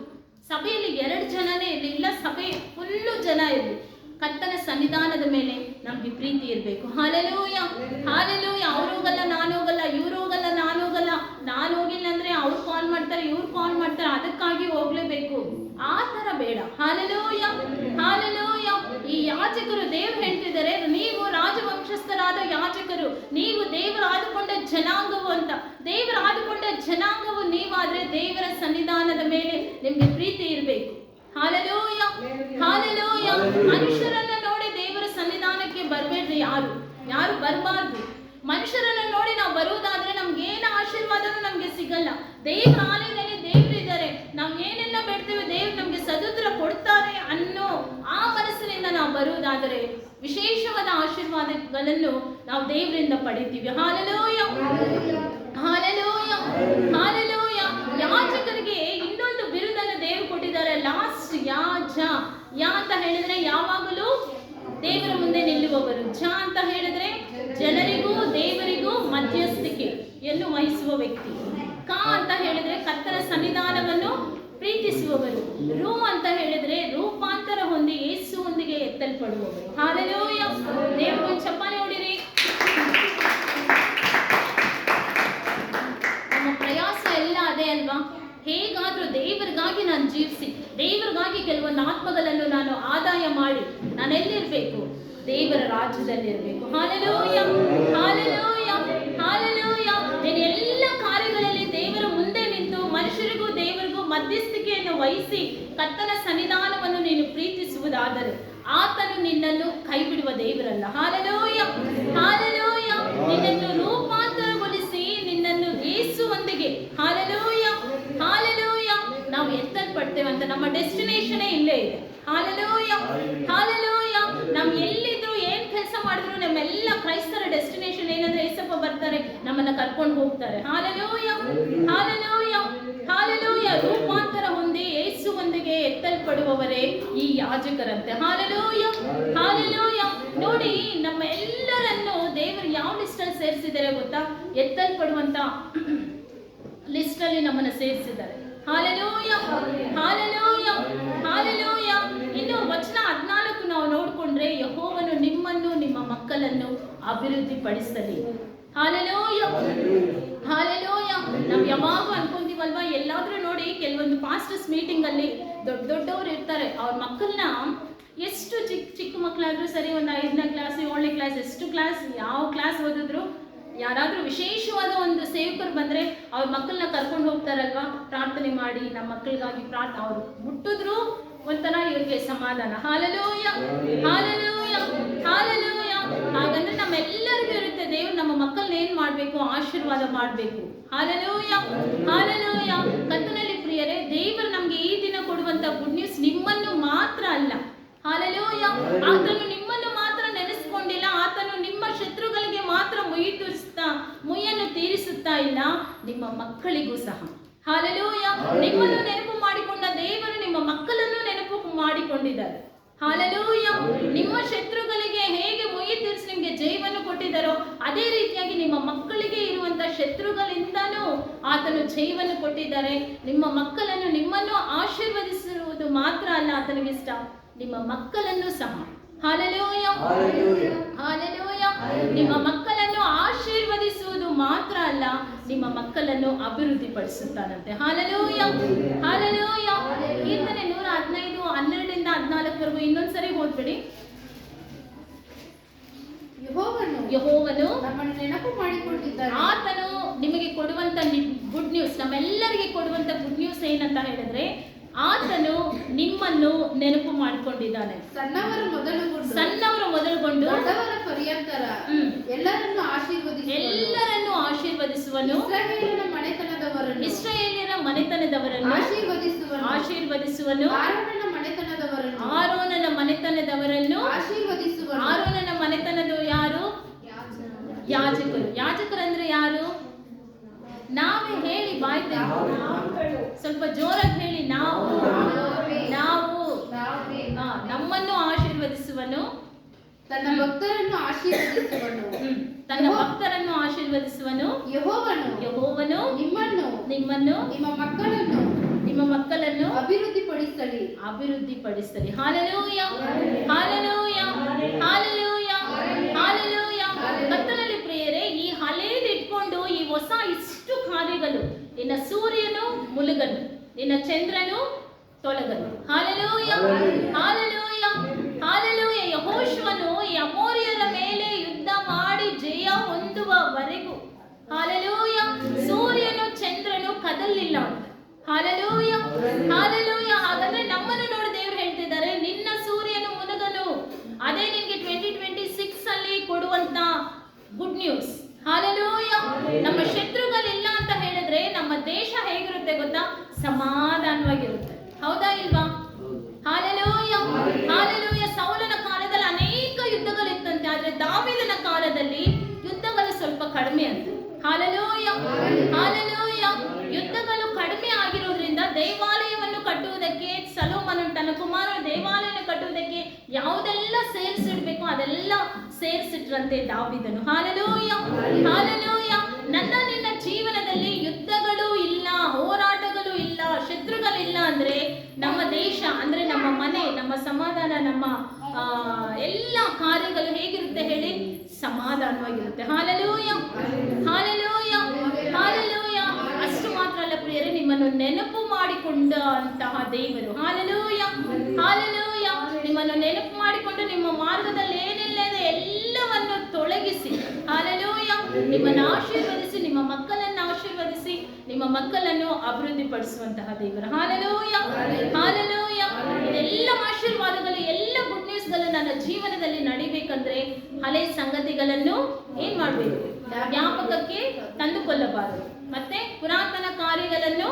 ಸಭೆಯಲ್ಲಿ 2 ಜನನೇ ಇರಲಿ, ಇಲ್ಲ ಸಭೆ ಫುಲ್ಲು ಜನ ಇರಲಿ, ಕರ್ತನ ಸನ್ನಿಧಾನದ ಮೇಲೆ ನಮ್ಗೆ ಪ್ರೀತಿ ಇರಬೇಕು. Hallelujah, hallelujah. ಅವ್ರು ಹೋಗಲ್ಲ ನಾನು ಹೋಗಲ್ಲ, ಇವ್ರು ಹೋಗಲ್ಲ ನಾನು ಹೋಗಲ್ಲ, ನಾನು ಹೋಗಿಲ್ಲ ಅಂದ್ರೆ ಅವ್ರು ಕಾಲ್ ಮಾಡ್ತಾರೆ, ಇವ್ರು ಕಾಲ್ ಮಾಡ್ತಾರೆ, ಅದಕ್ಕಾಗಿ ಹೋಗ್ಲೇಬೇಕು, ಆ ತರ ಬೇಡ. Hallelujah, hallelujah. ಈ ಯಾಜಕರು ದೇವ್ರು ಹೇಳ್ತಿದ್ದಾರೆ, ನೀವು ರಾಜವಂಶಸ್ಥರಾದ ಯಾಜಕರು, ನೀವು ದೇವರು ಆದುಕೊಂಡ ಜನಾಂಗವು ಅಂತ. ದೇವರು ಆದುಕೊಂಡ ಜನಾಂಗವು ನೀವಾದ್ರೆ ದೇವರ ಸನ್ನಿಧಾನದ ಮೇಲೆ ನಿಮ್ಗೆ ಪ್ರೀತಿ ಇರಬೇಕು. Hallelujah, hallelujah. ಮನುಷ್ಯರನ್ನ ನೋಡಿ ದೇವರ ಸನ್ನಿಧಾನಕ್ಕೆ ಬರಬೇಡ್ರಿ. ಯಾರು ಬರಬಾರ್ದು. ಮನುಷ್ಯರನ್ನ ನೋಡಿ ನಾವು ಬರುವುದಾದ್ರೆ ನಮ್ಗೆ ಏನು ಆಶೀರ್ವಾದನೂ ನಮ್ಗೆ ಸಿಗಲ್ಲ. ದೇವರ ಆಲಯದಲ್ಲಿ ದೇವರಿದ್ದಾರೆ, ನಾವು ಏನೆಲ್ಲ ಬೇಡ್ತೇವೆ ದೇವ್ರು ನಮ್ಗೆ ಸದುತ್ತರ ಕೊಡ್ತಾರೆ ಅನ್ನೋ ಆ ಮನಸ್ಸಿನಿಂದ ನಾವು ಬರುವುದಾದರೆ ವಿಶೇಷವಾದ ಆಶೀರ್ವಾದಗಳನ್ನು ನಾವು ದೇವರಿಂದ ಪಡಿತೀವಿ. Hallelujah, hallelujah, hallelujah. ಯಾಜಕರಿಗೆ ಇನ್ನೊಂದು ಬಿರುದನ್ನು ದೇವರು ಕೊಟ್ಟಿದ್ದಾರೆ. ಲಾಸ್ಟ್ ಯಾ ಅಂತ ಹೇಳಿದ್ರೆ ಯಾವಾಗಲೂ ದೇವರ ಮುಂದೆ ನಿಲ್ಲುವವರು. ಜ ಅಂತ ಹೇಳಿದ್ರೆ ಜನರಿಗೂ ದೇವರಿಗೂ ಮಧ್ಯಸ್ಥಿಕೆಯನ್ನು ವಹಿಸುವ ವ್ಯಕ್ತಿ. ಕ ಅಂತ ಹೇಳಿದ್ರೆ ಕರ್ತನ ಸನ್ನಿಧಾನವನ್ನು ಪ್ರೀತಿಸುವವರು. ರು ಅಂತ ಹೇಳಿದ್ರೆ ರೂಪಾಂತರ ಹೊಂದಿ ಯೇಸುವೊಂದಿಗೆ ಎತ್ತಲ್ಪಡುವವರು. ಹಾಲೆಲೂಯ. ದೇವರಿಗೆ ಚಪ್ಪಾಳೆ ಹೊಡಿರಿ. ನಮ್ಮ ಪ್ರಯಾಸ ಎಲ್ಲ ಅದೇ ಅಲ್ವಾ? ಹೇಗಾದ್ರೂ ದೇವರಿಗಾಗಿ ನಾನು ಜೀವಿಸಿ, ದೇವರಿಗಾಗಿ ಕೆಲವೊಂದು ಆತ್ಮಗಳನ್ನು ನಾನು ಆದಾಯ ಮಾಡಿ ನಾನು ಎಲ್ಲಿರ್ಬೇಕು? ದೇವರ ರಾಜ್ಯದಲ್ಲಿ ಇರಬೇಕು. Hallelujah, hallelujah, hallelujah. ನೀನು ಎಲ್ಲ ಕಾರ್ಯಗಳಲ್ಲಿ ದೇವರ ಮುಂದೆ ನಿಂತು ಮನುಷ್ಯರಿಗೂ ದೇವರಿಗೂ ಮಧ್ಯಸ್ಥಿಕೆಯನ್ನು ವಹಿಸಿ ಕರ್ತನ ಸನ್ನಿಧಾನವನ್ನು ನೀನು ಪ್ರೀತಿಸುವುದಾದರೆ ಆತನು ನಿನ್ನನ್ನು ಕೈ ಬಿಡುವ ದೇವರಲ್ಲ. Hallelujah, hallelujah. ನಿನ್ನನ್ನು ರೂಪಾಂತರಗೊಳಿಸಿ ನಿನ್ನನ್ನು ಯೇಸುವೊಂದಿಗೆ, ಹಾಲೆಲೂಯ, ಹಾಲೆಲೂಯ, ನಾವು ಎತ್ತಲ್ಪಡ್ತೇವೆ ಅಂತ ನಮ್ಮ ಡೆಸ್ಟಿನೇಷನೇ ಇಲ್ಲೇ ಇದೆ. Hallelujah, hallelujah. ನಾವು ಎಲ್ಲಿದ್ರು ಏನ್ ಕೆಲಸ ಮಾಡಿದ್ರು ನಮ್ಮೆಲ್ಲ ಕ್ರೈಸ್ತರ ಡೆಸ್ಟಿನೇಷನ್ ಏನಂದ್ರೆ ಏಸಪ್ಪ ಬರ್ತಾರೆ, ನಮ್ಮನ್ನ ಕರ್ಕೊಂಡು ಹೋಗ್ತಾರೆ. Hallelujah, hallelujah, hallelujah. ರೂಪಾಂತರ ಹೊಂದಿ ಯೇಸುವೊಂದಿಗೆ ಎತ್ತಲ್ಪಡುವವರೇ ಈ ಯಾಜಕರಂತೆ. Hallelujah, hallelujah. ನೋಡಿ, ನಮ್ಮ ಎಲ್ಲರನ್ನು ದೇವರು ಯಾವ ಲಿಸ್ಟಲ್ಲಿ ಸೇರಿಸಿದ್ದಾರೆ ಗೊತ್ತಾ? ಎತ್ತಲ್ಪಡುವಂತ ಲಿಸ್ಟಲ್ಲಿ ನಮ್ಮನ್ನು ಸೇರಿಸಿದ್ದಾರೆ. Hallelujah, hallelujah, hallelujah. ಇನ್ನು ವಚನ 14 ನಾವು ನೋಡ್ಕೊಂಡ್ರೆ, ಯೆಹೋವನು ನಿಮ್ಮನ್ನು ನಿಮ್ಮ ಮಕ್ಕಳನ್ನು ಅಭಿವೃದ್ಧಿ ಪಡಿಸಲಿ. Hallelujah, hallelujah. ನಾವು ಯಾವಾಗ ಅನ್ಕೊಂತೀವಲ್ವಾ, ಎಲ್ಲಾದ್ರೂ ನೋಡಿ ಕೆಲವೊಂದು ಪಾಸ್ಟರ್ಸ್ ಮೀಟಿಂಗ್ ಅಲ್ಲಿ ದೊಡ್ಡವರು ಇರ್ತಾರೆ, ಅವ್ರ ಮಕ್ಕಳನ್ನ ಎಷ್ಟು ಚಿಕ್ಕ ಮಕ್ಕಳಾದ್ರೂ ಸರಿ, ಒಂದು 5ನೇ ಕ್ಲಾಸ್ 7ನೇ ಕ್ಲಾಸ್ ಎಷ್ಟು ಕ್ಲಾಸ್ ಯಾವ ಕ್ಲಾಸ್ ಓದಿದ್ರು, ಯಾರಾದ್ರೂ ವಿಶೇಷವಾದ ಒಂದು ಸೇವಕರು ಬಂದ್ರೆ ಅವ್ರ ಮಕ್ಕಳನ್ನ ಕರ್ಕೊಂಡು ಹೋಗ್ತಾರಲ್ವಾ, ಪ್ರಾರ್ಥನೆ ಮಾಡಿ ನಮ್ಮ ಮಕ್ಕಳಿಗಾಗಿ ಅವ್ರು ಮುಟ್ಟಿದ್ರು ಒಂಥರ ಇವ್ರಿಗೆ ಸಮಾಧಾನ. Hallelujah, hallelujah, hallelujah. ಹಾಗಂದ್ರೆ ನಮ್ಮೆಲ್ಲರಿಗೂ ಇರುತ್ತೆ, ದೇವ್ರು ನಮ್ಮ ಮಕ್ಕಳನ್ನ ಏನ್ ಮಾಡ್ಬೇಕು? ಆಶೀರ್ವಾದ ಮಾಡ್ಬೇಕು. Hallelujah, hallelujah. ಕರ್ತನಲ್ಲಿ ಪ್ರಿಯರೇ, ದೇವರು ನಮ್ಗೆ ಈ ದಿನ ಕೊಡುವಂತ ಗುಡ್ ನ್ಯೂಸ್ ನಿಮ್ಮನ್ನು ಮಾತ್ರ ಅಲ್ಲ. ಹಾಲೆಲೂಯ. ಆತನು ನಿಮ್ಮನ್ನು ಮಾತ್ರ ನೆನೆಸ್ಕೊಂಡಿಲ್ಲ, ಆತನು ನಿಮ್ಮ ಶತ್ರುಗಳಿಗೆ ಮಾತ್ರ ಮುಯ್ಯನ್ನು ತೀರಿಸುತ್ತಾ ಇಲ್ಲ, ನಿಮ್ಮ ಮಕ್ಕಳಿಗೂ ಸಹ. ಹಾಲೆಲೂಯ. ನಿಮ್ಮನ್ನು ನೆನಪು ಮಾಡಿಕೊಂಡ ದೇವರು ನಿಮ್ಮ ಮಕ್ಕಳನ್ನು ನೆನಪು ಮಾಡಿಕೊಂಡಿದ್ದಾರೆ. ಹಾಲೆಲೂಯ. ನಿಮ್ಮ ಶತ್ರುಗಳಿಗೆ ಹೇಗೆ ಮುಯ್ಯಿ ತೀರಿಸಿ ನಿಮಗೆ ಜಯವನ್ನು ಕೊಟ್ಟಿದ್ದಾರೋ ಅದೇ ರೀತಿಯಾಗಿ ನಿಮ್ಮ ಮಕ್ಕಳಿಗೆ ಇರುವಂತ ಶತ್ರುಗಳಿಂದನೂ ಆತನು ಜಯವನ್ನು ಕೊಟ್ಟಿದ್ದಾರೆ. ನಿಮ್ಮ ಮಕ್ಕಳನ್ನು, ನಿಮ್ಮನ್ನು ಆಶೀರ್ವದಿಸುವುದು ಮಾತ್ರ ಅಲ್ಲ ಆತನಿಗೆ ಇಷ್ಟ, ನಿಮ್ಮ ಮಕ್ಕಳನ್ನು ಸಹ. Hallelujah, hallelujah. ನಿಮ್ಮ ಮಕ್ಕಳನ್ನು ಆಶೀರ್ವದಿಸುವುದು ಮಾತ್ರ ಅಲ್ಲ, ನಿಮ್ಮ ಮಕ್ಕಳನ್ನು ಅಭಿವೃದ್ಧಿ ಪಡಿಸುತ್ತಾನಂತೆ. Hallelujah, hallelujah. ಕೀರ್ತನೆ 115 12ರಿಂದ 14ವರೆಗೂ ಇನ್ನೊಂದ್ಸರಿ ಓದ್ಬಿಡಿ. ಯೆಹೋವನು ನಮ್ಮನ್ನು ನೆನಪು ಮಾಡಿಕೊಂಡಿದ್ದಾರೆ. ಆತನು ನಿಮಗೆ ಕೊಡುವಂತ ಗುಡ್ ನ್ಯೂಸ್, ನಮ್ಮೆಲ್ಲರಿಗೆ ಕೊಡುವಂತ ಗುಡ್ ನ್ಯೂಸ್ ಏನಂತ ಹೇಳಿದ್ರೆ, ಆತನು ನಿಮ್ಮನ್ನು ನೆನಪು ಮಾಡಿಕೊಂಡಿದ್ದಾನೆ. ಸಣ್ಣವರು ಮೊದಲುಗೊಂಡು ದೊಡ್ಡವರ ಪರ್ಯಂತರ ಎಲ್ಲರನ್ನು ಆಶೀರ್ವದಿಸುವ ಆಶೀರ್ವದಿಸುವನು. ಇಸ್ರಾಯೇಲಿನ ಮನೆತನದವರನ್ನು ಇಸ್ರಾಯೇಲಿನ ಮನೆತನದವರನ್ನು ಆಶೀರ್ವದಿಸುವನು. ಆರೋನನ ಮನೆತನದವರನ್ನು ಆಶೀರ್ವದಿಸುವನು. ಆರೋನನ ಮನೆತನದವರು ಯಾರು? ಯಾಜಕರು. ಯಾಜಕರಂದ್ರೆ ಯಾರು? ನಾವೇ ಹೇಳಿ, ಬಾಯ್ ತೆಗೆದು ಸ್ವಲ್ಪ ಜೋರಾಗಿ ಹೇಳಿ. ನಾವು ನಮ್ಮನ್ನು ಆಶೀರ್ವದಿಸುವನು, ತನ್ನ ಭಕ್ತರನ್ನು ಆಶೀರ್ವದಿಸುವನು. ತನ್ನ ಭಕ್ತರನ್ನು ಆಶೀರ್ವದಿಸುವನು. ಯೆಹೋವನು ನಿಮ್ಮನ್ನು ನಿಮ್ಮ ಮಕ್ಕಳನ್ನು ಅಭಿವೃದ್ಧಿಪಡಿಸಲಿ. Hallelujah, hallelujah, hallelujah, hallelujah. ಕರ್ತನಲ್ಲಿ ಪ್ರಿಯರೇ, ಈ ಹಳೇದು ಇಟ್ಕೊಂಡು ಈ ಹೊಸ ಇಷ್ಟು ಕಾರ್ಯಗಳು, ನಿನ್ನ ಸೂರ್ಯನು ಮುಳುಗನು, ನಿನ್ನ ಚಂದ್ರನು ತೊಲಗನು. Hallelujah, hallelujah, hallelujah. ಯೆಹೋಶುವನು ಈ ಅಮೋರಿಯರ ಮೇಲೆ ಯುದ್ಧ ಮಾಡಿ ಜಯ ಹೊಂದುವವರೆಗೂ, ಹಾಲೆಲೂಯ, ಸೂರ್ಯನು ಚಂದ್ರನು ಕದಲಿಲ್ಲ. Hallelujah, hallelujah. ಹಾಗಾದ್ರೆ ನಮ್ಮನ್ನು ನೋಡಿ ದೇವರು ಹೇಳ್ತಿದ್ದಾರೆ, ನಿನ್ನ ಸೂರ್ಯನು ಮುಳುಗನು. ಅದೇ ನಿನ್ಗೆ 2026 ಅಲ್ಲಿ ಕೊಡುವಂತ ಗುಡ್ ನ್ಯೂಸ್. ಹಾಲೆಲೂಯ. ನಮ್ಮ ಶತ್ರುಗಳಿಲ್ಲ ಅಂತ ಹೇಳಿದ್ರೆ ನಮ್ಮ ದೇಶ ಹೇಗಿರುತ್ತೆ ಗೊತ್ತಾ? ಸಮಾಧಾನವಾಗಿರುತ್ತೆ. ಹೌದಾ ಇಲ್ವಾ? Hallelujah, hallelujah. ಸೌಲನ ಕಾಲದಲ್ಲಿ ಅನೇಕ ಯುದ್ಧಗಳಿತ್ತಂತೆ, ಆದ್ರೆ ದಾವೀದನ ಕಾಲದಲ್ಲಿ ಯುದ್ಧಗಳು ಸ್ವಲ್ಪ ಕಡಿಮೆ ಅಂತ. Hallelujah, hallelujah. ಯುದ್ಧಗಳು ಕಡಿಮೆ ಆಗಿರೋದ್ರಿಂದ ದೇವಾಲಯವನ್ನು ಕಟ್ಟುವುದಕ್ಕೆ ಸೊಲೊಮೋನನು ತನ್ನ ಕುಮಾರನ ದೇವಾಲಯವನ್ನು ಕಟ್ಟುವುದಕ್ಕೆ ಯಾವುದೆಲ್ಲ ಸೇರಿಸಿಡ್ಬೇಕು ಅದೆಲ್ಲ ಸೇರಿಸಿಟ್ರಂತೆ ದಾವೀದನು. Hallelujah, hallelujah. ನನ್ನ ನಿನ್ನ ಜೀವನದಲ್ಲಿ ಯುದ್ಧಗಳು ಇಲ್ಲ, ಹೋರಾಟಗಳು ಇಲ್ಲ, ಶತ್ರುಗಳಿಲ್ಲ ಅಂದ್ರೆ ನಮ್ಮ ದೇಶ ಅಂದ್ರೆ ನಮ್ಮ ಮನೆ, ನಮ್ಮ ಸಮಾಧಾನ, ನಮ್ಮ ಎಲ್ಲ ಕಾರ್ಯಗಳು ಹೇಗಿರುತ್ತೆ ಹೇಳಿ? ಸಮಾಧಾನವಾಗಿರುತ್ತೆ. Hallelujah, hallelujah, hallelujah. ಅಷ್ಟು ಮಾತ್ರ ಅಲ್ಲ ಪ್ರಿಯರೇ, ನಿಮ್ಮನ್ನು ನೆನಪು ಮಾಡಿಕೊಂಡಂತಹ ದೇವರು. Hallelujah, hallelujah. ನಿಮ್ಮನ್ನು ನೆನಪು ಮಾಡಿಕೊಂಡು ನಿಮ್ಮ ಮಾರ್ಗದಲ್ಲಿ ಏನಿಲ್ಲದೆ ಎಲ್ಲವನ್ನು ತೊಲಗಿಸಿ, ಹಾಲೆಲೂಯ, ನಿಮ್ಮನ್ನು ಆಶೀರ್ವದಿಸಿ, ನಿಮ್ಮ ಮಕ್ಕಳನ್ನು ಆಶೀರ್ವದಿಸಿ, ನಿಮ್ಮ ಮಕ್ಕಳನ್ನು ಅಭಿವೃದ್ಧಿಪಡಿಸುವಂತಹ ದೇವರು. Hallelujah, hallelujah. ಇದೆಲ್ಲ ಆಶೀರ್ವಾದಗಳು, ಎಲ್ಲ ಗುಡ್ ನ್ಯೂಸ್ಗಳು ನನ್ನ ಜೀವನದಲ್ಲಿ ನಡಿಬೇಕಂದ್ರೆ ಹಳೆ ಸಂಗತಿಗಳನ್ನು ಏನ್ ಮಾಡ್ಬೇಕು? ಜ್ಞಾಪಕಕ್ಕೆ ತಂದುಕೊಳ್ಳಬಾರದು. ಮತ್ತೆ ಪುರಾತನ ಕಾರ್ಯಗಳನ್ನು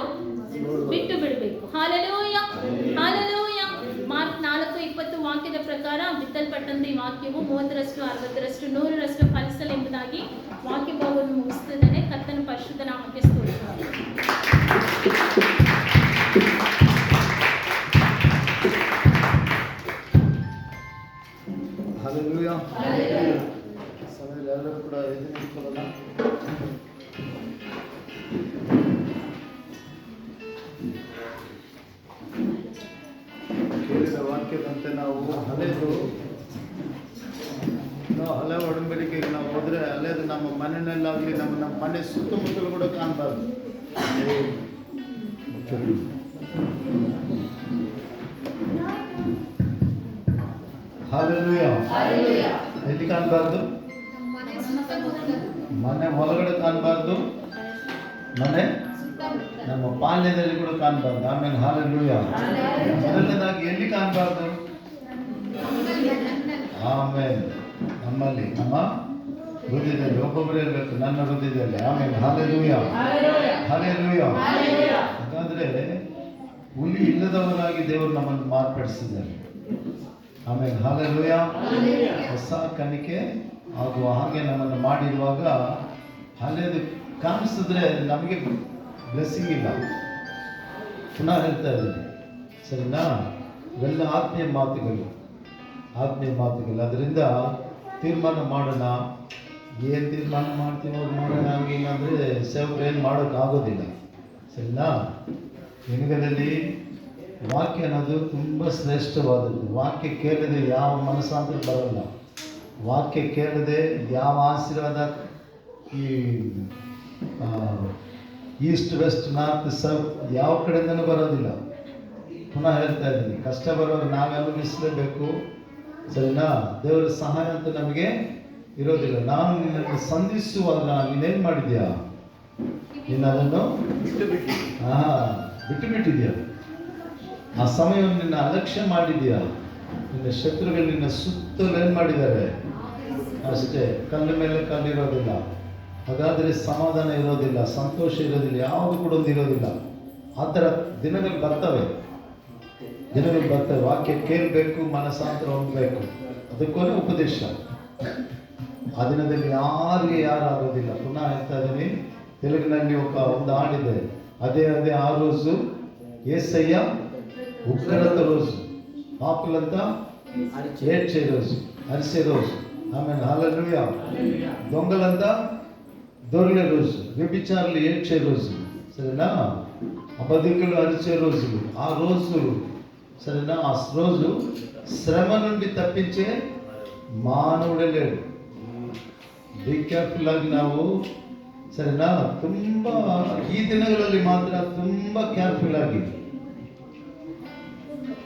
ಬಿಟ್ಟು ಬಿಡಬೇಕು. Hallelujah, hallelujah. ಮಾರ್ಕ್ 4:20 ವಾಕ್ಯದ ಪ್ರಕಾರ ಬಿತ್ತಲ್ಪಟ್ಟಂತೆ ಈ ವಾಕ್ಯವು 30ರಷ್ಟು 60ರಷ್ಟು 100ರಷ್ಟು ಫಲಿಸಲೆಂಬುದಾಗಿ ವಾಕ್ಯ ಭಾಗವನ್ನು ಮುಗಿಸುತ್ತಿದ್ದಾನೆ. ಕರ್ತನ ಪರಿಶುದ್ಧ ನಾಮಕ್ಕೆ ಸ್ತೋತ್ರ. ಹಾಲೆಲೂಯ. ಸಮಯದಲ್ಲಿ ಎಲ್ಲರೂ ಕೂಡ ಎದ್ದು ನಿಂತ್ಕೊಳ್ಳೋಣ. ಕೇಳಿದ ವಾಕ್ಯದಂತೆ ನಾವು ಹಳೆ ಒಡಂಬಡಿಕೆಗೆ ನಾವು ಹೋದ್ರೆ ಹಳೆದು ನಮ್ಮ ಮನೆಯಲ್ಲಾಗಲಿ, ನಮ್ಮ ಮನೆ ಸುತ್ತಮುತ್ತಲು ಕೂಡ ಕಾಣಬಾರ್ದು. ಹಾಲೆಲೂಯ. ಎಲ್ಲಿ ಕಾಣಬಾರ್ದು? ಮನೆ ಒಳಗಡೆ ಕಾಣಬಾರ್ದು, ಮನೆ ನಮ್ಮ ಪಾಲ್ಯದಲ್ಲಿ ಕೂಡ ಕಾಣಬಾರ್ದು. ಆಮೇಲೆ ಹಾಲೆಲೂಯ. ಮೊದಲನೇದಾಗಿ ಎಲ್ಲಿ ಕಾಣಬಾರ್ದು? ಆಮೇಲೆ ನಮ್ಮಲ್ಲಿ, ನಮ್ಮ ಹೃದಯದಲ್ಲಿ. ಒಬ್ಬೊಬ್ಬರೇ ಇರಬೇಕು, ನನ್ನ ಹೃದಯದಲ್ಲಿ. ಆಮೇಲೆ ಹಾಲೆಲೂಯ, ಹಾಲೆಲೂಯ. ಯಾಕಂದ್ರೆ ಹುಲಿ ಇಲ್ಲದವರಾಗಿ ದೇವರು ನಮ್ಮನ್ನು ಮಾರ್ಪಡಿಸಿದ್ದಾರೆ. ಆಮೇಲೆ ಹಾಲೆಲೂಯ. ಹೊಸ ಕಣಿಕೆ ಆಗುವ ಹಾಗೆ ನಮ್ಮನ್ನು ಮಾಡಿರುವಾಗ ಹಳೆಯದು ಕಾಣಿಸಿದ್ರೆ ನಮಗೆ ಬ್ಲೆಸ್ಸಿಂಗ್ ಇಲ್ಲ. ಪುನಃ ಹೇಳ್ತಾ ಇದ್ದೀನಿ, ಸರಿನಾ? ಇವೆಲ್ಲ ಆತ್ಮೀಯ ಮಾತುಗಳು, ಆತ್ಮೀಯ ಮಾತುಗಳು. ಅದರಿಂದ ತೀರ್ಮಾನ ಮಾಡೋಣ. ಏನು ತೀರ್ಮಾನ ಮಾಡ್ತೀವೋ ನೋಡೋಣ. ಹಂಗಿಲ್ಲ ಅಂದರೆ ಸೇವಕರು ಏನು ಮಾಡೋಕ್ಕಾಗೋದಿಲ್ಲ, ಸರಿನಾ? ನಿನಗದಲ್ಲಿ ವಾಕ್ಯ ಅನ್ನೋದು ತುಂಬ ಶ್ರೇಷ್ಠವಾದದ್ದು. ವಾಕ್ಯ ಕೇಳದೆ ಯಾವ ಮನಸ್ಸಾಂತರ ಬರೋಲ್ಲ. ವಾಕ್ಯ ಕೇಳದೆ ಯಾವ ಆಶೀರ್ವಾದ ಈ ಈಸ್ಟ್ ವೆಸ್ಟ್ ನಾರ್ತ್ ಸೌತ್ ಯಾವ ಕಡೆಯಿಂದನೂ ಬರೋದಿಲ್ಲ. ಪುನಃ ಹೇಳ್ತಾ ಇದ್ದೀನಿ, ಕಷ್ಟ ಬರೋರು ನಾವೇ ಅನುಭವಿಸಲೇಬೇಕು, ಸರಿನಾ? ದೇವರ ಸಹಾಯ ಅಂತ ನಮಗೆ ಇರೋದಿಲ್ಲ. ನಾನು ನಿನ್ನನ್ನು ಸಂಧಿಸುವಾಗ ನೀನೇನು ಮಾಡಿದ್ಯಾ? ನೀನು ಅದನ್ನು ಬಿಟ್ಟು ಬಿಟ್ಟಿದ್ಯಾ. ಆ ಸಮಯವನ್ನು ನಿನ್ನ ಅಲಕ್ಷ್ಯ ಮಾಡಿದ್ಯಾ. ನಿನ್ನ ಶತ್ರುಗಳು ನಿನ್ನ ಸುತ್ತಲೂ ಏನು ಮಾಡಿದ್ದಾರೆ? ಅಷ್ಟೇ, ಕಲ್ಲು ಮೇಲೆ ಕಲ್ಲಿರೋದಿಲ್ಲ. ಹಾಗಾದರೆ ಸಮಾಧಾನ ಇರೋದಿಲ್ಲ, ಸಂತೋಷ ಇರೋದಿಲ್ಲ, ಯಾವುದು ಕೂಡ ಒಂದು ಇರೋದಿಲ್ಲ. ಆ ಥರ ದಿನಗಳು ಬರ್ತವೆ. ವಾಕ್ಯ ಕೇಳಬೇಕು, ಮನಸ್ಸಾಂತರ ಹೊಂದಬೇಕು, ಅದಕ್ಕೋನೆ ಉಪದೇಶ. ಆ ದಿನದಲ್ಲಿ ಯಾರಾಗೋದಿಲ್ಲ. ಪುನಃ ಹೇಳ್ತಾ ಇದ್ದೀನಿ, ತೆಲುಗಿನಲ್ಲಿ ಒಂದು ಹಾಡಿದೆ, ಅದೇ ಆ రోజు యేసయ్య ఉగ్రత రోజు, పాపులంతా ఏడ్చే రోజు, అరిసే రోజు. ఆమెన్, హల్లెలూయా. దొంగలంతా దొరికే రోజు, వ్యభిచారులు ఏడ్చే రోజు, సరేనా? అబద్ధికులు అరిచే రోజులు, ఆ రోజు, సరేనా? ఆ రోజు శ్రమ నుండి ತಪ್ಪಿಂಚೆ ಮಾನವುడే లేడు. ಬಿ ಕೇರ್ಫುಲ್ ಆಗಿ ನಾವು, ಸರಿನಾ? ತುಂಬ ಈ ದಿನಗಳಲ್ಲಿ ಮಾತ್ರ ತುಂಬ ಕೇರ್ಫುಲ್ ಆಗಿ.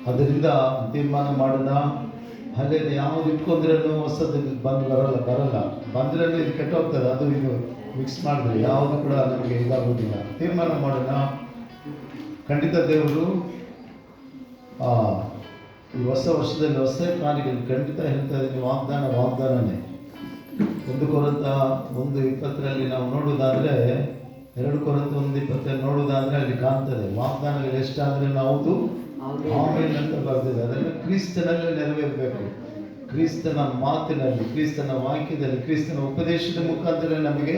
ಅದರಿಂದ ತೀರ್ಮಾನ ಮಾಡೋಣ, ಹಳೆಯದು ಯಾವುದು ಇಟ್ಕೊಂಡ್ರೂ ಹೊಸದು ಬರಲ್ಲ. ಬಂದ್ರೂ ಇದು ಕೆಟ್ಟೋಗ್ತದೆ, ಅದು ಇದು ಮಿಕ್ಸ್ ಮಾಡಿದ್ರೆ ಯಾವುದು ಕೂಡ ನಮಗೆ ಇದಾಗೋದಿಲ್ಲ. ತೀರ್ಮಾನ ಮಾಡೋಣ. ಖಂಡಿತ ದೇವರು ಈ ಹೊಸ ವರ್ಷದಲ್ಲಿ ಹೊಸ ಕಾರ್ಯಗಳು ಖಂಡಿತ ಹೇಳ್ತಾ ಇದ್ದೀನಿ. ವಾಗ್ದಾನನೇ. 1 ಕೊರಿಂಥ 1:20 ನಾವು ನೋಡುವುದಾದರೆ, 2 ಕೊರಿಂಥ 1:20 ನೋಡುವುದಾದರೆ ಅಲ್ಲಿ ಕಾಣ್ತದೆ ವಾಗ್ದಾನಗಳು ಎಷ್ಟಾದರೆ ನಾವು ಆಮೇಲೆ ಅಂತ ಬರ್ತಿದೆ. ಅದೆಲ್ಲ ಕ್ರಿಸ್ತನಲ್ಲೇ ನೆರವೇರಬೇಕು. ಕ್ರಿಸ್ತನ ಮಾತಿನಲ್ಲಿ, ಕ್ರಿಸ್ತನ ವಾಕ್ಯದಲ್ಲಿ, ಕ್ರಿಸ್ತನ ಉಪದೇಶದ ಮುಖಾಂತರ ನಮಗೆ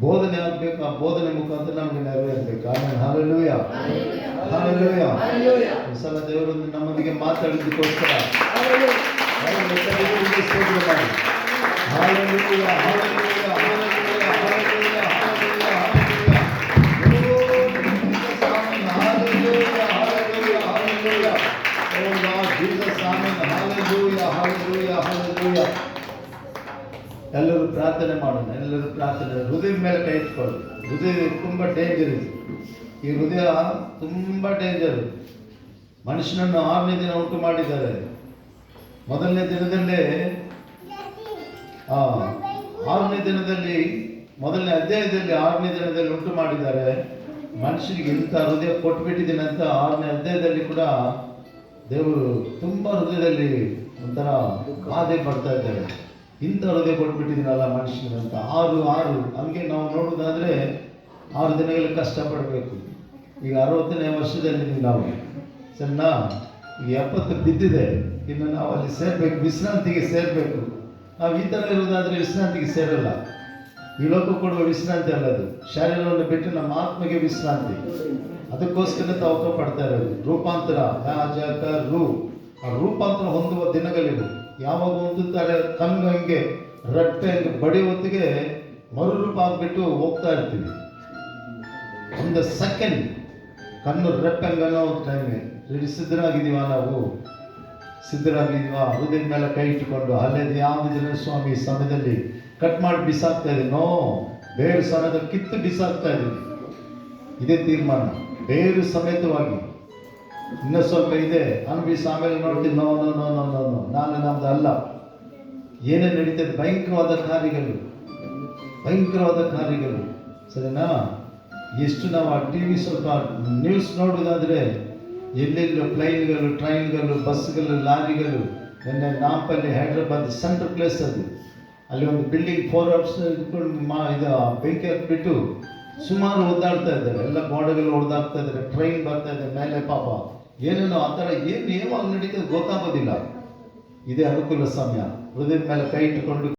ಬೋಧನೆ ಆಗಬೇಕು. ಆ ಬೋಧನೆ ಮುಖಾಂತರ ನಮಗೆ ನೆರವೇರಬೇಕು. ಆಮೇಲೆ ಹಲ್ಲೆಲೂಯಾ, ಹಲ್ಲೆಲೂಯಾ. ಈ ಸಲ ದೇವರು ನಮ್ಮೊಂದಿಗೆ ಮಾತಾಡಿದ್ದಕ್ಕೋಸ್ಕರ Hallelujah, hallelujah, hallelujah, hallelujah, hallelujah, hallelujah, hallelujah, hallelujah. Oh Lord Jesus, amen. Hallelujah, hallelujah, hallelujah. ಎಲ್ಲರೂ ಪ್ರಾರ್ಥನೆ ಮಾಡೋಣ. ಹೃದಯದ ಮೇಲೆ ಕೈ ಇಟ್ಕೊಳ್ಳಿ. ಹೃದಯ ತುಂಬ ಡೇಂಜರ್ ಇದೆ. ಈ ಹೃದಯ ತುಂಬ ಡೇಂಜರ್. ಮನುಷ್ಯನನ್ನು 6ನೇ ದಿನ ಉಂಟು ಮಾಡಿದ್ದಾರೆ. ಮೊದಲನೇ ದಿನದಲ್ಲೇ 6ನೇ ದಿನದಲ್ಲಿ, ಮೊದಲನೇ ಅಧ್ಯಾಯದಲ್ಲಿ 6ನೇ ದಿನದಲ್ಲಿ ಉಂಟು ಮಾಡಿದ್ದಾರೆ. ಮನುಷ್ಯನಿಗೆ ಇಂಥ ಹೃದಯ ಕೊಟ್ಟುಬಿಟ್ಟಿದ್ದೀನಿ ಅಂತ 6ನೇ ಅಧ್ಯಾಯದಲ್ಲಿ ಕೂಡ ದೇವರು ತುಂಬ ಹೃದಯದಲ್ಲಿ ಒಂಥರ ಬಾಧೆ ಪಡ್ತಾ ಇದ್ದಾರೆ. ಇಂಥ ಹೃದಯ ಕೊಟ್ಬಿಟ್ಟಿದ್ದೀನಲ್ಲ ಮನುಷ್ಯನಿಗೆ ಅಂತ. 6 ಹಂಗೆ ನಾವು ನೋಡೋದಾದರೆ 6 ದಿನಗಳಲ್ಲಿ ಕಷ್ಟಪಡಬೇಕು. ಈಗ 60ನೇ ವರ್ಷದಲ್ಲಿ ನಾವು, ಸರಿನಾ? ಈಗ 70 ಬಿದ್ದಿದೆ. ಇನ್ನು ನಾವು ಅಲ್ಲಿ ಸೇರಬೇಕು, ವಿಶ್ರಾಂತಿಗೆ ಸೇರಬೇಕು. ನಾವು ಈ ಥರ ಇರೋದಾದರೆ ವಿಶ್ರಾಂತಿಗೆ ಸೇರಲ್ಲ. ಈ ಲೋಕ ಕೊಡುವ ವಿಶ್ರಾಂತಿ ಅಲ್ಲದು. ಶರೀರವನ್ನು ಬಿಟ್ಟು ನಮ್ಮ ಆತ್ಮಗೆ ವಿಶ್ರಾಂತಿ. ಅದಕ್ಕೋಸ್ಕರ ತವಕ ಪಡ್ತಾ ಇರೋದು. ರೂಪಾಂತರ, ಆ ರೂಪಾಂತರ ಹೊಂದುವ ದಿನಗಳಿವು. ಯಾವಾಗ ಹೊಂದುತ್ತಾರೆ, ಕಣ್ಣು ಹಂಗೆ ರಟ್ಟೆ ಹಂಗೆ ಬಡಿ ಹೊತ್ತಿಗೆ ಮರುರೂಪ ಆಗಿಬಿಟ್ಟು ಹೋಗ್ತಾ ಇರ್ತೀವಿ. ಒಂದು ಸೆಕೆಂಡ್ ಕಣ್ಣು ರೆಪ್ಪೆ ಹಂಗನ್ನೋ ಟೈಮ್ಗೆ ಸಿದ್ಧರಾಗಿದ್ದೀವ ನಾವು? ಸಿದ್ಧರಾಗಿದ್ವಾ? ಹೃದಯದ ಮೇಲೆ ಕೈ ಇಟ್ಟುಕೊಂಡು ಹಲ್ಲೆದು ಯಾವುದಿದ್ರೆ ಸ್ವಾಮಿ ಸಮಯದಲ್ಲಿ ಕಟ್ ಮಾಡಿ ಬಿಸಾಕ್ತಾ ಇದ್ದೀವಿ. ಬೇರು ಸಮೇತ ಕಿತ್ತು ಬಿಸಾಕ್ತಾ ಇದ್ದೀವಿ. ಇದೇ ತೀರ್ಮಾನ, ಬೇರು ಸಮೇತವಾಗಿ. ಇನ್ನೂ ಸ್ವಲ್ಪ ಇದೆ ಅನುಭವಿಸಿ ಆಮೇಲೆ ನೋಡ್ತೀವಿ. ನೋ ನಾಳೆ ನಮ್ದು ಅಲ್ಲ. ಏನೇ ನಡೀತದೆ, ಭಯಂಕರವಾದ ಕಾರ್ಯಗಳು, ಸರಿನಾ? ಎಷ್ಟು ನಾವು ಆ TV ಸ್ವಲ್ಪ ನ್ಯೂಸ್ ನೋಡೋದಾದರೆ ಎಲ್ಲೆಲ್ಲೋ ಪ್ಲೈನ್ಗಳು, ಟ್ರೈನ್ಗಳು, ಬಸ್ಗಳು, ಲಾರಿಗಳು. ನಿನ್ನೆ ನಾಂಪಲ್ಲಿ, ಹೈದ್ರಾಬಾದ್ ಸೆಂಟ್ರಲ್ ಪ್ಲೇಸ್ ಅದು. ಅಲ್ಲಿ ಒಂದು ಬಿಲ್ಡಿಂಗ್ 4 ಅವರ್ಸ್ ಇಟ್ಕೊಂಡು ಬೆಂಕಿ ಹಾಕಿಬಿಟ್ಟು ಸುಮಾರು ಒದ್ದಾಡ್ತಾ ಇದ್ದಾರೆ. ಎಲ್ಲ ಗೋಡೆಗಳು ಹೊಡೆದಾಗ್ತಾ ಇದ್ದಾರೆ. ಟ್ರೈನ್ ಬರ್ತಾ ಇದೆ ಮೇಲೆ, ಪಾಪ ಏನೇನೋ ಆ ಥರ ಏನು ಯಾವಾಗ ನಡೀತದೆ ಗೊತ್ತಾಗೋದಿಲ್ಲ. ಇದೇ ಅನುಕೂಲ ಸಮಯ. ಹೃದಯದ ಮೇಲೆ ಕೈ ಇಟ್ಟುಕೊಂಡು